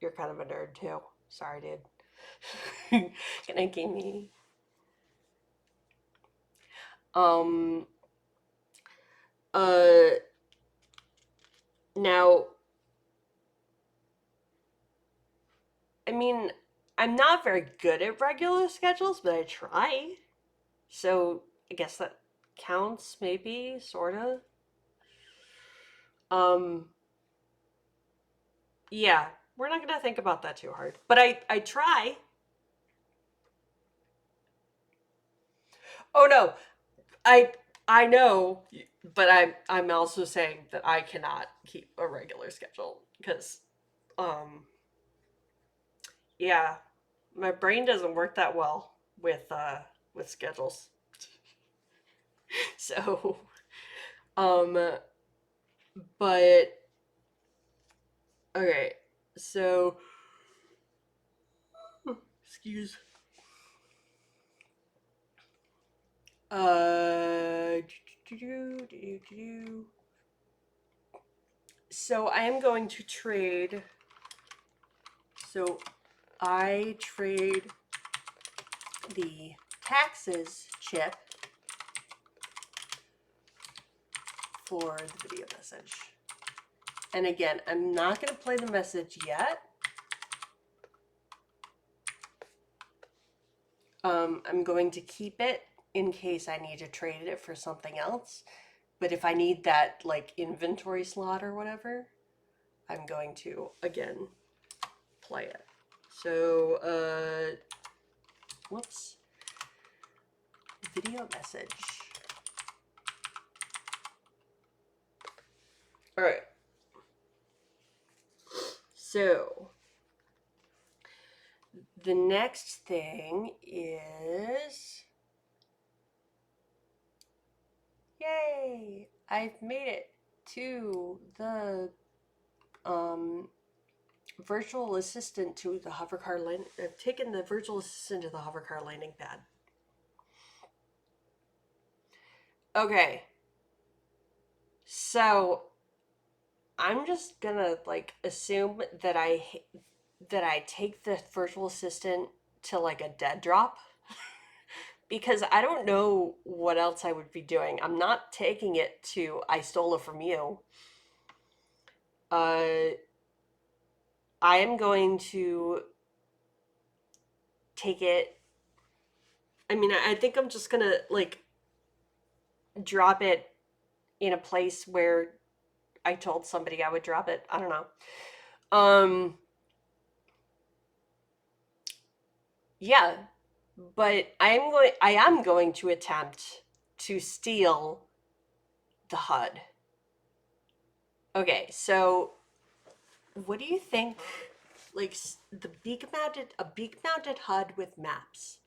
You're kind of a nerd too. Sorry, dude. Good night, Gamey. Um, now, I mean, I'm not very good at regular schedules, but I try. So I guess that counts, maybe, sorta. Yeah, we're not gonna think about that too hard. But I try. Oh no, I know, but I'm also saying that I cannot keep a regular schedule because, um, yeah, my brain doesn't work that well with schedules. So, um, but okay, so excuse. Uh, so I am going to trade. So I trade the taxes chip for the video message. And again, I'm not going to play the message yet. I'm going to keep it in case I need to trade it for something else. But if I need that like inventory slot or whatever, I'm going to again play it. So whoops. Video message. All right. So the next thing is, yay! I've made it to the virtual assistant to the hover car landing. I've taken the virtual assistant to the hover car landing pad. Okay. So I'm just gonna like assume that I take the virtual assistant to like a dead drop because I don't know what else I would be doing. I'm not taking it to I stole it from you. I am going to take it. I mean, I think I'm just gonna like drop it in a place where I told somebody I would drop it. I don't know. Yeah, but I am going to attempt to steal the HUD. Okay, so what do you think? Like the a beak mounted HUD with maps.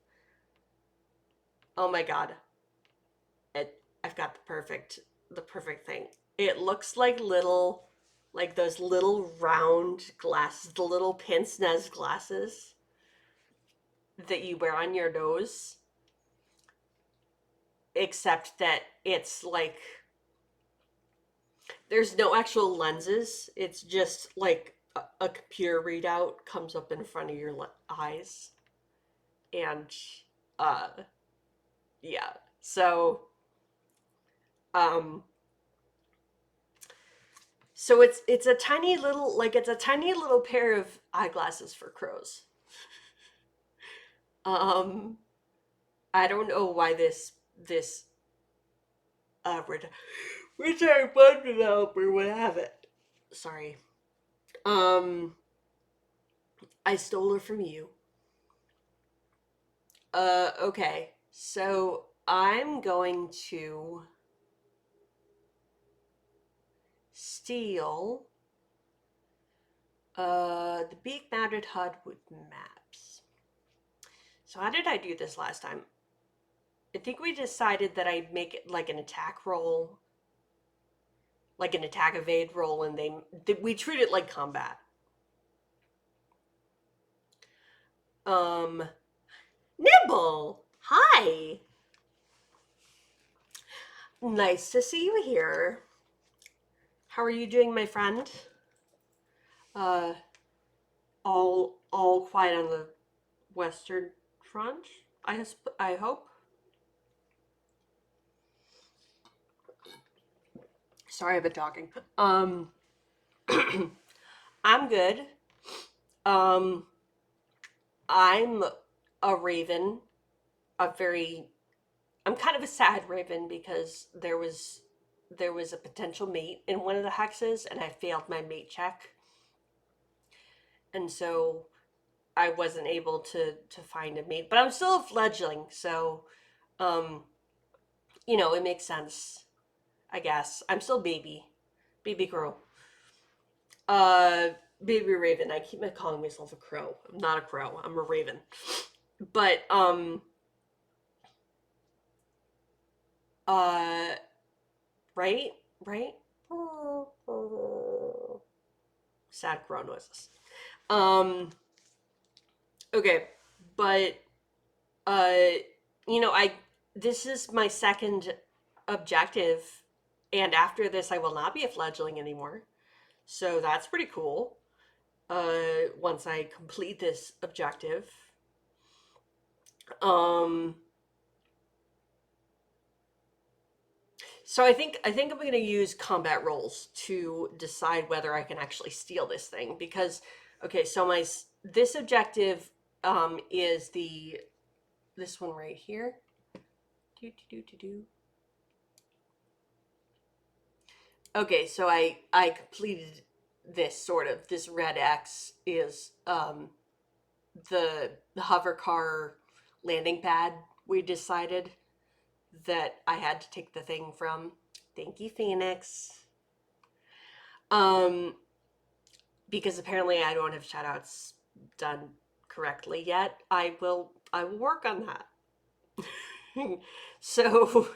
Oh my god. I've got the perfect thing. It looks like those little round glasses, the little pince nez glasses that you wear on your nose, except that it's like there's no actual lenses. It's just like a computer readout comes up in front of your eyes, and uh, yeah. So um, so it's a tiny little pair of eyeglasses for crows. I don't know why this this retired web developer would have it. Sorry. I stole her from you. Okay. So I'm going to steal the beak mounted HUD with maps. So how did I do this last time? I think we decided that I'd make it like an attack roll, like an attack evade roll, and we treat it like combat. Nibble! Hi! Nice to see you here. How are you doing, my friend? All quiet on the Western Front, I hope. Sorry, I've been talking. I'm good. I'm a raven. I'm kind of a sad raven because there was a potential mate in one of the hexes, and I failed my mate check, and so I wasn't able to find a mate. But I'm still a fledgling, so it makes sense, I guess. I'm still baby crow. Uh, Baby raven. I keep calling myself a crow. I'm not a crow. I'm a raven. But right. Sad crow noises. Okay, but this is my second objective, and after this I will not be a fledgling anymore. So that's pretty cool. Once I complete this objective. So I think I'm going to use combat rolls to decide whether I can actually steal this thing, because okay, so this objective is this one right here. Okay, so I completed this this red X is the hover car landing pad we decided that I had to take the thing from. Thank you, Phoenix. Because apparently I don't have shoutouts done correctly yet. I will work on that. So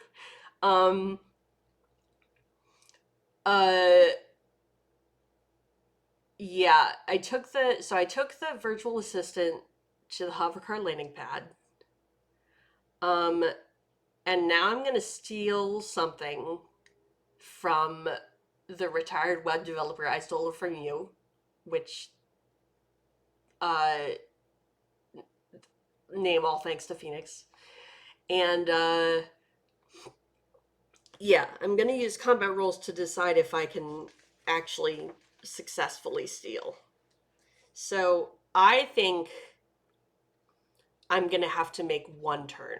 yeah, I took the virtual assistant to the hovercar landing pad. And now I'm going to steal something from the retired web developer I stole it from you, which name all thanks to Phoenix. And yeah, I'm going to use combat rolls to decide if I can actually successfully steal. So I think I'm going to have to make one turn.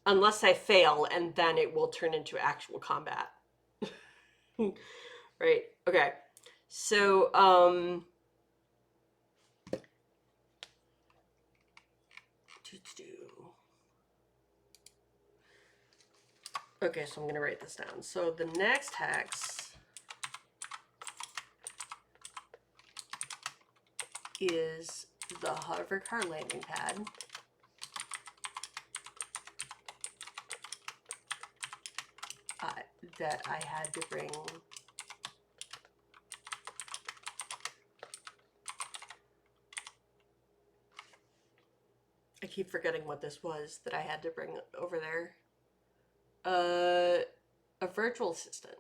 Unless I fail, and then it will turn into actual combat. Right, okay. So, okay, so I'm going to write this down. So the next hex is the hovercar landing pad. That I had to bring I keep forgetting what this was that I had to bring over there. A virtual assistant.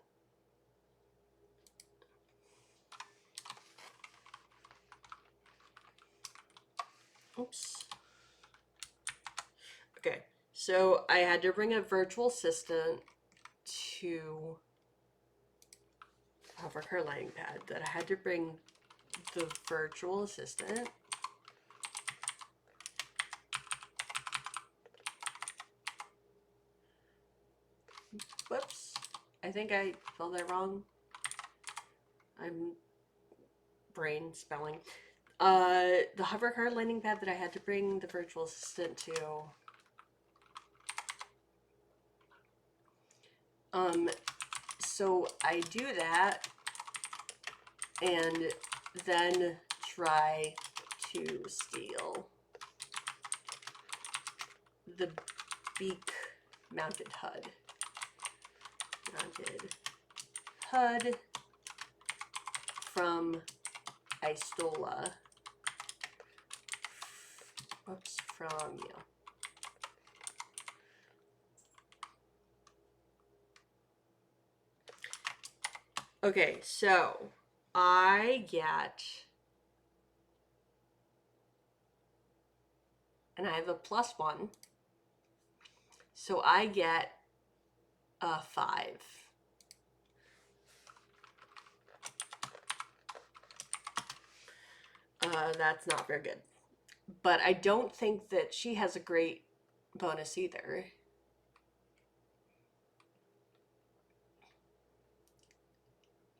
Oops. Okay, so I had to bring a virtual assistant to hovercar landing pad. That I had to bring the virtual assistant think I spelled that wrong. I'm brain spelling. The hover car landing pad that I had to bring the virtual assistant to. So I do that and then try to steal the beak mounted HUD. From Istola. Whoops, from you. Okay, so I get, and I have a +1, so I get a 5. That's not very good. But I don't think that she has a great bonus either.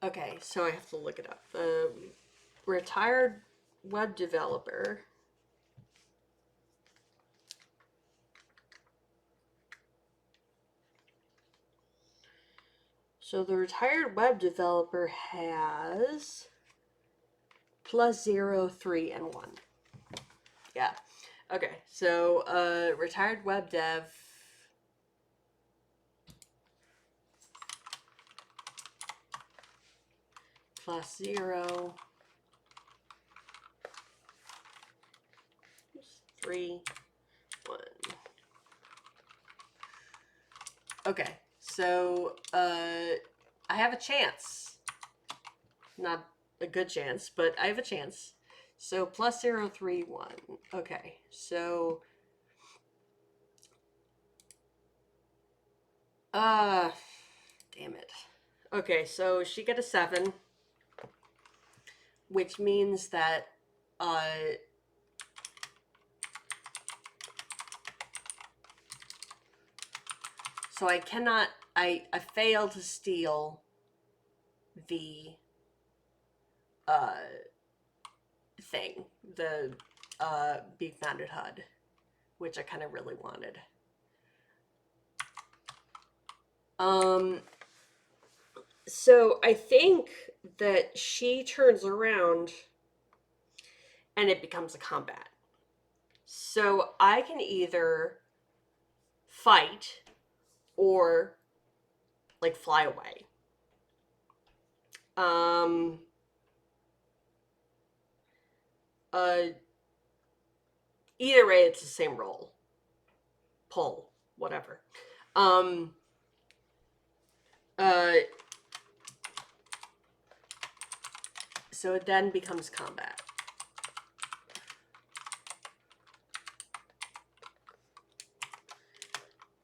Okay, so I have to look it up. Retired web developer. So the retired web developer has +0, 3, and 1. Yeah. Okay, so retired web dev. +0, 3, 1. Okay, so I have a chance. Not a good chance, but I have a chance. So +0, 3, 1. Okay, so damn it. Okay, so she got a 7, which means that so I cannot, I fail to steal the thing, the beak mounted HUD, which I kind of really wanted. So I think that she turns around and it becomes a combat. So I can either fight or like fly away. Either way, it's the same roll. Pull, whatever. So it then becomes combat.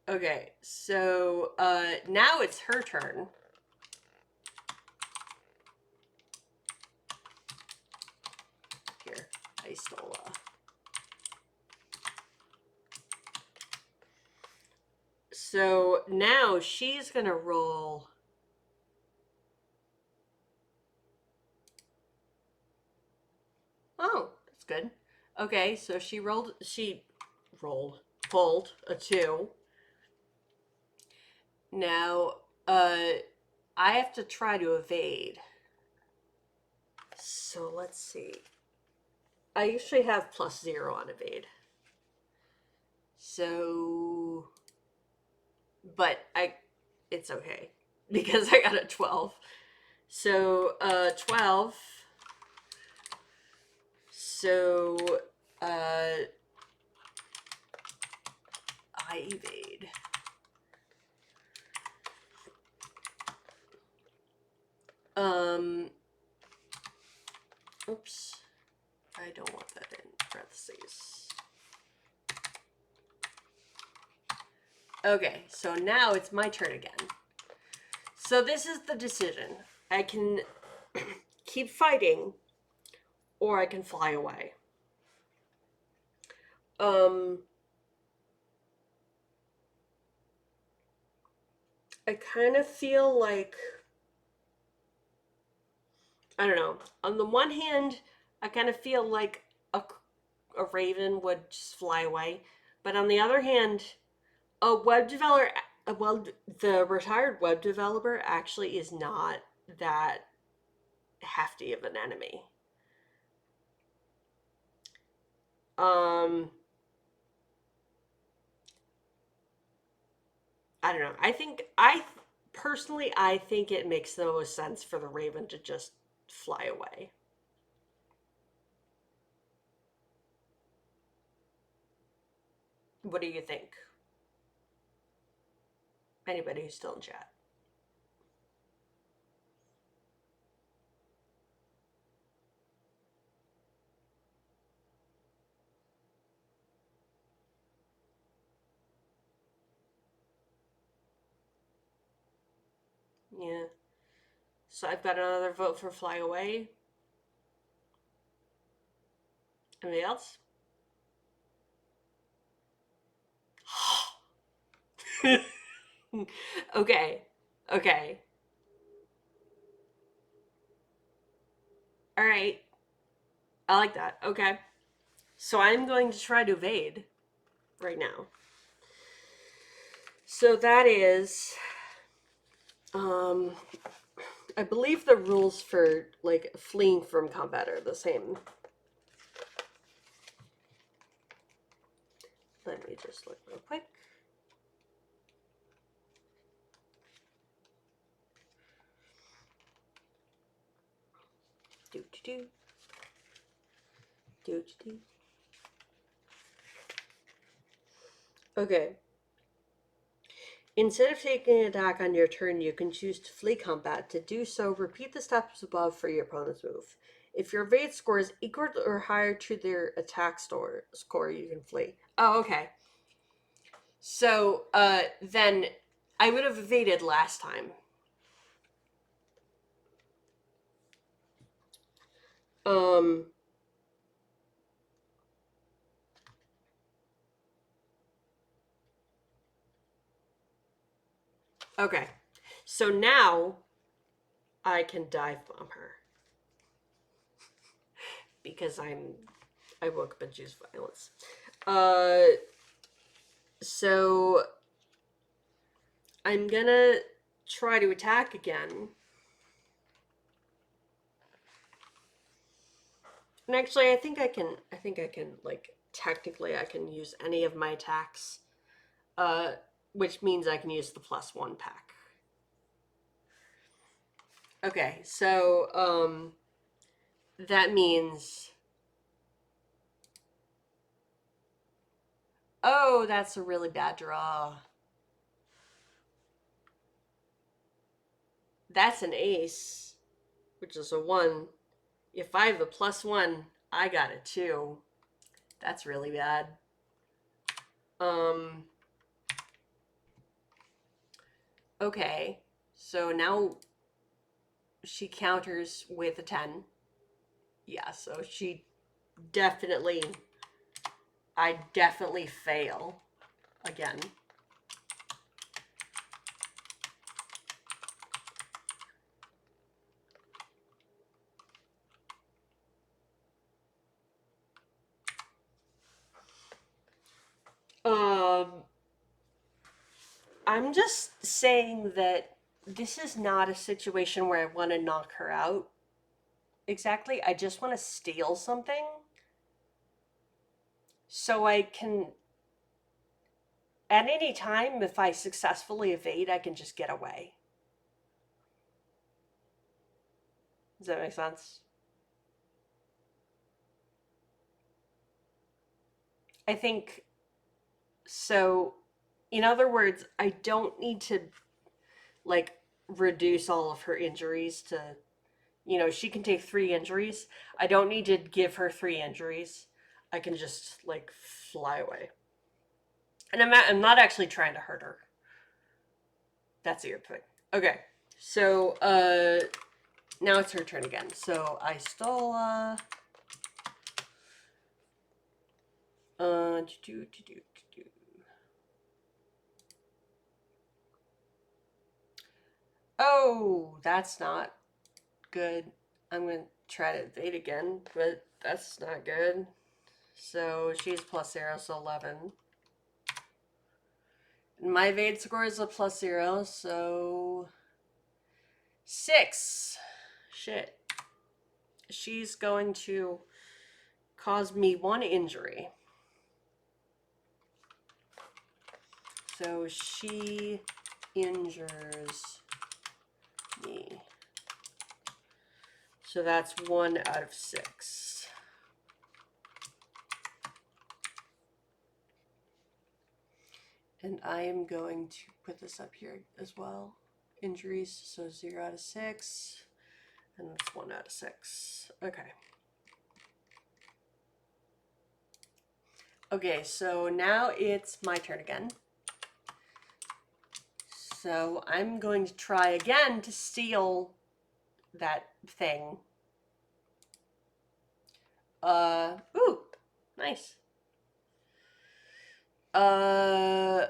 Okay, so now it's her turn. Here, Istola. So now she's gonna roll. Oh, that's good. Okay, so she pulled a 2. Now, I have to try to evade. So let's see. I usually have +0 on evade. So, but it's okay because I got a 12. So, 12. So, I evade. Oops. I don't want that in parentheses. Okay, so now it's my turn again. So this is the decision. I can keep fighting or I can fly away. I kind of feel like, I don't know. On the one hand, I kind of feel like a raven would just fly away. But on the other hand, a web developer, well, the retired web developer actually is not that hefty of an enemy. Um, I don't know. I think it makes the most sense for the raven to just fly away. What do you think? Anybody who's still in chat? Yeah. So I've got another vote for fly away. Anybody else? Okay. Okay. All right. I like that. Okay. So I'm going to try to evade right now. So that is um I believe the rules for like fleeing from combat are the same. Let me just look real quick. Do do do. Do do do. Okay. Instead of taking an attack on your turn, you can choose to flee combat. To do so, repeat the steps above for your opponent's move. If your evade score is equal or higher to their attack score, you can flee. Oh, okay. So, then I would have evaded last time. Um, okay. So now I can dive bomb her because I woke up and choose violence. So I'm gonna try to attack again. And actually, I think I can. Like technically, I can use any of my attacks, which means I can use the +1 pack. Okay, so that means. Oh, that's a really bad draw. That's an ace, which is a 1. If I have a +1, I got a 2. That's really bad. Okay, so now she counters with a 10. Yeah, so I definitely fail again. I'm just saying that this is not a situation where I want to knock her out. Exactly. I just want to steal something so I can, at any time, if I successfully evade, I can just get away. Does that make sense? I think so. In other words, I don't need to like reduce all of her injuries to, she can take 3 injuries. I don't need to give her 3 injuries. I can just like fly away. And I'm not actually trying to hurt her. That's the other thing. Okay. So now it's her turn again. So I stole Oh, that's not good. I'm going to try to evade again, but that's not good. So she's +0, so 11. And my evade score is a +0, so 6. Shit. She's going to cause me 1 injury. So she injures me. So that's 1 out of 6. And I am going to put this up here as well. Injuries, so 0 out of 6. And that's 1 out of 6. Okay. Okay, so now it's my turn again. So I'm going to try again to steal that thing. Ooh, nice. Oh,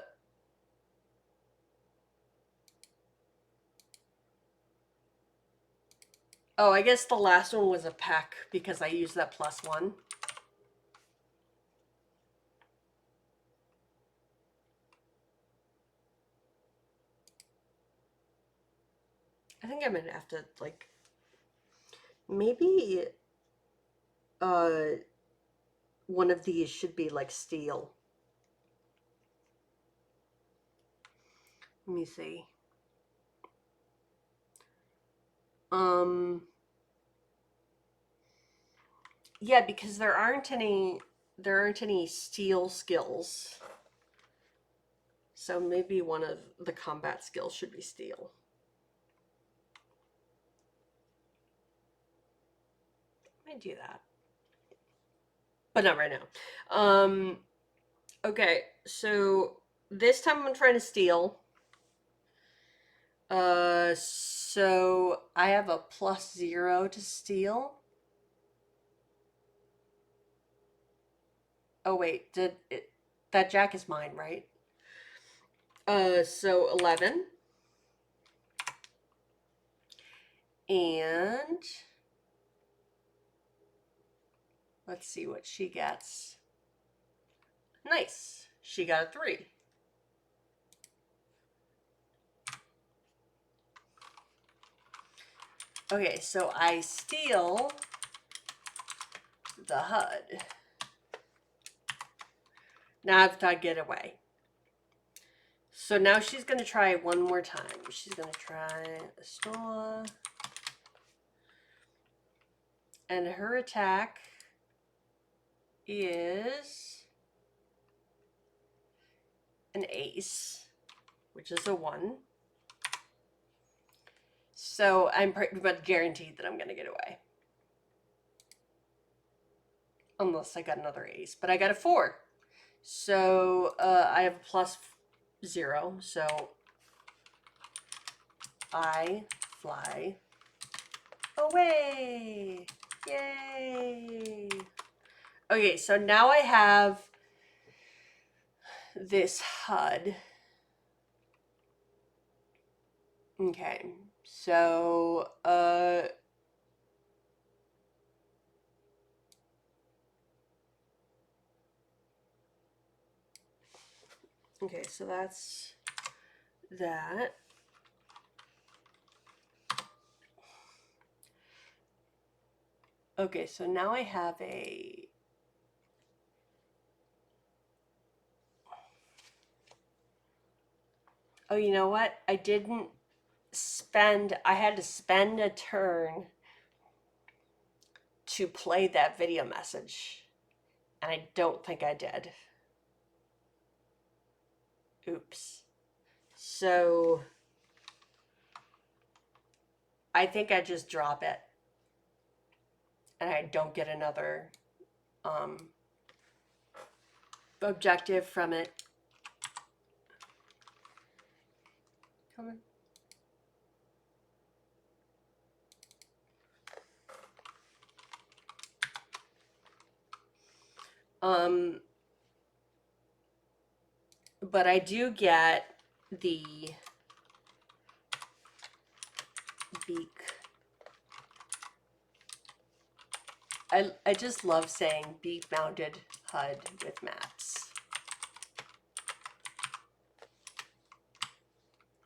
I guess the last one was a peck because I used that +1. I think I'm gonna have to, like, maybe one of these should be like steel. Let me see. Yeah, because there aren't any steel skills. So maybe one of the combat skills should be steel. I might do that. But not right now. Okay, so this time I'm trying to steal. So I have a +0 to steal. Oh wait, that jack is mine, right? So 11. And let's see what she gets. Nice. She got a 3. Okay, so I steal the HUD. Now I have to get away. So now she's going to try one more time. She's going to try a store. And her attack is an ace, which is a 1. So I'm pretty much guaranteed that I'm going to get away. Unless I got another ace. But I got a 4. So I have a +0. So I fly away. Yay. Okay, so now I have this HUD. Okay, so okay, so that's that. Okay, so now I have a oh, you know what? I had to spend a turn to play that video message. And I don't think I did. Oops. So I think I just drop it. And I don't get another objective from it. Come on. But I do get the beak. I just love saying beak mounted HUD with mats.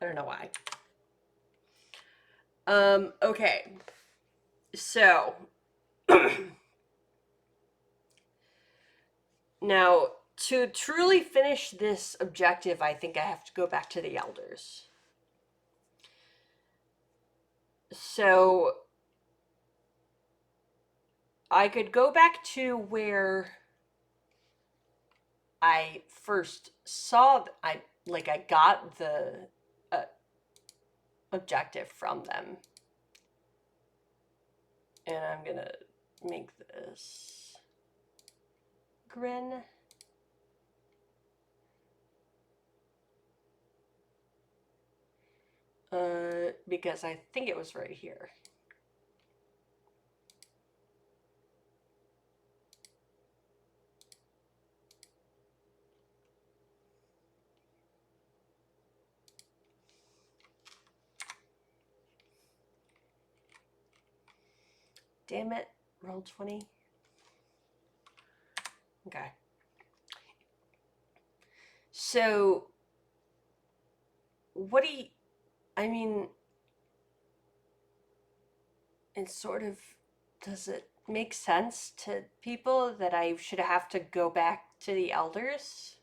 I don't know why. Okay. So now to truly finish this objective, I think I have to go back to the elders. So I could go back to where I first saw, I got the objective from them. And I'm gonna make this grin. Because I think it was right here. Damn it, roll 20. Okay. So, what do you, I mean, it sort of, does it make sense to people that I should have to go back to the elders?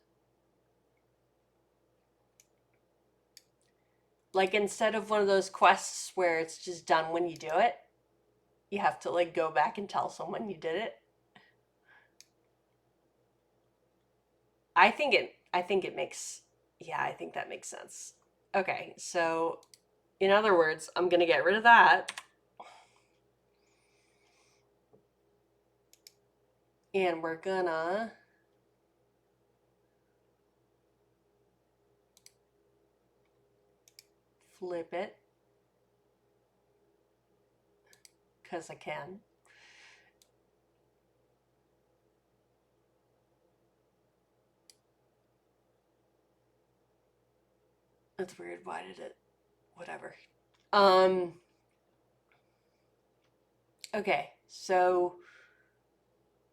Like, instead of one of those quests where it's just done when you do it, you have to like go back and tell someone you did it. I think it makes, yeah, I think that makes sense. Okay, so in other words, I'm gonna get rid of that. And we're gonna flip it because I can. That's weird. Why did it? Whatever. Okay, so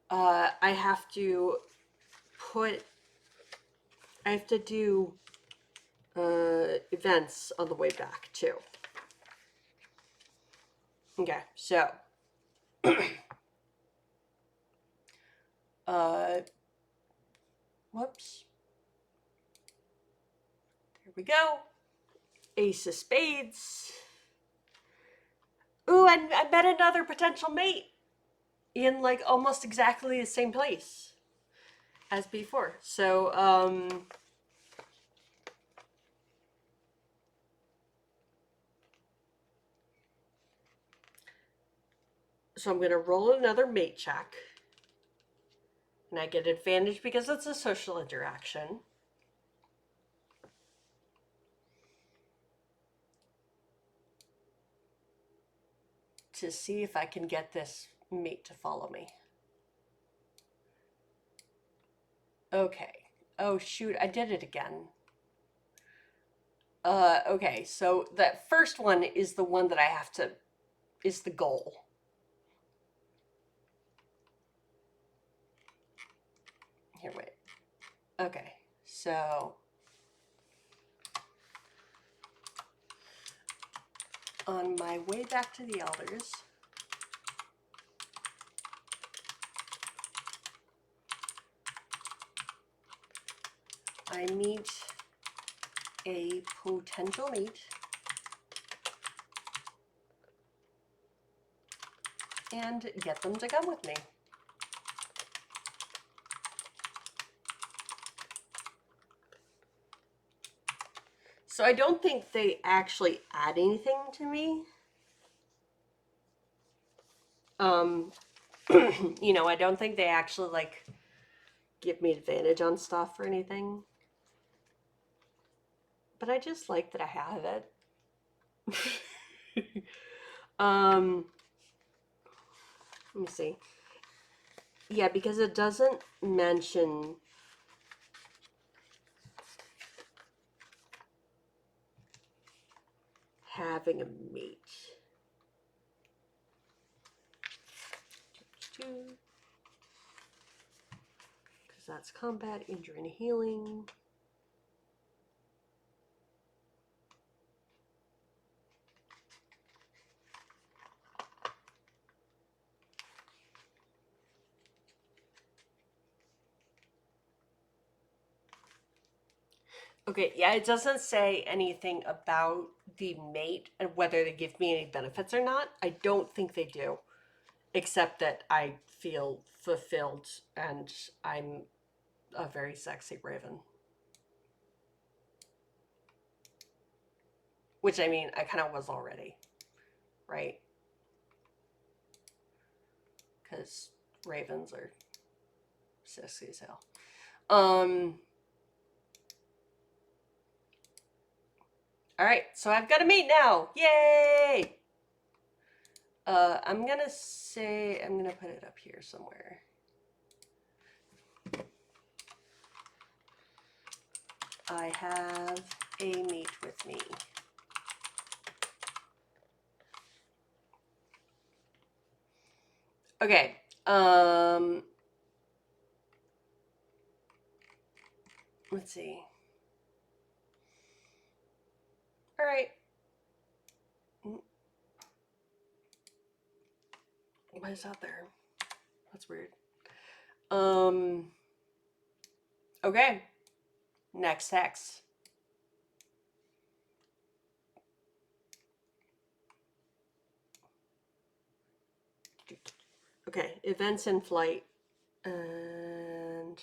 I have to do events on the way back too. Okay, so whoops. There we go. Ace of spades. Ooh, I met another potential mate in like almost exactly the same place as before. So so I'm gonna roll another mate check. And I get advantage because it's a social interaction. To see if I can get this mate to follow me. Okay. Oh shoot, I did it again. Okay, so that first one is the one that I have to, is the goal. Here, wait. Okay, so on my way back to the elders, I meet a potential mate and get them to come with me. So I don't think they actually add anything to me. You know, I don't think they actually like give me advantage on stuff or anything. But I just like that I have it. Let me see. Yeah, because it doesn't mention having a mate. Because that's combat, injury, and healing. Okay, yeah, it doesn't say anything about the mate and whether they give me any benefits or not. I don't think they do, except that I feel fulfilled and I'm a very sexy raven. Which, I mean, I kind of was already, right? Because ravens are sexy as hell. All right, so I've got a mate now. Yay! I'm gonna put it up here somewhere. I have a mate with me. Okay. Let's see. All right. What is out there? That's weird. Okay. Next hex. Okay, events in flight. And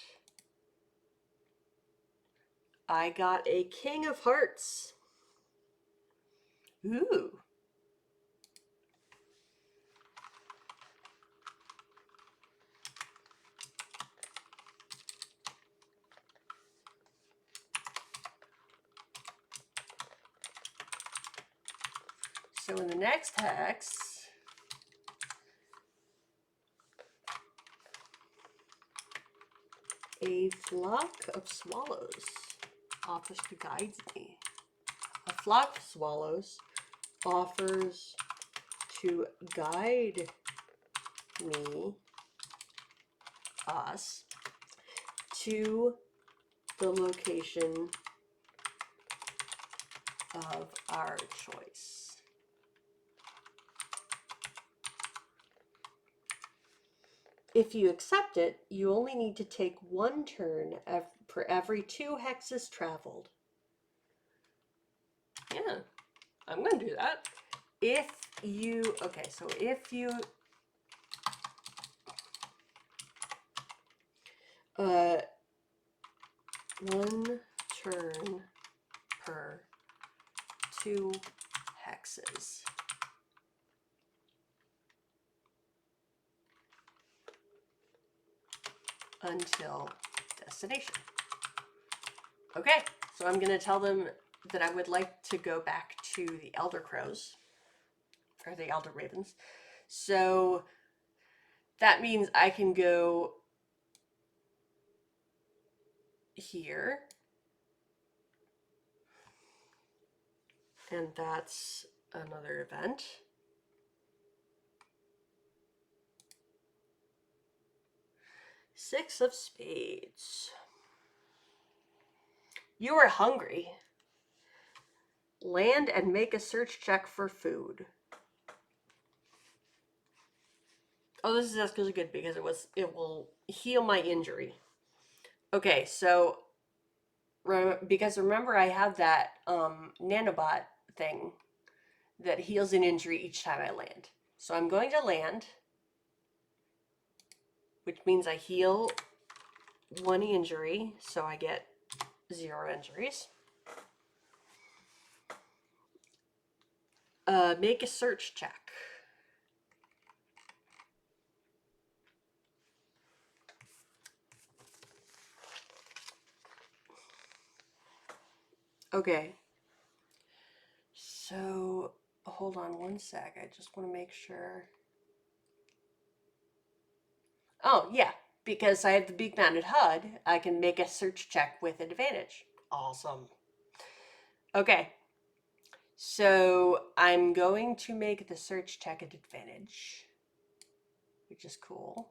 I got a King of Hearts. Ooh. So in the next hex, a flock of swallows offers to guide me. A flock of swallows offers to guide me, us, to the location of our choice. If you accept it, you only need to take one turn for every 2 hexes traveled. Yeah, I'm going to do that. If you, okay, so if you, one turn per 2 hexes. Until destination. Okay, so I'm going to tell them that I would like to go back to the Elder Crows, or the Elder Ravens. So that means I can go here. And that's another event. Six of Spades. You are hungry. Land and make a search check for food. Oh, this is actually good because it will heal my injury. Okay, so because remember I have that nanobot thing that heals an injury each time I land. So I'm going to land, which means I heal 1 injury, so I get 0 injuries. Make a search check. Okay. So, hold on one sec. I just want to make sure. Oh, yeah. Because I have the big mounted HUD, I can make a search check with advantage. Awesome. Okay. So, I'm going to make the search check at advantage, which is cool.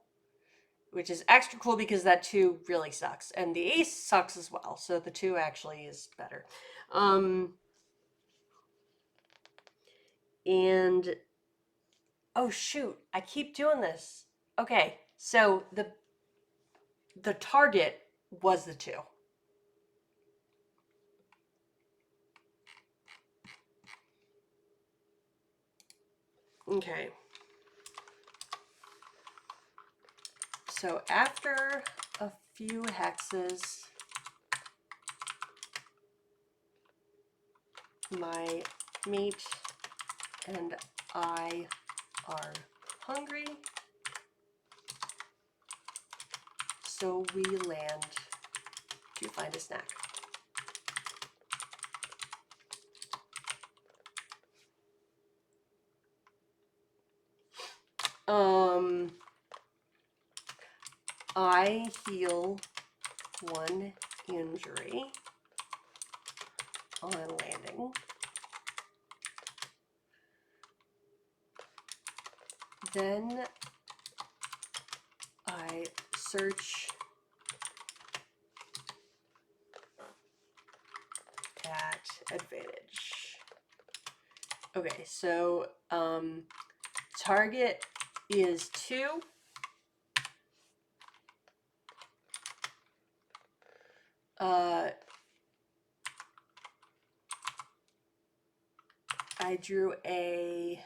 Which is extra cool because that 2 really sucks. And the ace sucks as well. So the 2 actually is better. And oh shoot, I keep doing this. Okay, so the target was the 2. Okay. So after a few hexes, my mate and I are hungry, so we land to find a snack. I heal 1 injury on landing. Then I search at advantage. Okay, so target is 2. I drew a,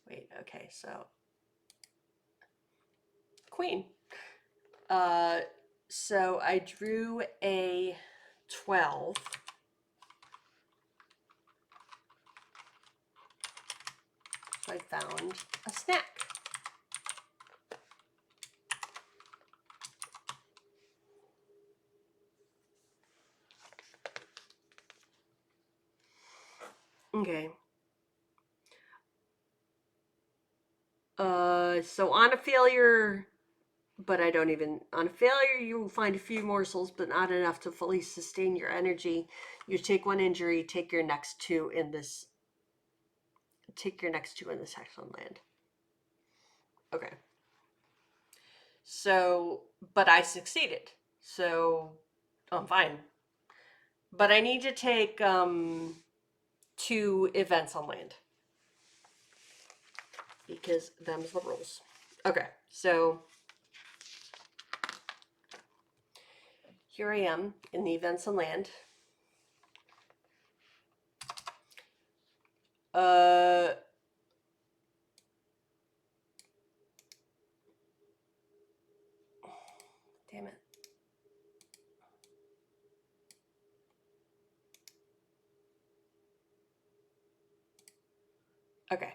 wait, okay, so queen. So I drew a 12. So I found a snack. Okay. So on a failure, but I don't even, on a failure, you will find a few morsels, but not enough to fully sustain your energy. You take 1 injury, take your next 2 in this, hex on land. Okay. So, but I succeeded. So I'm fine. But I need to take 2 events on land. Because them's the rules. Okay, so here I am in the events on land. Damn it. Okay.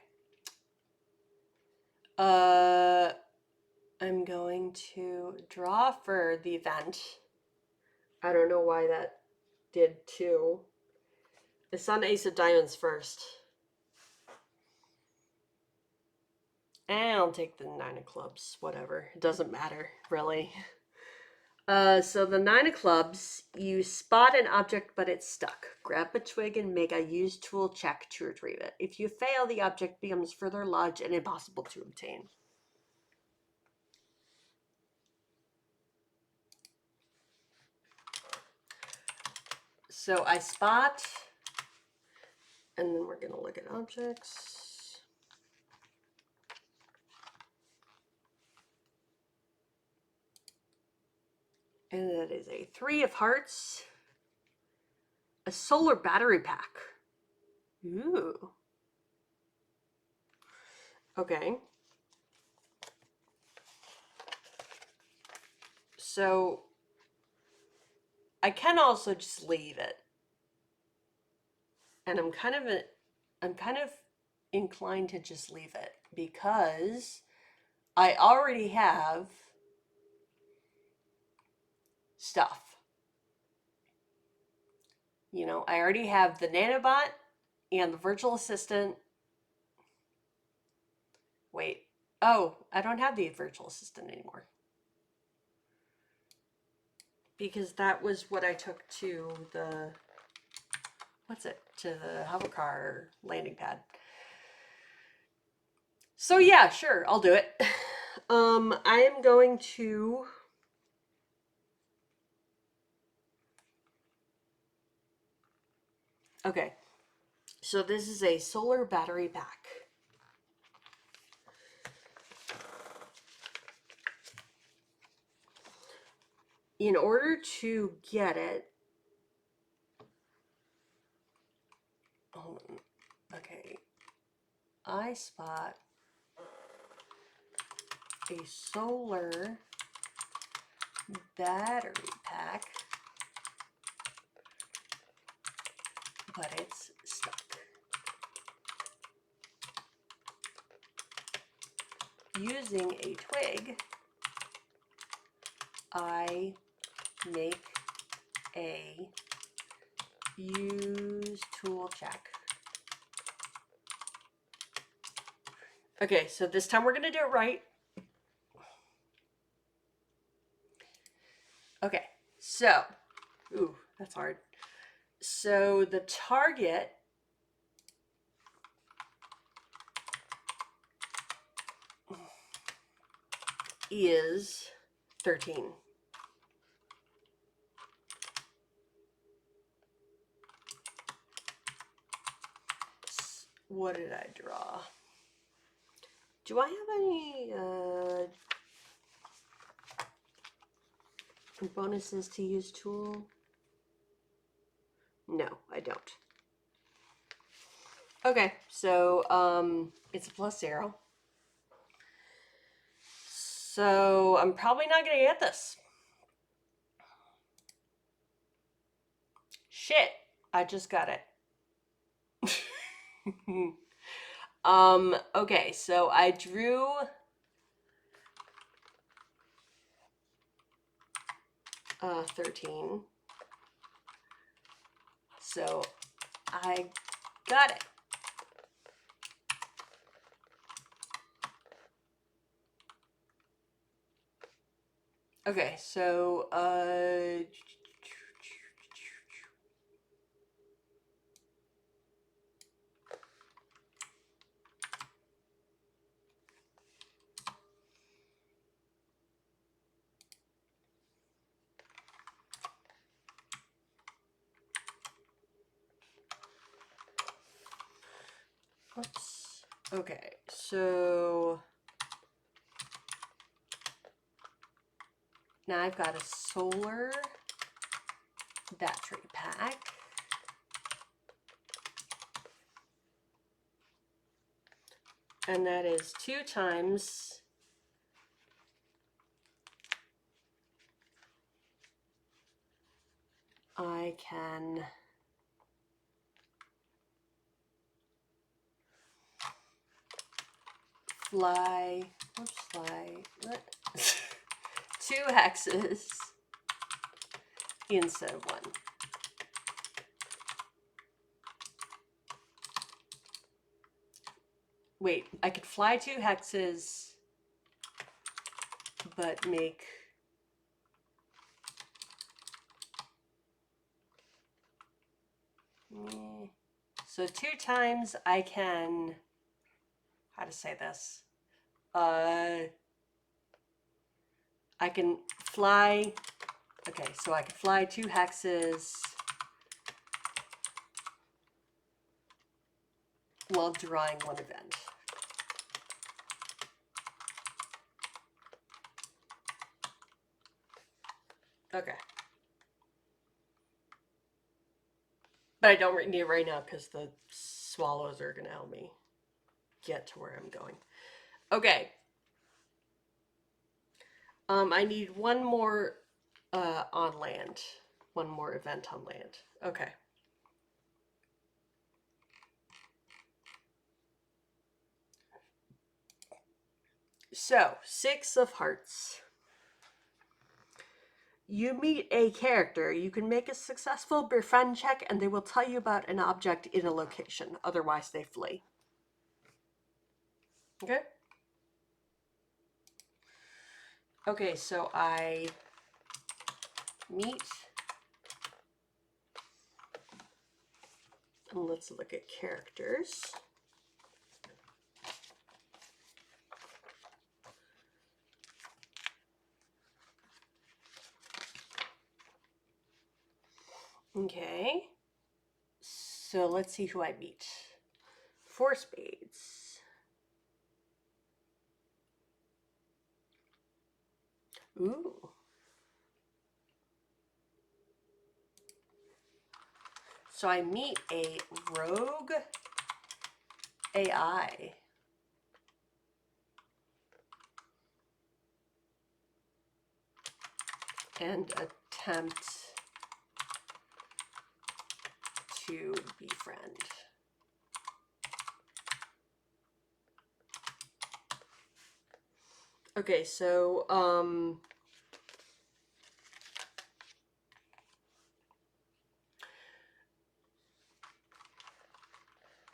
I'm going to draw for the event. I don't know why that did 2. It's on Ace of Diamonds first. And I'll take the 9 of Clubs, whatever. It doesn't matter, really. So the 9 of Clubs, you spot an object, but it's stuck. Grab a twig and make a use tool check to retrieve it. If you fail, the object becomes further lodged and impossible to obtain. So I spot, and then we're going to look at objects. And that is a 3 of hearts, a solar battery pack. Ooh. Okay. So I can also just leave it. And I'm kind of inclined to just leave it because I already have stuff. You know, I already have the nanobot and the virtual assistant. Wait. Oh, I don't have the virtual assistant anymore. Because that was what I took to the, to the hover car landing pad. So yeah, sure, I'll do it. I am going to okay. So this is a solar battery pack. In order to get it, okay, I spot a solar battery pack, but it's stuck. Using a twig, I make a use tool check. Okay, so this time we're going to do it right. Okay, so, ooh, that's hard. So the target is 13. What did I draw? Do I have any bonuses to use tool? No, I don't. Okay, so it's a +0. So I'm probably not gonna get this. Shit, I just got it. Okay, so I drew uh, 13. So I got it. Okay, so oops. Okay, so now I've got a solar battery pack. And that is 2 times I can fly, what? 2 hexes instead of 1. Wait, I could fly 2 hexes, but make so 2 times I can, how to say this? I can fly, okay, so I can fly 2 hexes while drawing 1 event. Okay. But I don't need it right now because the swallows are going to help me get to where I'm going. Okay. I need 1 more on land. 1 more event on land. Okay. So, 6 of hearts. You meet a character. You can make a successful befriend check and they will tell you about an object in a location. Otherwise, they flee. Okay? Okay, so I meet. And let's look at characters. Okay. So let's see who I beat. 4 spades. Ooh. So I meet a rogue AI. And attempt to befriend. Okay, so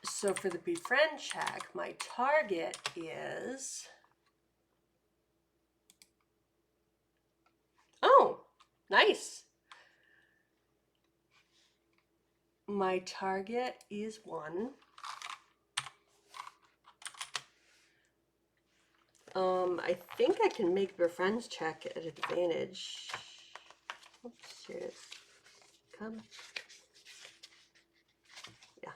so for the befriend check, my target is, oh, nice. My target is 1. I think I can make befriends check at advantage. Oops, here it is. Come. Yeah.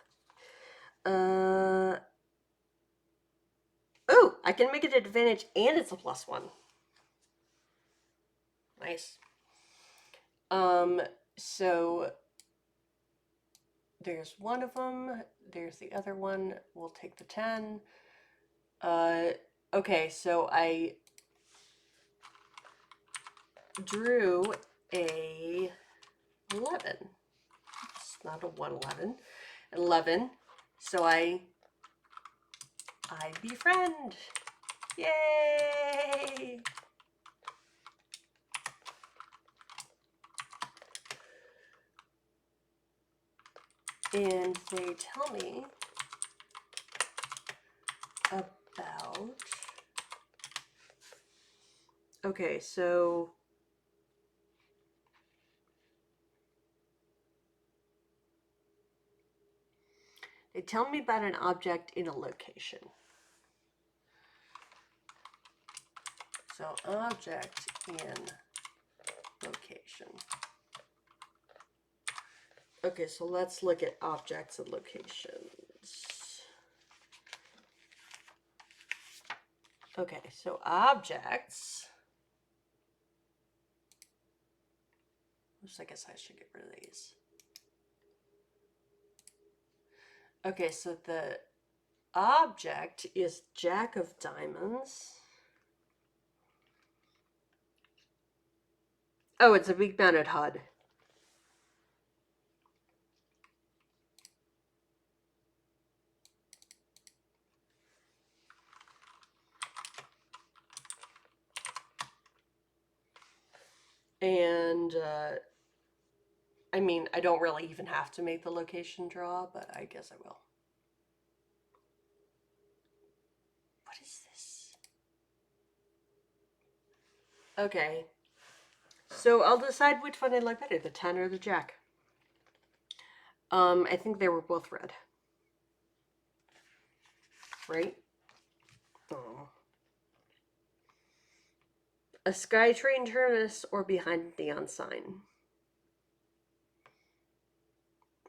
Oh, I can make it an advantage and it's a +1. Nice. So there's one of them. There's the other one. We'll take the 10. Okay, so I drew a 11. It's not a 111. 11. So I befriend. Yay! And they tell me about, okay, so they tell me about an object in a location. So object in location. Okay, so let's look at objects and locations. Okay, so objects. I guess I should get rid of these. Okay, so the object is Jack of Diamonds. Oh, it's a big mounted HUD. And I mean, I don't really even have to make the location draw, but I guess I will. What is this? Okay. So I'll decide which one I like better, the 10 or the Jack. I think they were both red. Right? Oh. A SkyTrain terminus or behind a neon sign?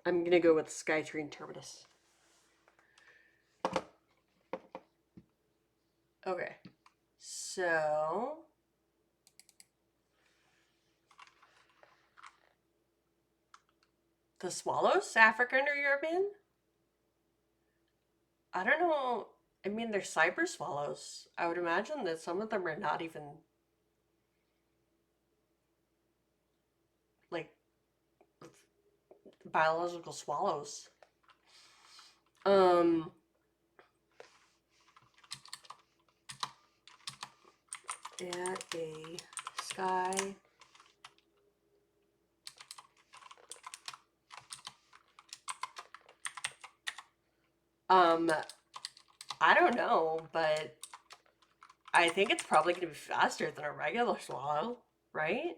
I'm gonna go with SkyTrain terminus. Okay. So the swallows, African or European? I don't know. I mean, they're cyber swallows. I would imagine that some of them are not even like biological swallows. At a sky I don't know, but I think it's probably going to be faster than a regular swallow, right?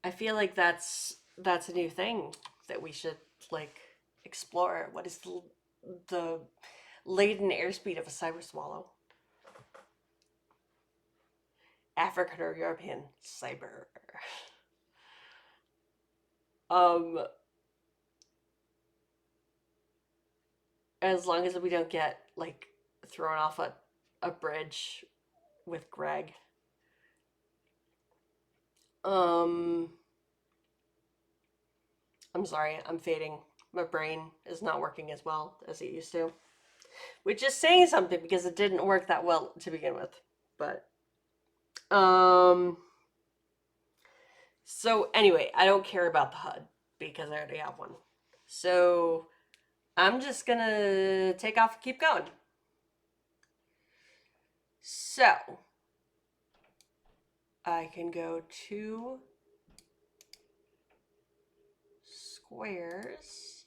I feel like that's a new thing that we should like explore. What is the laden airspeed of a cyber swallow. African or European cyber. As long as we don't get like thrown off a bridge with Greg. I'm sorry, I'm fading. My brain is not working as well as it used to. Which is saying something because it didn't work that well to begin with. But so anyway, I don't care about the HUD because I already have one. So I'm just gonna take off and keep going. So I can go to squares.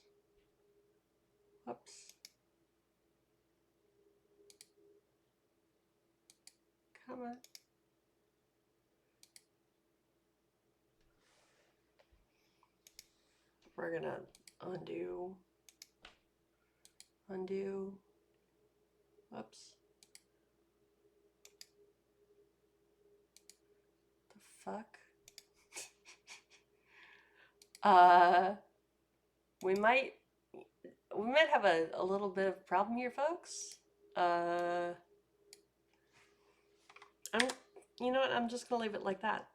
Whoops. Come on. We're gonna undo. Whoops. The fuck? We might have a little bit of problem here, folks. You know what? I'm just gonna leave it like that.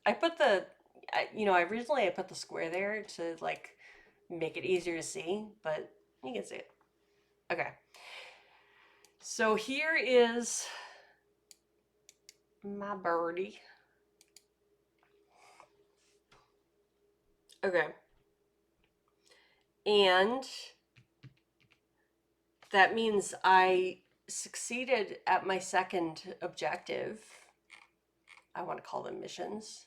I put the, originally I put the square there to like make it easier to see, but you can see it. Okay. So here is my birdie. Okay. And that means I succeeded at my second objective. I want to call them missions.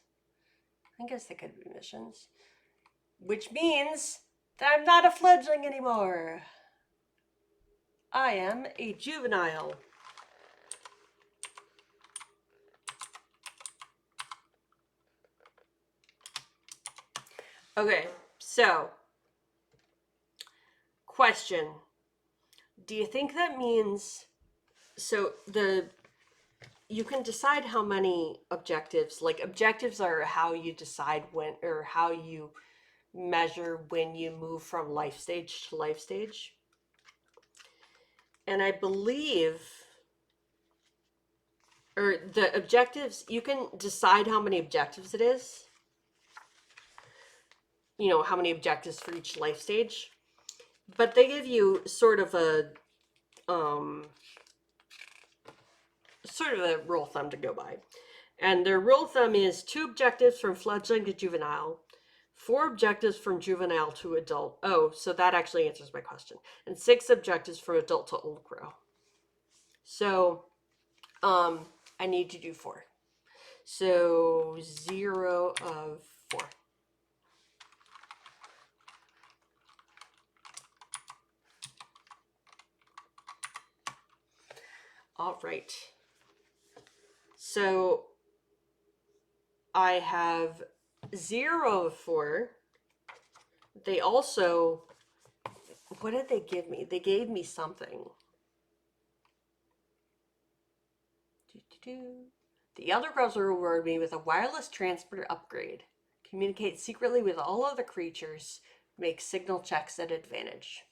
I guess they could be missions. Which means that I'm not a fledgling anymore. I am a juvenile. Okay, so question. Do you think that means, so you can decide how many objectives, like objectives are how you decide when, or how you measure when you move from life stage to life stage. And I believe, or the objectives, you can decide how many objectives it is. You know, how many objectives for each life stage. But they give you sort of a rule of thumb to go by. And their rule of thumb is 2 objectives from fledgling to juvenile, 4 objectives from juvenile to adult. Oh, so that actually answers my question. And 6 objectives from adult to old crow. So I need to do 4. So 0 of 4. All right. So I have 0 of 4. They also, what did they give me? They gave me something. The other crows will reward me with a wireless transporter upgrade. Communicate secretly with all other creatures. Make signal checks at advantage.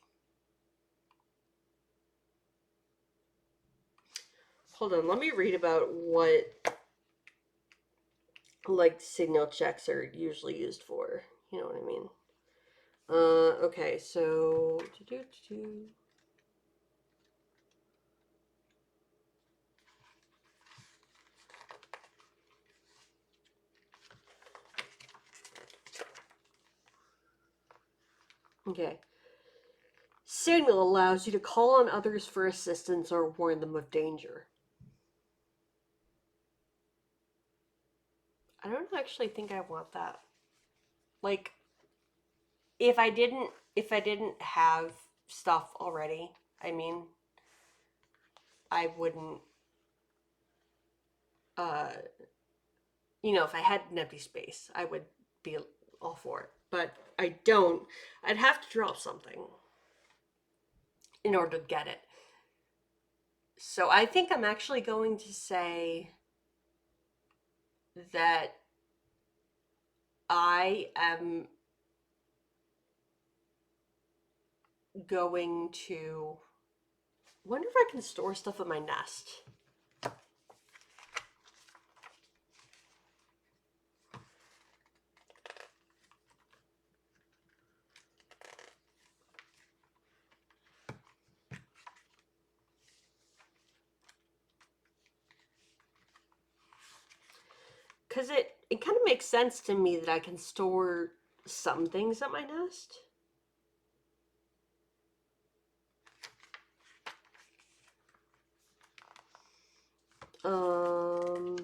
Hold on, let me read about what like signal checks are usually used for. You know what I mean? Okay, so okay. Signal allows you to call on others for assistance or warn them of danger. I don't actually think I want that. Like, if I didn't have stuff already, I mean, I wouldn't, if I had an empty space, I would be all for it. But I don't. I'd have to drop something. in order to get it. So I think I'm actually going to say that I am going to wonder if I can store stuff in my nest. Because it kind of makes sense to me that I can store some things at my nest. Oh,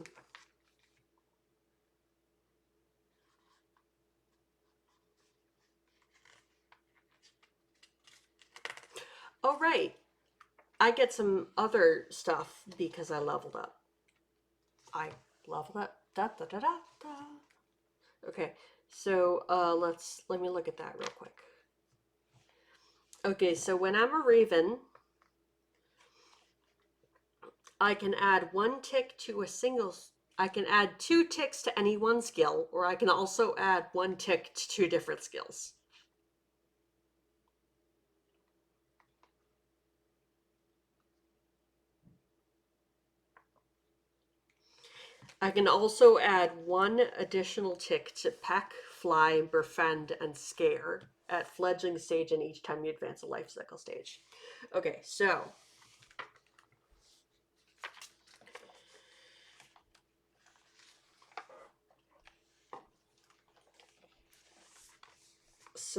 right. I get some other stuff because I leveled up. I leveled up. Da, da, da, da, da. Okay, so let me look at that real quick. Okay, so when I'm a raven, I can add 1 tick to a single. I can add 2 ticks to any one skill, or I can also add 1 tick to 2 different skills. I can also add 1 additional tick to peck, fly, befriend, and scare at fledgling stage and each time you advance a life cycle stage. Okay, so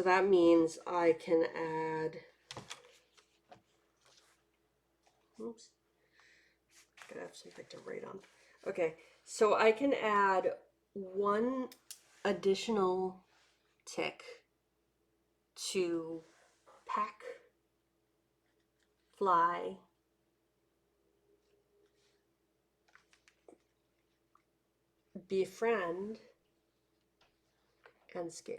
that means I can add, oops, gotta have something to write on. Okay, so I can add 1 additional tick to peck, fly, befriend, and scare.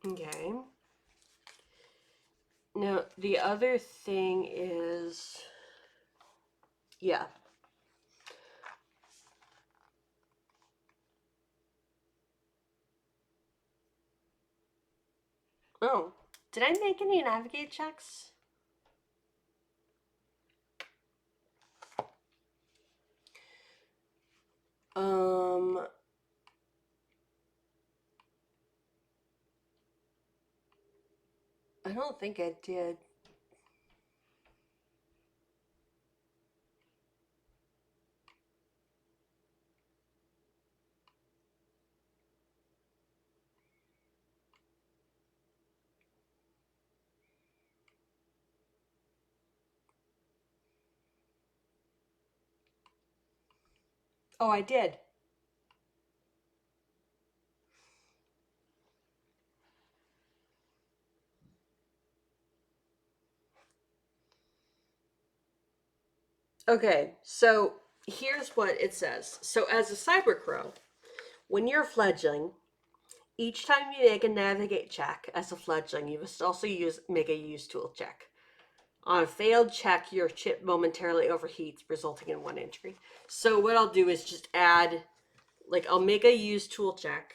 Okay. Now, the other thing is, yeah. Oh, did I make any navigate checks? I don't think I did. Oh, I did. Okay, so here's what it says. So as a cybercrow, when you're fledgling, each time you make a navigate check as a fledgling, you must also make a use tool check. On a failed check, your chip momentarily overheats, resulting in 1 injury. So what I'll do is just add, like, I'll make a use tool check,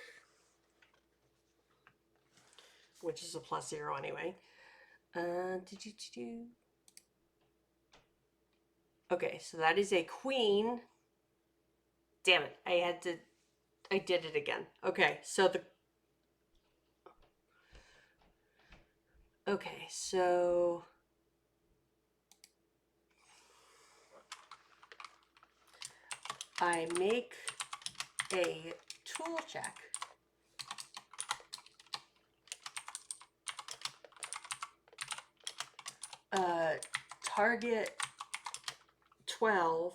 which is a +0 anyway. Okay, so that is a queen. Damn it, I did it again. Okay, so okay, so I make a tool check. Target 12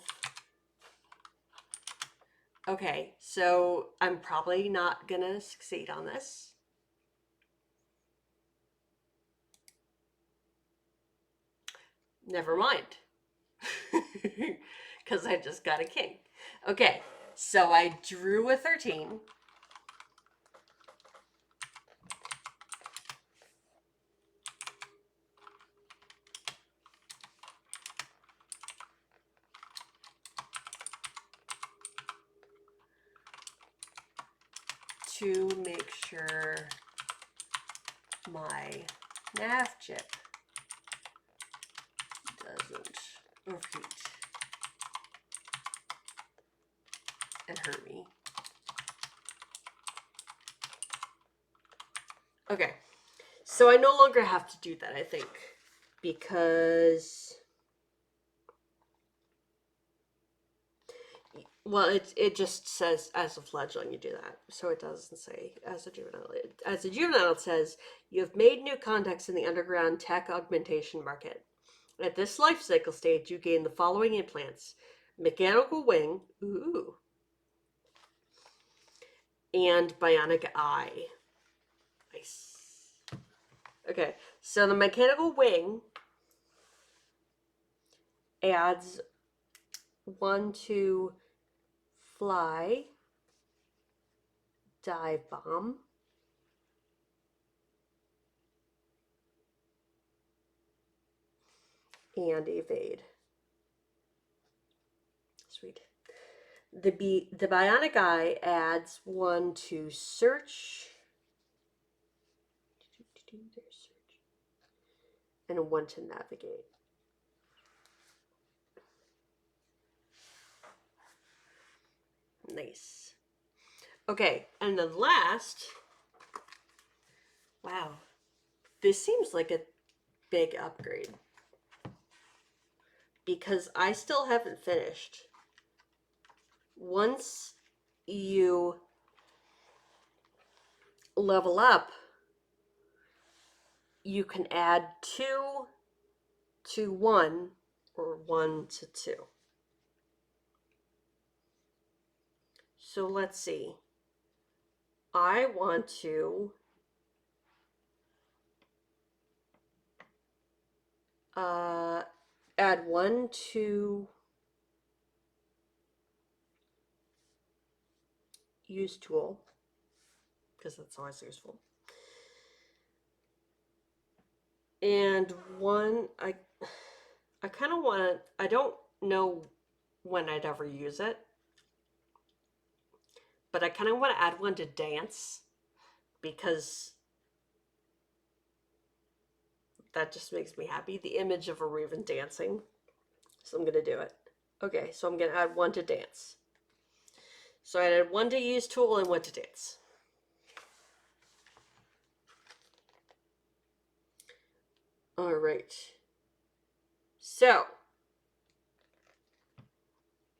Okay, so I'm probably not gonna succeed on this. Never mind. Because I just got a king. Okay, so I drew a 13. To make sure my nav chip doesn't overheat and hurt me. Okay, so I no longer have to do that, I think, because, well, it just says as a fledgling you do that, so it doesn't say as a juvenile. As a juvenile, it says you have made new contacts in the underground tech augmentation market. At this life cycle stage, you gain the following implants: mechanical wing, ooh, and bionic eye. Nice. Okay, so the mechanical wing adds 1 to fly, dive bomb, and evade. Sweet. The bionic eye adds 1 to search, and 1 to navigate. Nice. Okay, and then last, wow, this seems like a big upgrade because I still haven't finished. Once you level up, you can add 2 to 1 or 1 to 2. So let's see. I want to add 1 to use tool, because that's always useful. And 1, I kind of want to, I don't know when I'd ever use it, but I kind of want to add 1 to dance because that just makes me happy. The image of a raven dancing. So I'm going to do it. Okay, so I'm going to add 1 to dance. So I added 1 to use tool and 1 to dance. All right. So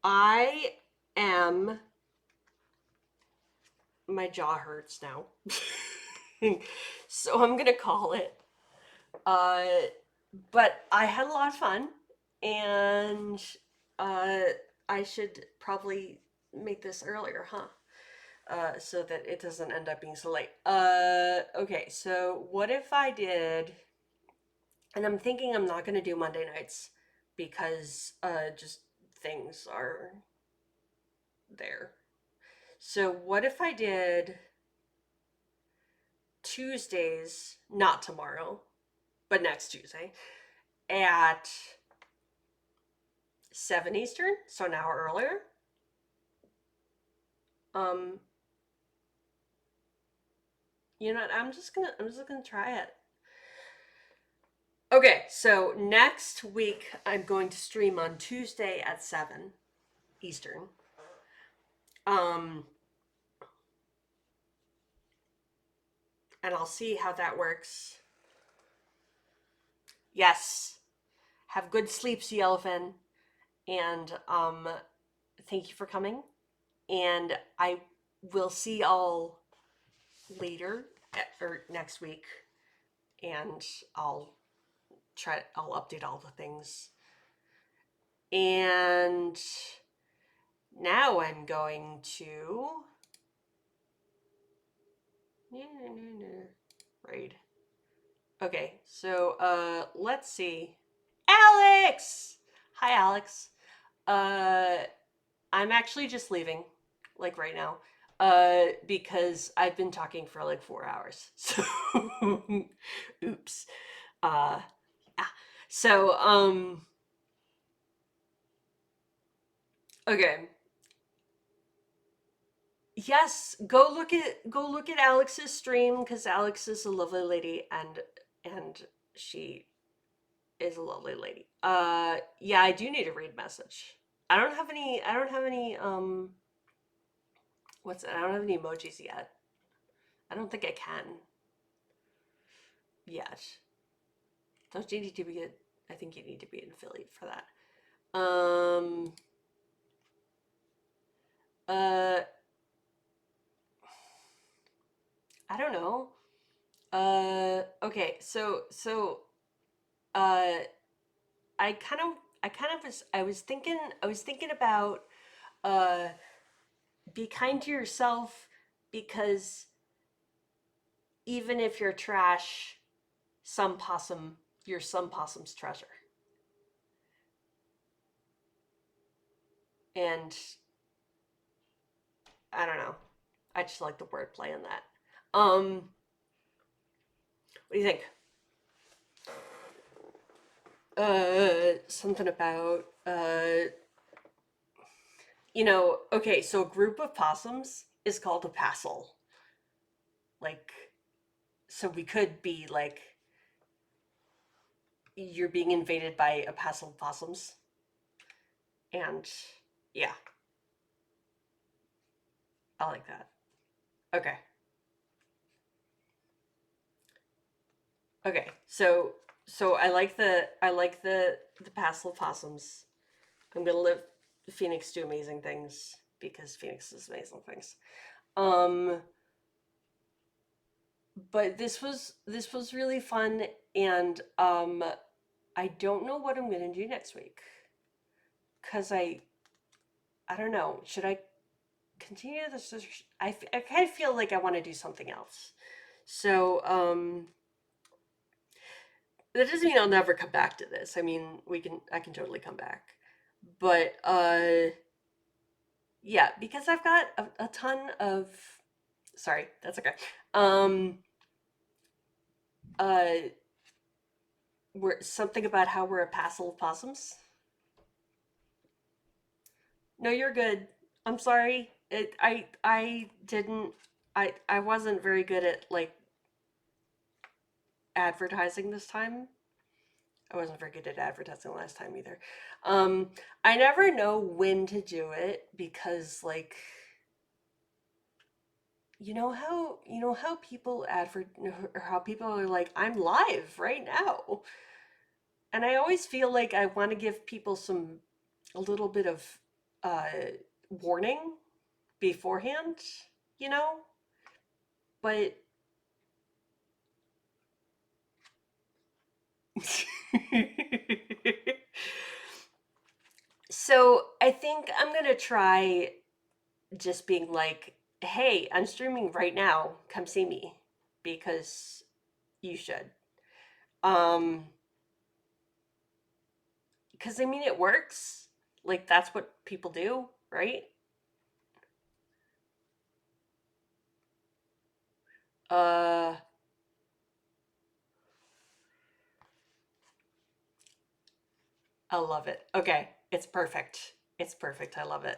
I am, my jaw hurts now. So I'm going to call it. But I had a lot of fun, and I should probably make this earlier, huh? So that it doesn't end up being so late. Okay, so what if I did, and I'm thinking I'm not going to do Monday nights because just things are there. So what if I did Tuesdays, not tomorrow, but next Tuesday, at 7 Eastern, so an hour earlier? Um, you know what? I'm just gonna try it. Okay, so next week I'm going to stream on Tuesday at 7 Eastern. And I'll see how that works. Yes. Have good sleep, Sea Elephant. And thank you for coming. And I will see y'all later or next week. And I'll update all the things. And now I'm going to raid. Okay, so let's see. Alex! Hi, Alex. I'm actually just leaving, like right now, because I've been talking for like 4 hours. So, oops. Yeah. So, okay. Yes, go look at Alex's stream because Alex is a lovely lady and she is a lovely lady. Yeah, I do need a read message. I don't have any what's it? I don't have any emojis yet. I don't think I can yet. Don't you need to be I think you need to be an affiliate for that. Uh I don't know. Okay, uh I kind of I was thinking about uh be kind to yourself because even if you're trash, some possum you're some possum's treasure. And I don't know. I just like the wordplay in that. What do you think? Something about okay, so a group of possums is called a passel. Like, so we could be like, you're being invaded by a passel of possums. And yeah, I like that. Okay. Okay. So I like the passel of possums. I'm gonna live Phoenix do amazing things because Phoenix does amazing things. Um but this was really fun and I don't know what I'm gonna do next week. Cause I don't know. Should I continue this? I kind of feel like I want to do something else. So that doesn't mean I'll never come back to this. I mean, I can totally come back. But yeah, because I've got a ton of sorry, that's okay. Um uh we're something about how we're a passel of possums. No, you're good. I'm sorry. I didn't I wasn't very good at like advertising this time. I wasn't very good at advertising last time either. I never know when to do it because like you know how people or how people are like I'm live right now. And I always feel like I want to give people a little bit of uh warning beforehand, you know? But so I think I'm gonna try just being like, hey, I'm streaming right now. Come see me because you should. Um, because I mean, it works. Like, that's what people do, right? Uh, I love it. Okay, it's perfect. It's perfect. I love it.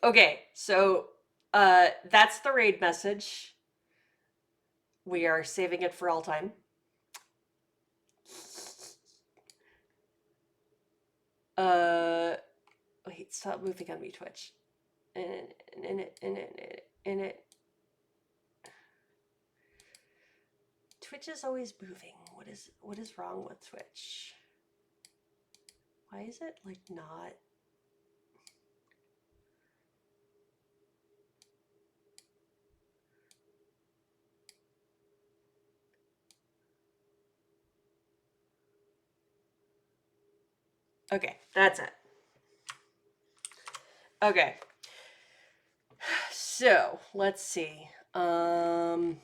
Okay, so that's the raid message. We are saving it for all time. Uh, wait, stop moving on me, Twitch. In it. Twitch is always moving. What is wrong with Twitch? Why is it like not? Okay, that's it. Okay. So, let's see. Thank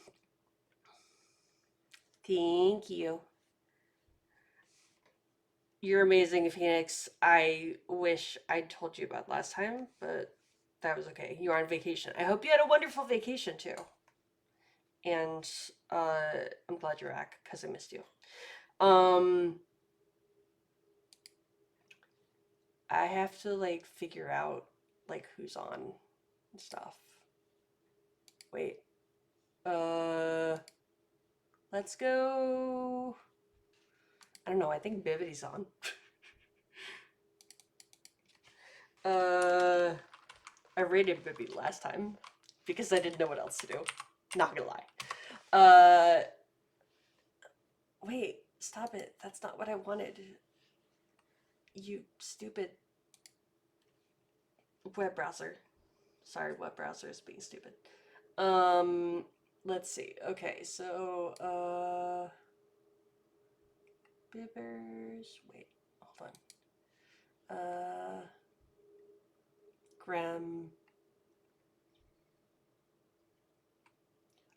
you. You're amazing, Phoenix. I wish I'd told you about last time, but that was okay. You're on vacation. I hope you had a wonderful vacation too. And I'm glad you're back because I missed you. Um, I have to like figure out like who's on and stuff. Wait. Uh, let's go. I don't know. I think Bivity's on. I rated Bibby last time because I didn't know what else to do. Not gonna lie. Wait, stop it. That's not what I wanted. You stupid web browser. Sorry, web browser is being stupid. Let's see. Okay, so, Bibbers. Wait, hold on. Graham.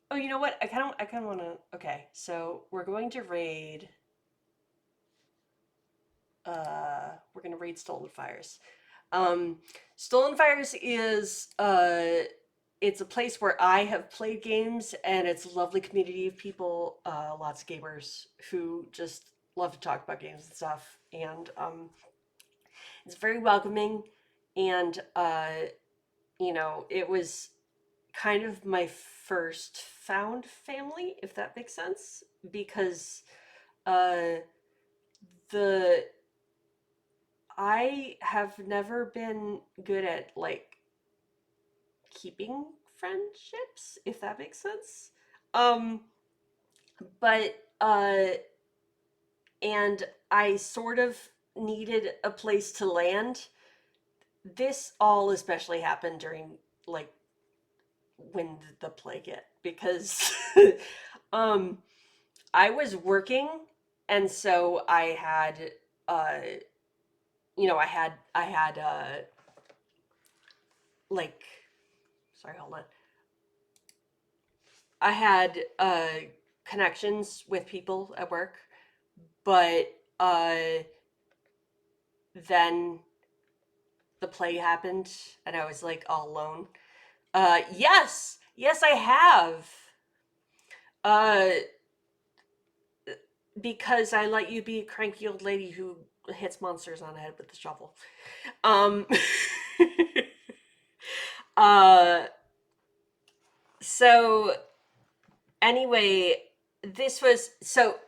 Oh, you know what? I kind of want to. Okay, so we're going to raid. We're gonna raid Stolen Fires. Stolen Fires is it's a place where I have played games, and it's a lovely community of people, lots of gamers who just love to talk about games and stuff, and it's very welcoming, and you know, it was kind of my first found family, if that makes sense, because uh, the I have never been good at like keeping friendships, if that makes sense. Um, but and I sort of needed a place to land. This all especially happened during like when the plague hit because um I was working, and so I had uh you know, I had like sorry, hold on. I had connections with people at work, but then the plague happened and I was like all alone. Yes, yes, I have. Uh, because I let you be a cranky old lady who hits monsters on the head with the shovel. Um, uh, so anyway, this was so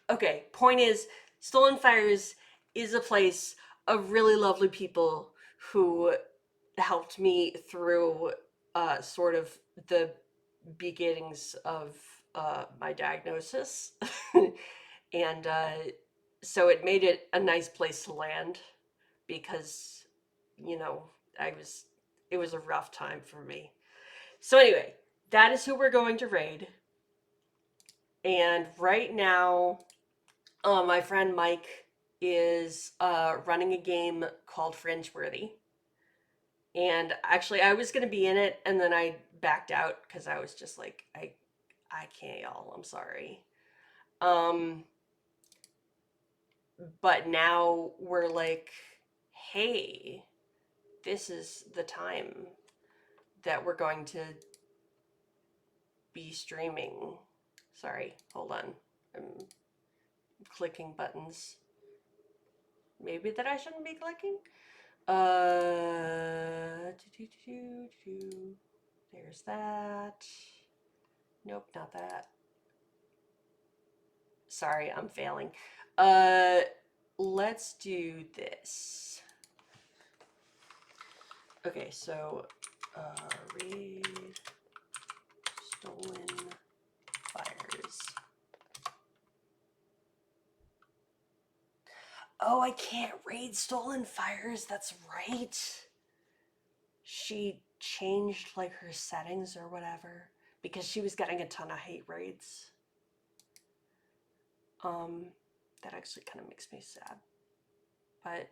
okay. Point is, Stolen Fires is a place of really lovely people who helped me through sort of the beginnings of my diagnosis. And so it made it a nice place to land because, you know, it was a rough time for me. So, anyway, that is who we're going to raid. And right now, my friend Mike is running a game called Fringeworthy. And actually, I was going to be in it, and then I backed out because I was just like, I can't, y'all. I'm sorry. Um, but now we're like, hey, this is the time that we're going to be streaming. Sorry, hold on. I'm clicking buttons. Maybe that I shouldn't be clicking. There's that. Nope, not that. Sorry, I'm failing. Let's do this. Okay, so read Stolen Fires. Oh, I can't raid Stolen Fires. That's right. She changed like her settings or whatever because she was getting a ton of hate raids. That actually kind of makes me sad. But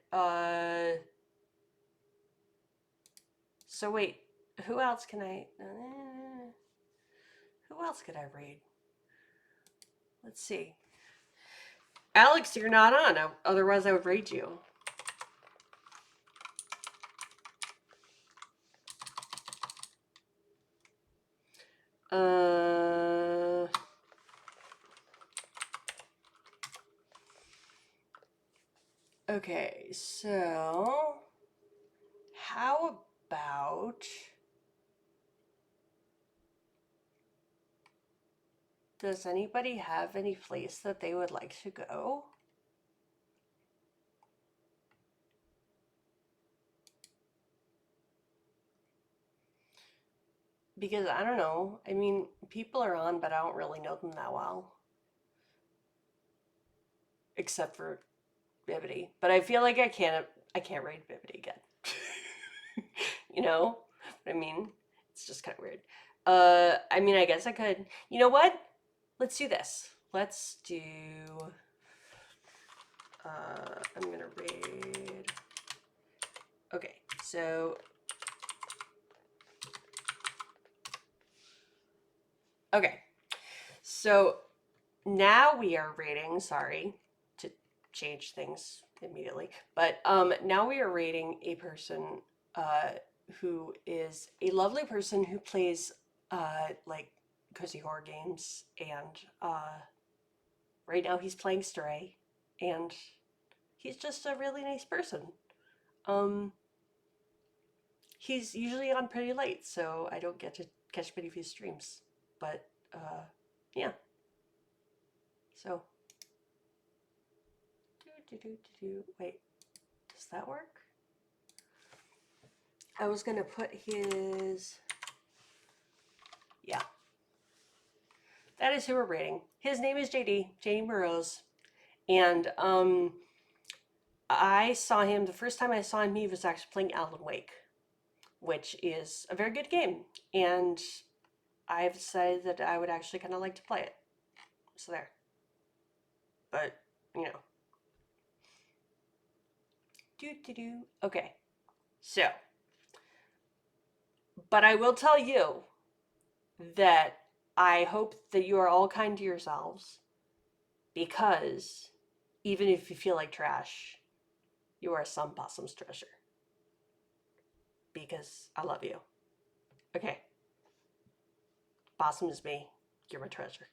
So wait, who else can I? Who else could I raid? Let's see. Alex, you're not on. Otherwise, I would raid you. Okay, so how about, does anybody have any place that they would like to go? Because I don't know. I mean, people are on, but I don't really know them that well. Except for Bibbidi. But I feel like I can't raid Bibbidi again. You know what I mean? It's just kind of weird. I mean, I guess I could. You know what? Let's do this. Let's do. I'm gonna raid. Okay, so. Okay, so now we are rating. Sorry to change things immediately, but now we are rating a person who is a lovely person who plays like cozy horror games, and right now he's playing Stray, and he's just a really nice person. Um, he's usually on pretty late, so I don't get to catch many of his streams, but yeah. So, wait, does that work? I was gonna put his, yeah, that is who we're rating. His name is JD Burrows, and I saw him, the first time I saw him, he was actually playing Alan Wake, which is a very good game, and I've decided that I would actually kind of like to play it. So there. But, you know. Okay. So, but I will tell you that I hope that you are all kind to yourselves, because even if you feel like trash, you are some possum's treasure. Because I love you. Okay. Possum is me. You're my treasure.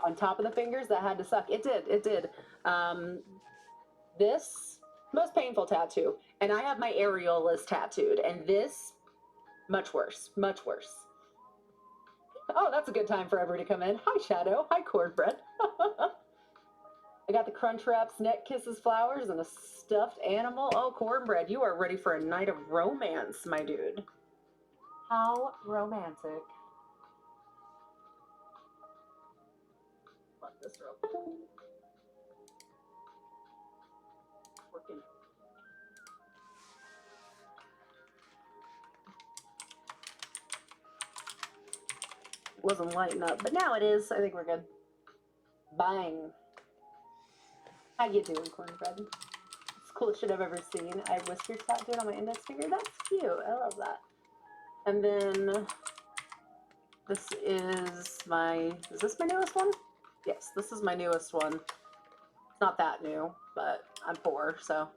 On top of the fingers, that had to suck. It did. It did. This most painful tattoo, and I have my areolas tattooed, and this much worse. Much worse. Oh, that's a good time for everybody to come in. Hi, Shadow. Hi, Cornbread. I got the Crunch Wraps, Neck Kisses flowers, and a stuffed animal. Oh, Cornbread, you are ready for a night of romance, my dude. How romantic. Let this real quick. Working. Wasn't lighting up, but now it is. I think we're good. Bang. How you doing, Cornbread? It's the coolest shit I've ever seen. I have whiskers tattooed on my index finger. That's cute. I love that. And then this is this my newest one? Yes, this is my newest one. It's not that new, but I'm poor, so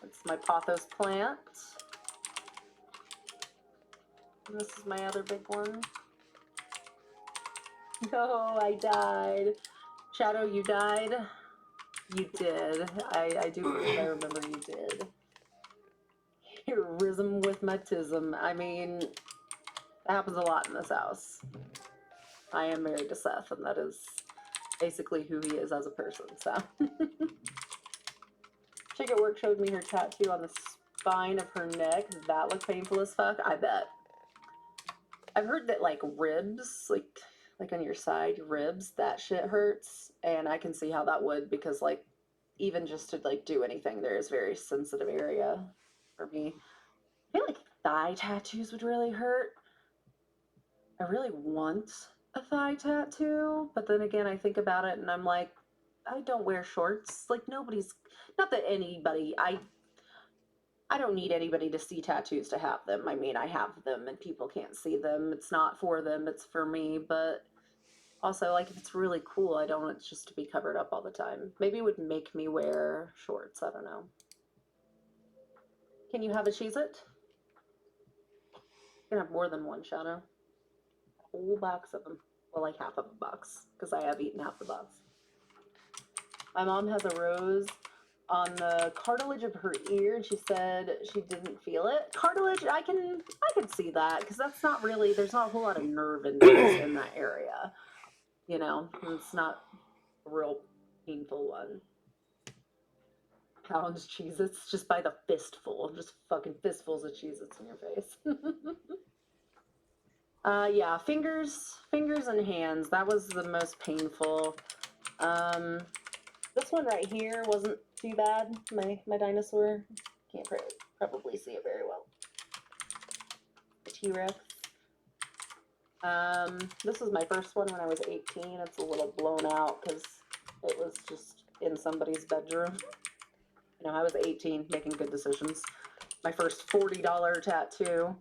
it's my pothos plant. And this is my other big one. No, I died. Shadow, you died? You did. I do believe I remember you did. Heroism with my tism. I mean, that happens a lot in this house. I am married to Seth, and that is basically who he is as a person, so. Chick at work showed me her tattoo on the spine of her neck. That looked painful as fuck. I bet. I've heard that, like, ribs, like on your side, ribs, that shit hurts, and I can see how that would, because, like, even just to, like, do anything, there is very sensitive area for me. I feel like thigh tattoos would really hurt, I really want a thigh tattoo, but then again, I think about it and I'm like, I don't wear shorts. Like nobody's, not that anybody, I don't need anybody to see tattoos to have them. I mean, I have them and people can't see them. It's not for them, it's for me, but also like if it's really cool, I don't want it just to be covered up all the time. Maybe it would make me wear shorts, I don't know. Can you have a Cheez-It? You can have more than one, Shadow. A whole box of them. Well, like half of a box, because I have eaten half the box. My mom has a rose on the cartilage of her ear, and she said she didn't feel it. Cartilage, I can see that, because that's not really, there's not a whole lot of nerve endings in that area. You know, it's not a real painful one. Pounds Cheez-Its just by the fistful, just fucking fistfuls of Cheez-Its in your face. Yeah, fingers and hands. That was the most painful. This one right here wasn't too bad. My dinosaur. Can't probably see it very well. The T-Rex. This was my first one when I was 18. It's a little blown out because it was just in somebody's bedroom. You know, I was 18, making good decisions. My first $40 tattoo.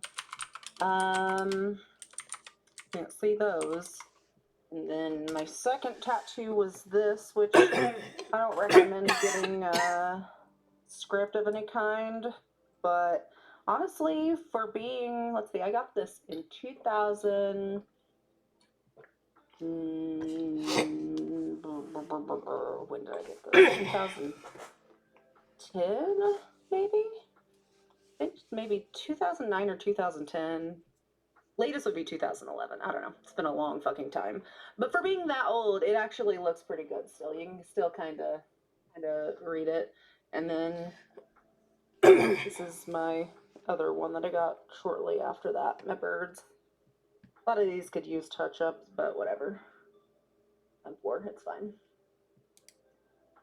Can't see those. And then my second tattoo was this, which I don't recommend getting a script of any kind. But honestly, for being, let's see, I got this in 2000. When did I get this? 2010, maybe? I think maybe 2009 or 2010. Latest would be 2011. I don't know. It's been a long fucking time. But for being that old, it actually looks pretty good still. You can still kind of read it. And then this is my other one that I got shortly after that, my birds. A lot of these could use touch-ups, but whatever. It's fine.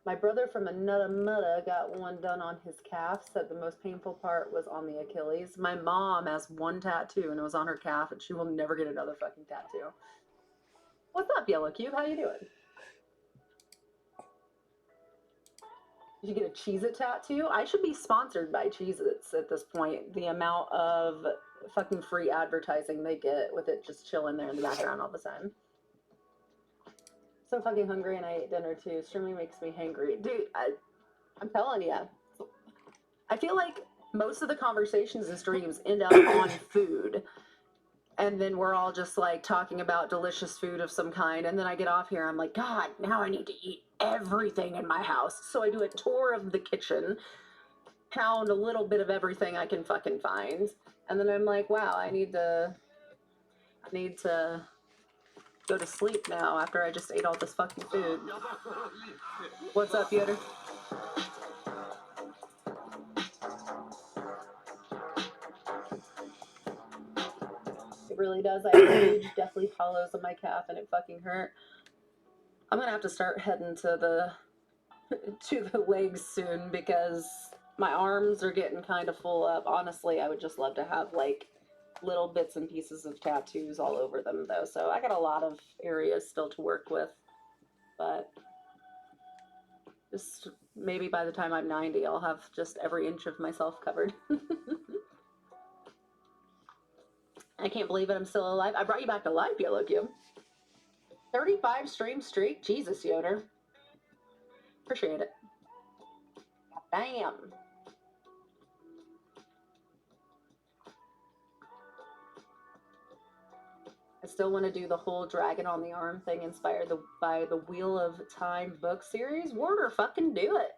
My brother from another mother got one done on his calf, said the most painful part was on the Achilles. My mom has one tattoo, and it was on her calf, and she will never get another fucking tattoo. What's up, Yellow Cube? How you doing? Did you get a Cheez-It tattoo? I should be sponsored by Cheez-Its at this point. The amount of fucking free advertising they get with it just chilling there in the background all the time. So fucking hungry, and I ate dinner too. Streaming makes me hangry. Dude, I'm telling you. I feel like most of the conversations and streams end up on food. And then we're all just like talking about delicious food of some kind. And then I get off here, I'm like, God, now I need to eat everything in my house. So I do a tour of the kitchen, pound a little bit of everything I can fucking find. And then I'm like, wow, I need to go to sleep now after I just ate all this fucking food. What's up, Yoder? It really does. I have huge, deathly hollows on my calf, and it fucking hurt. I'm gonna have to start heading to the legs soon because my arms are getting kind of full up. Honestly, I would just love to have like little bits and pieces of tattoos all over them though. So I got a lot of areas still to work with, but just maybe by the time I'm 90, I'll have just every inch of myself covered. I can't believe it. I'm still alive. I brought you back to life, Yellow Cube. 35 stream streak. Jesus, Yoder. Appreciate it. Damn. I still want to do the whole dragon on the arm thing inspired by the Wheel of Time book series. Warder, fucking do it.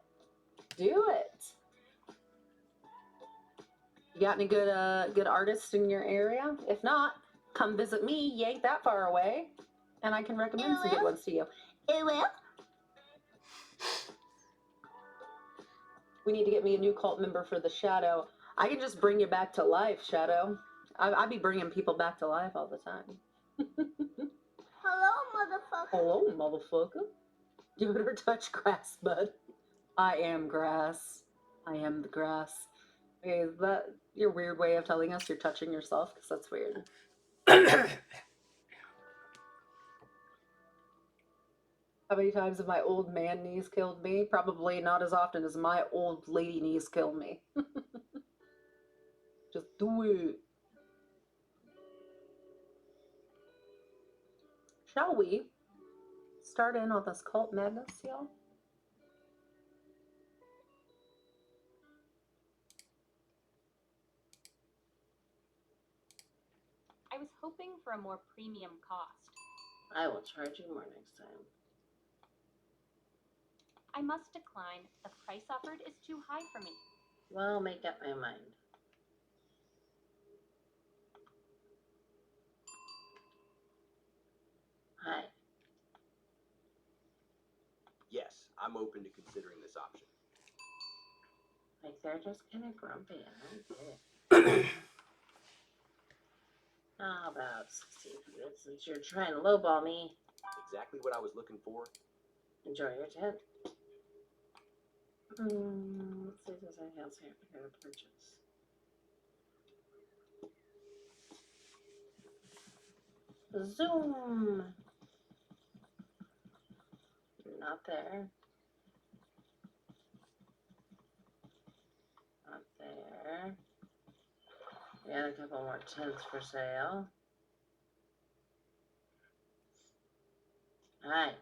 Do it. You got any good artists in your area? If not, come visit me. You ain't that far away. And I can recommend some good ones to you. It will. We need to get me a new cult member for the Shadow. I can just bring you back to life, Shadow. I be bringing people back to life all the time. Hello, motherfucker. Hello, motherfucker. You better touch grass, bud. I am grass. I am the grass. Okay, is that your weird way of telling us you're touching yourself? Because that's weird. How many times have my old man knees killed me? Probably not as often as my old lady knees kill me. Just do it. Shall we start in on this cult madness, y'all? I was hoping for a more premium cost. I will charge you more next time. I must decline. The price offered is too high for me. Well, make up my mind. Hi. Yes, I'm open to considering this option. Like, they're just kind of grumpy. I don't get it. How about 16 since you're trying to lowball me? Exactly what I was looking for. Enjoy your tent. Let's see if there's anything else here to purchase. Zoom. Not there. Not there. We got a couple more tents for sale. Alright.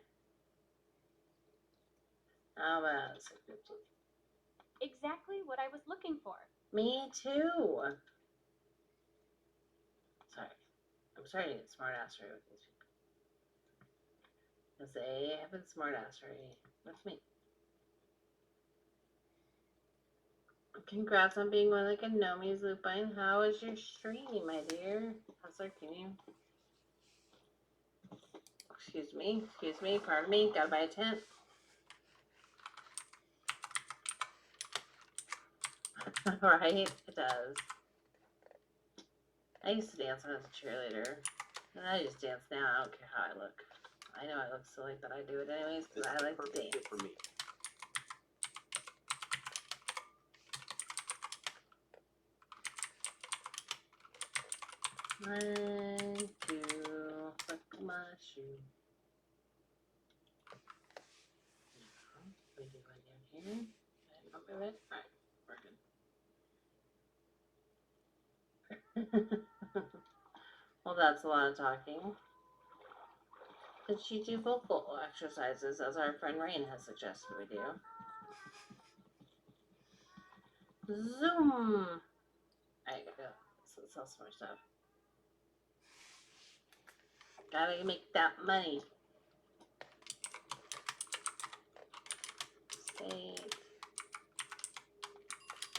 How about 650? Exactly what I was looking for. Me too. Sorry. I'm starting to get smartassery with these people. Because they have been smartassery with me. Congrats on being one of the Gnomi's, Lupine. How is your stream, my dear? Hustler, can you? Excuse me, pardon me. Gotta buy a tent. Right? It does. I used to dance when I was a cheerleader. And I just dance now. I don't care how I look. I know I look silly, but I do it anyways This because is I the like to perfect dance. fit for me. 1, 2, buckle my shoe. We do one down here. And I'll move it. Alright, we're good. Well, that's a lot of talking. Did she do vocal exercises as our friend Rain has suggested we do? Zoom! Alright, gotta go. Let's sell some more stuff. Gotta make that money. State.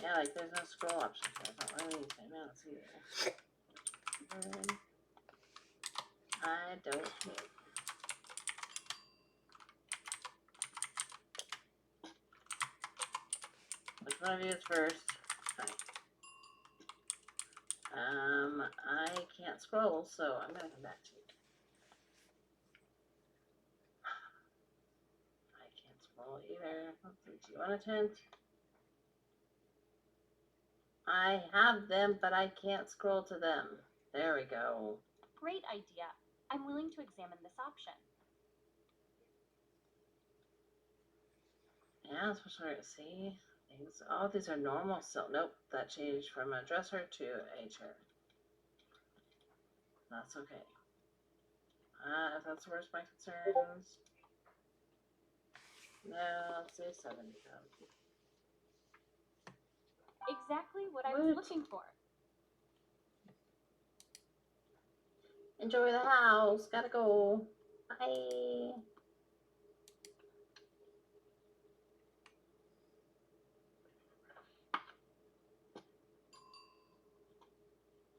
Yeah, like there's no scroll option. So I don't really need to mouse either. I don't care. Which one of you is first? Right. I can't scroll, so I'm gonna come back to you. I can't scroll either. Let's see, do you want a tent? I have them, but I can't scroll to them. There we go. Great idea. I'm willing to examine this option. Yeah, that's what we're see. Things. Oh, these are normal still. Nope, that changed from a dresser to a chair. That's okay. If that's the worst of my concerns. No, let's say 70,000. Exactly what I was looking for. Enjoy the house. Gotta go. Bye.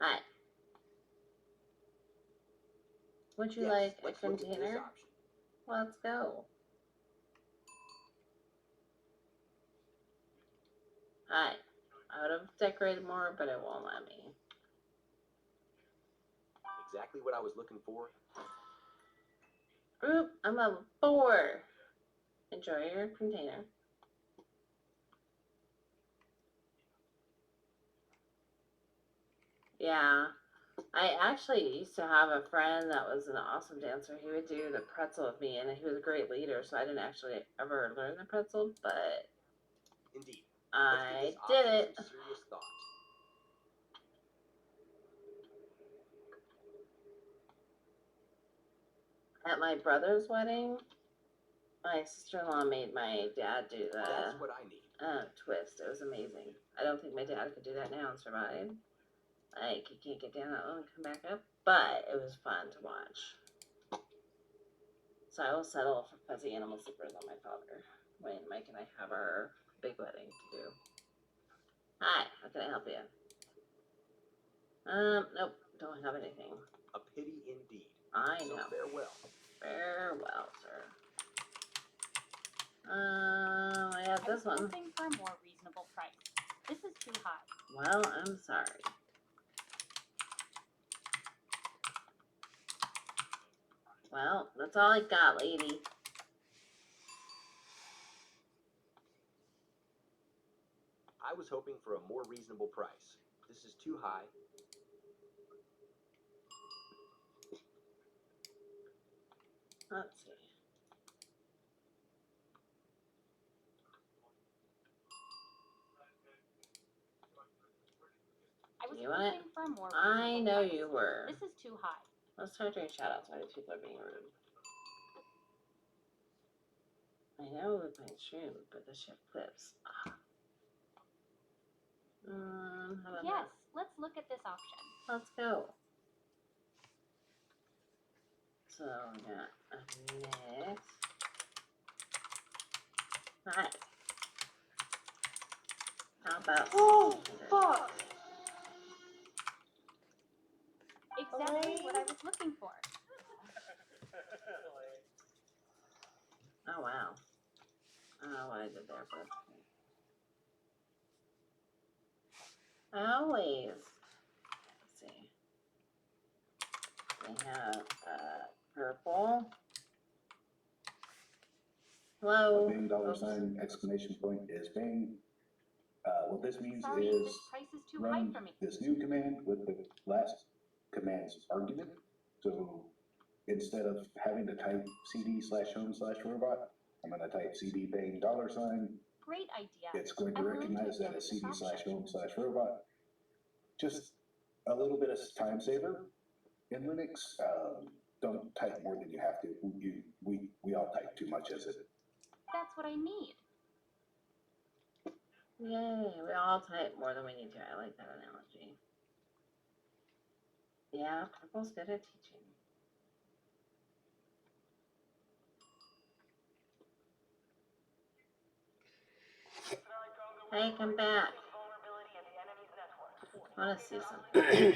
Hi. Would you Yes, like a let's look at this container? option. Let's go. Hi. I would have decorated more, but it won't let me. Exactly what I was looking for. Oop, I'm level 4. Enjoy your container. Yeah, I actually used to have a friend that was an awesome dancer. He would do the pretzel with me, and he was a great leader, so I didn't actually ever learn the pretzel, but Indeed. I Let's give did this it. option some serious thought. At my brother's wedding, my sister-in-law made my dad do the That's what I need. twist. It was amazing. I don't think my dad could do that now and survive. Like, he can't get down that low and come back up, but it was fun to watch. So I will settle for fuzzy animal slippers on my father when Mike and I have our big wedding to do. Hi, how can I help you? Nope, don't have anything. A pity indeed. I So know. farewell. Farewell, sir. I have I was this one. hoping for a more reasonable price. This is too high. Well, I'm sorry. Well, that's all I got, lady. I was hoping for a more reasonable price. This is too high. Let's see. I was You want it? hoping for a more I reasonable know price. you were. This is too high. Let's start doing shoutouts while these people are being rude. I know we're playing stream, but this shit clips. How about Yes, let's look at this option. that? Let's go. So we got next. Hi. How about? Oh, fuck. Exactly what I was looking for. Oh wow. I don't know what I did there, but it's okay. Always. Let's see. We have purple. Hello. Bing dollar Oops. sign exclamation point is Bing. What this means Sorry, is this price is too high run for me. this new command with the last command's argument. So instead of having to type cd/home/robot, I'm going to type cd Bing dollar sign. Great idea. It's going to I'm willing to recognize that examine as this option. cd/home/robot. Just a little bit of time saver in Linux. Don't type more than you have to. We all type too much as it. That's what I need. Yay, we all type more than we need to. I like that analogy. Yeah, purple's good at teaching. Hey, come back. I want to see something.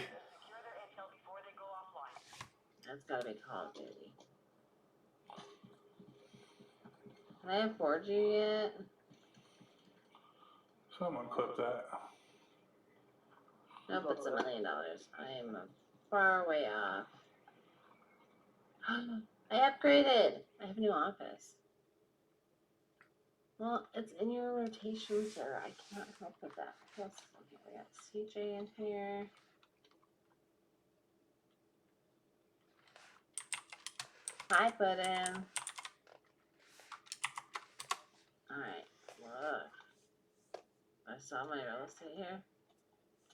That's gotta be Call of Duty. Can I afford you yet? Someone clip that. Nope, it's $1 million. I am far way off. I upgraded. I have a new office. Well, it's in your rotation, sir. I can't help with that. Plus, okay, we got CJ in here. Hi, Puddin. Alright, look. I saw my real estate here.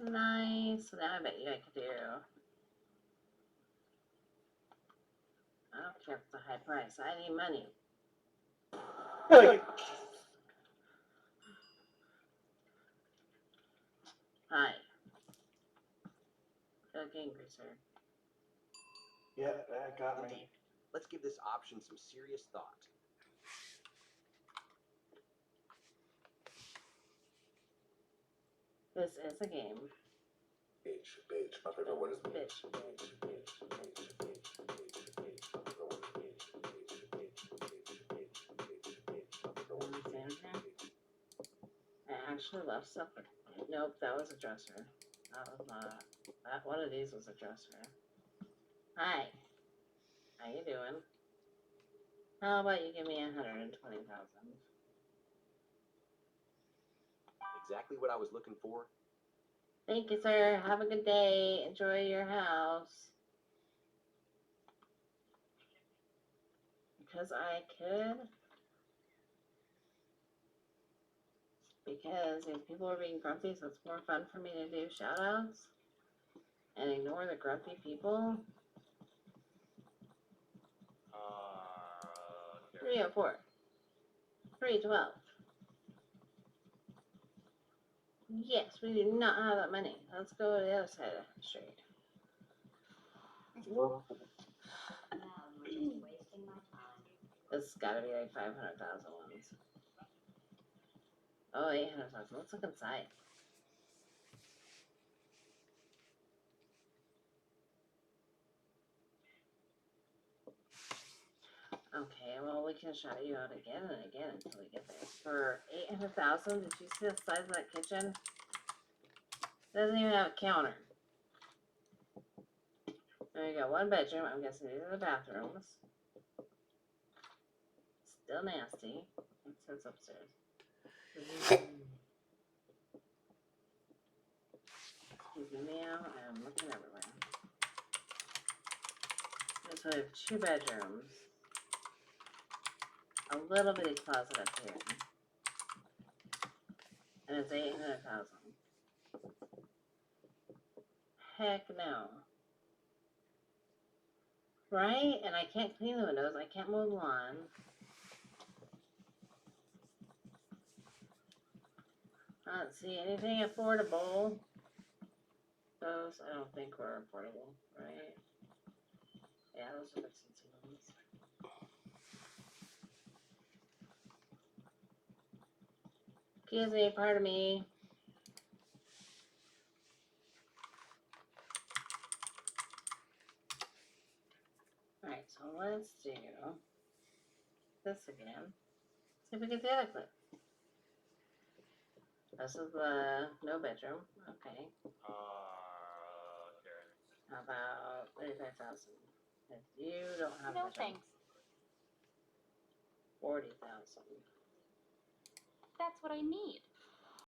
Nice. So now I bet you I could do. I don't care if it's a high price. I need money. Hi. Look angry, sir. Yep, that got me. Indeed. Let's give this option some serious thought. This is a game. Bitch, my favorite word is Bitch. I actually left stuff. Nope, that was a dresser. That was not. That one of these was a dresser. Hi. How you doing? How about you give me 120,000? Exactly what I was looking for? Thank you, sir. Have a good day. Enjoy your house. Because I could. Because if people are being grumpy, so it's more fun for me to do shout outs and ignore the grumpy people. 304. 312. Yes, we do not have that many. Let's go to the other side of the street. No, you're just wasting my time. This has got to be like 500,000 ones. Oh, 800,000. Let's look inside. Okay, well, we can shout you out again and again until we get there. For 800,000, did you see the size of that kitchen? It doesn't even have a counter. There you go, one bedroom. I'm guessing these are the bathrooms. Still nasty. It says upstairs. Excuse me, ma'am. I'm looking everywhere. So we have 2 bedrooms. A little bitty closet up here. And it's 800,000. Heck no. Right? And I can't clean the windows. I can't mow the lawn. I don't see anything affordable. Those, I don't think were affordable, right? Yeah, those are expensive ones. Excuse me, pardon me. Alright, so let's do this again. See if we get the other clip. This is the no bedroom. Okay. How about 35,000? If you don't have a No bedroom, thanks. 40,000. That's what I need.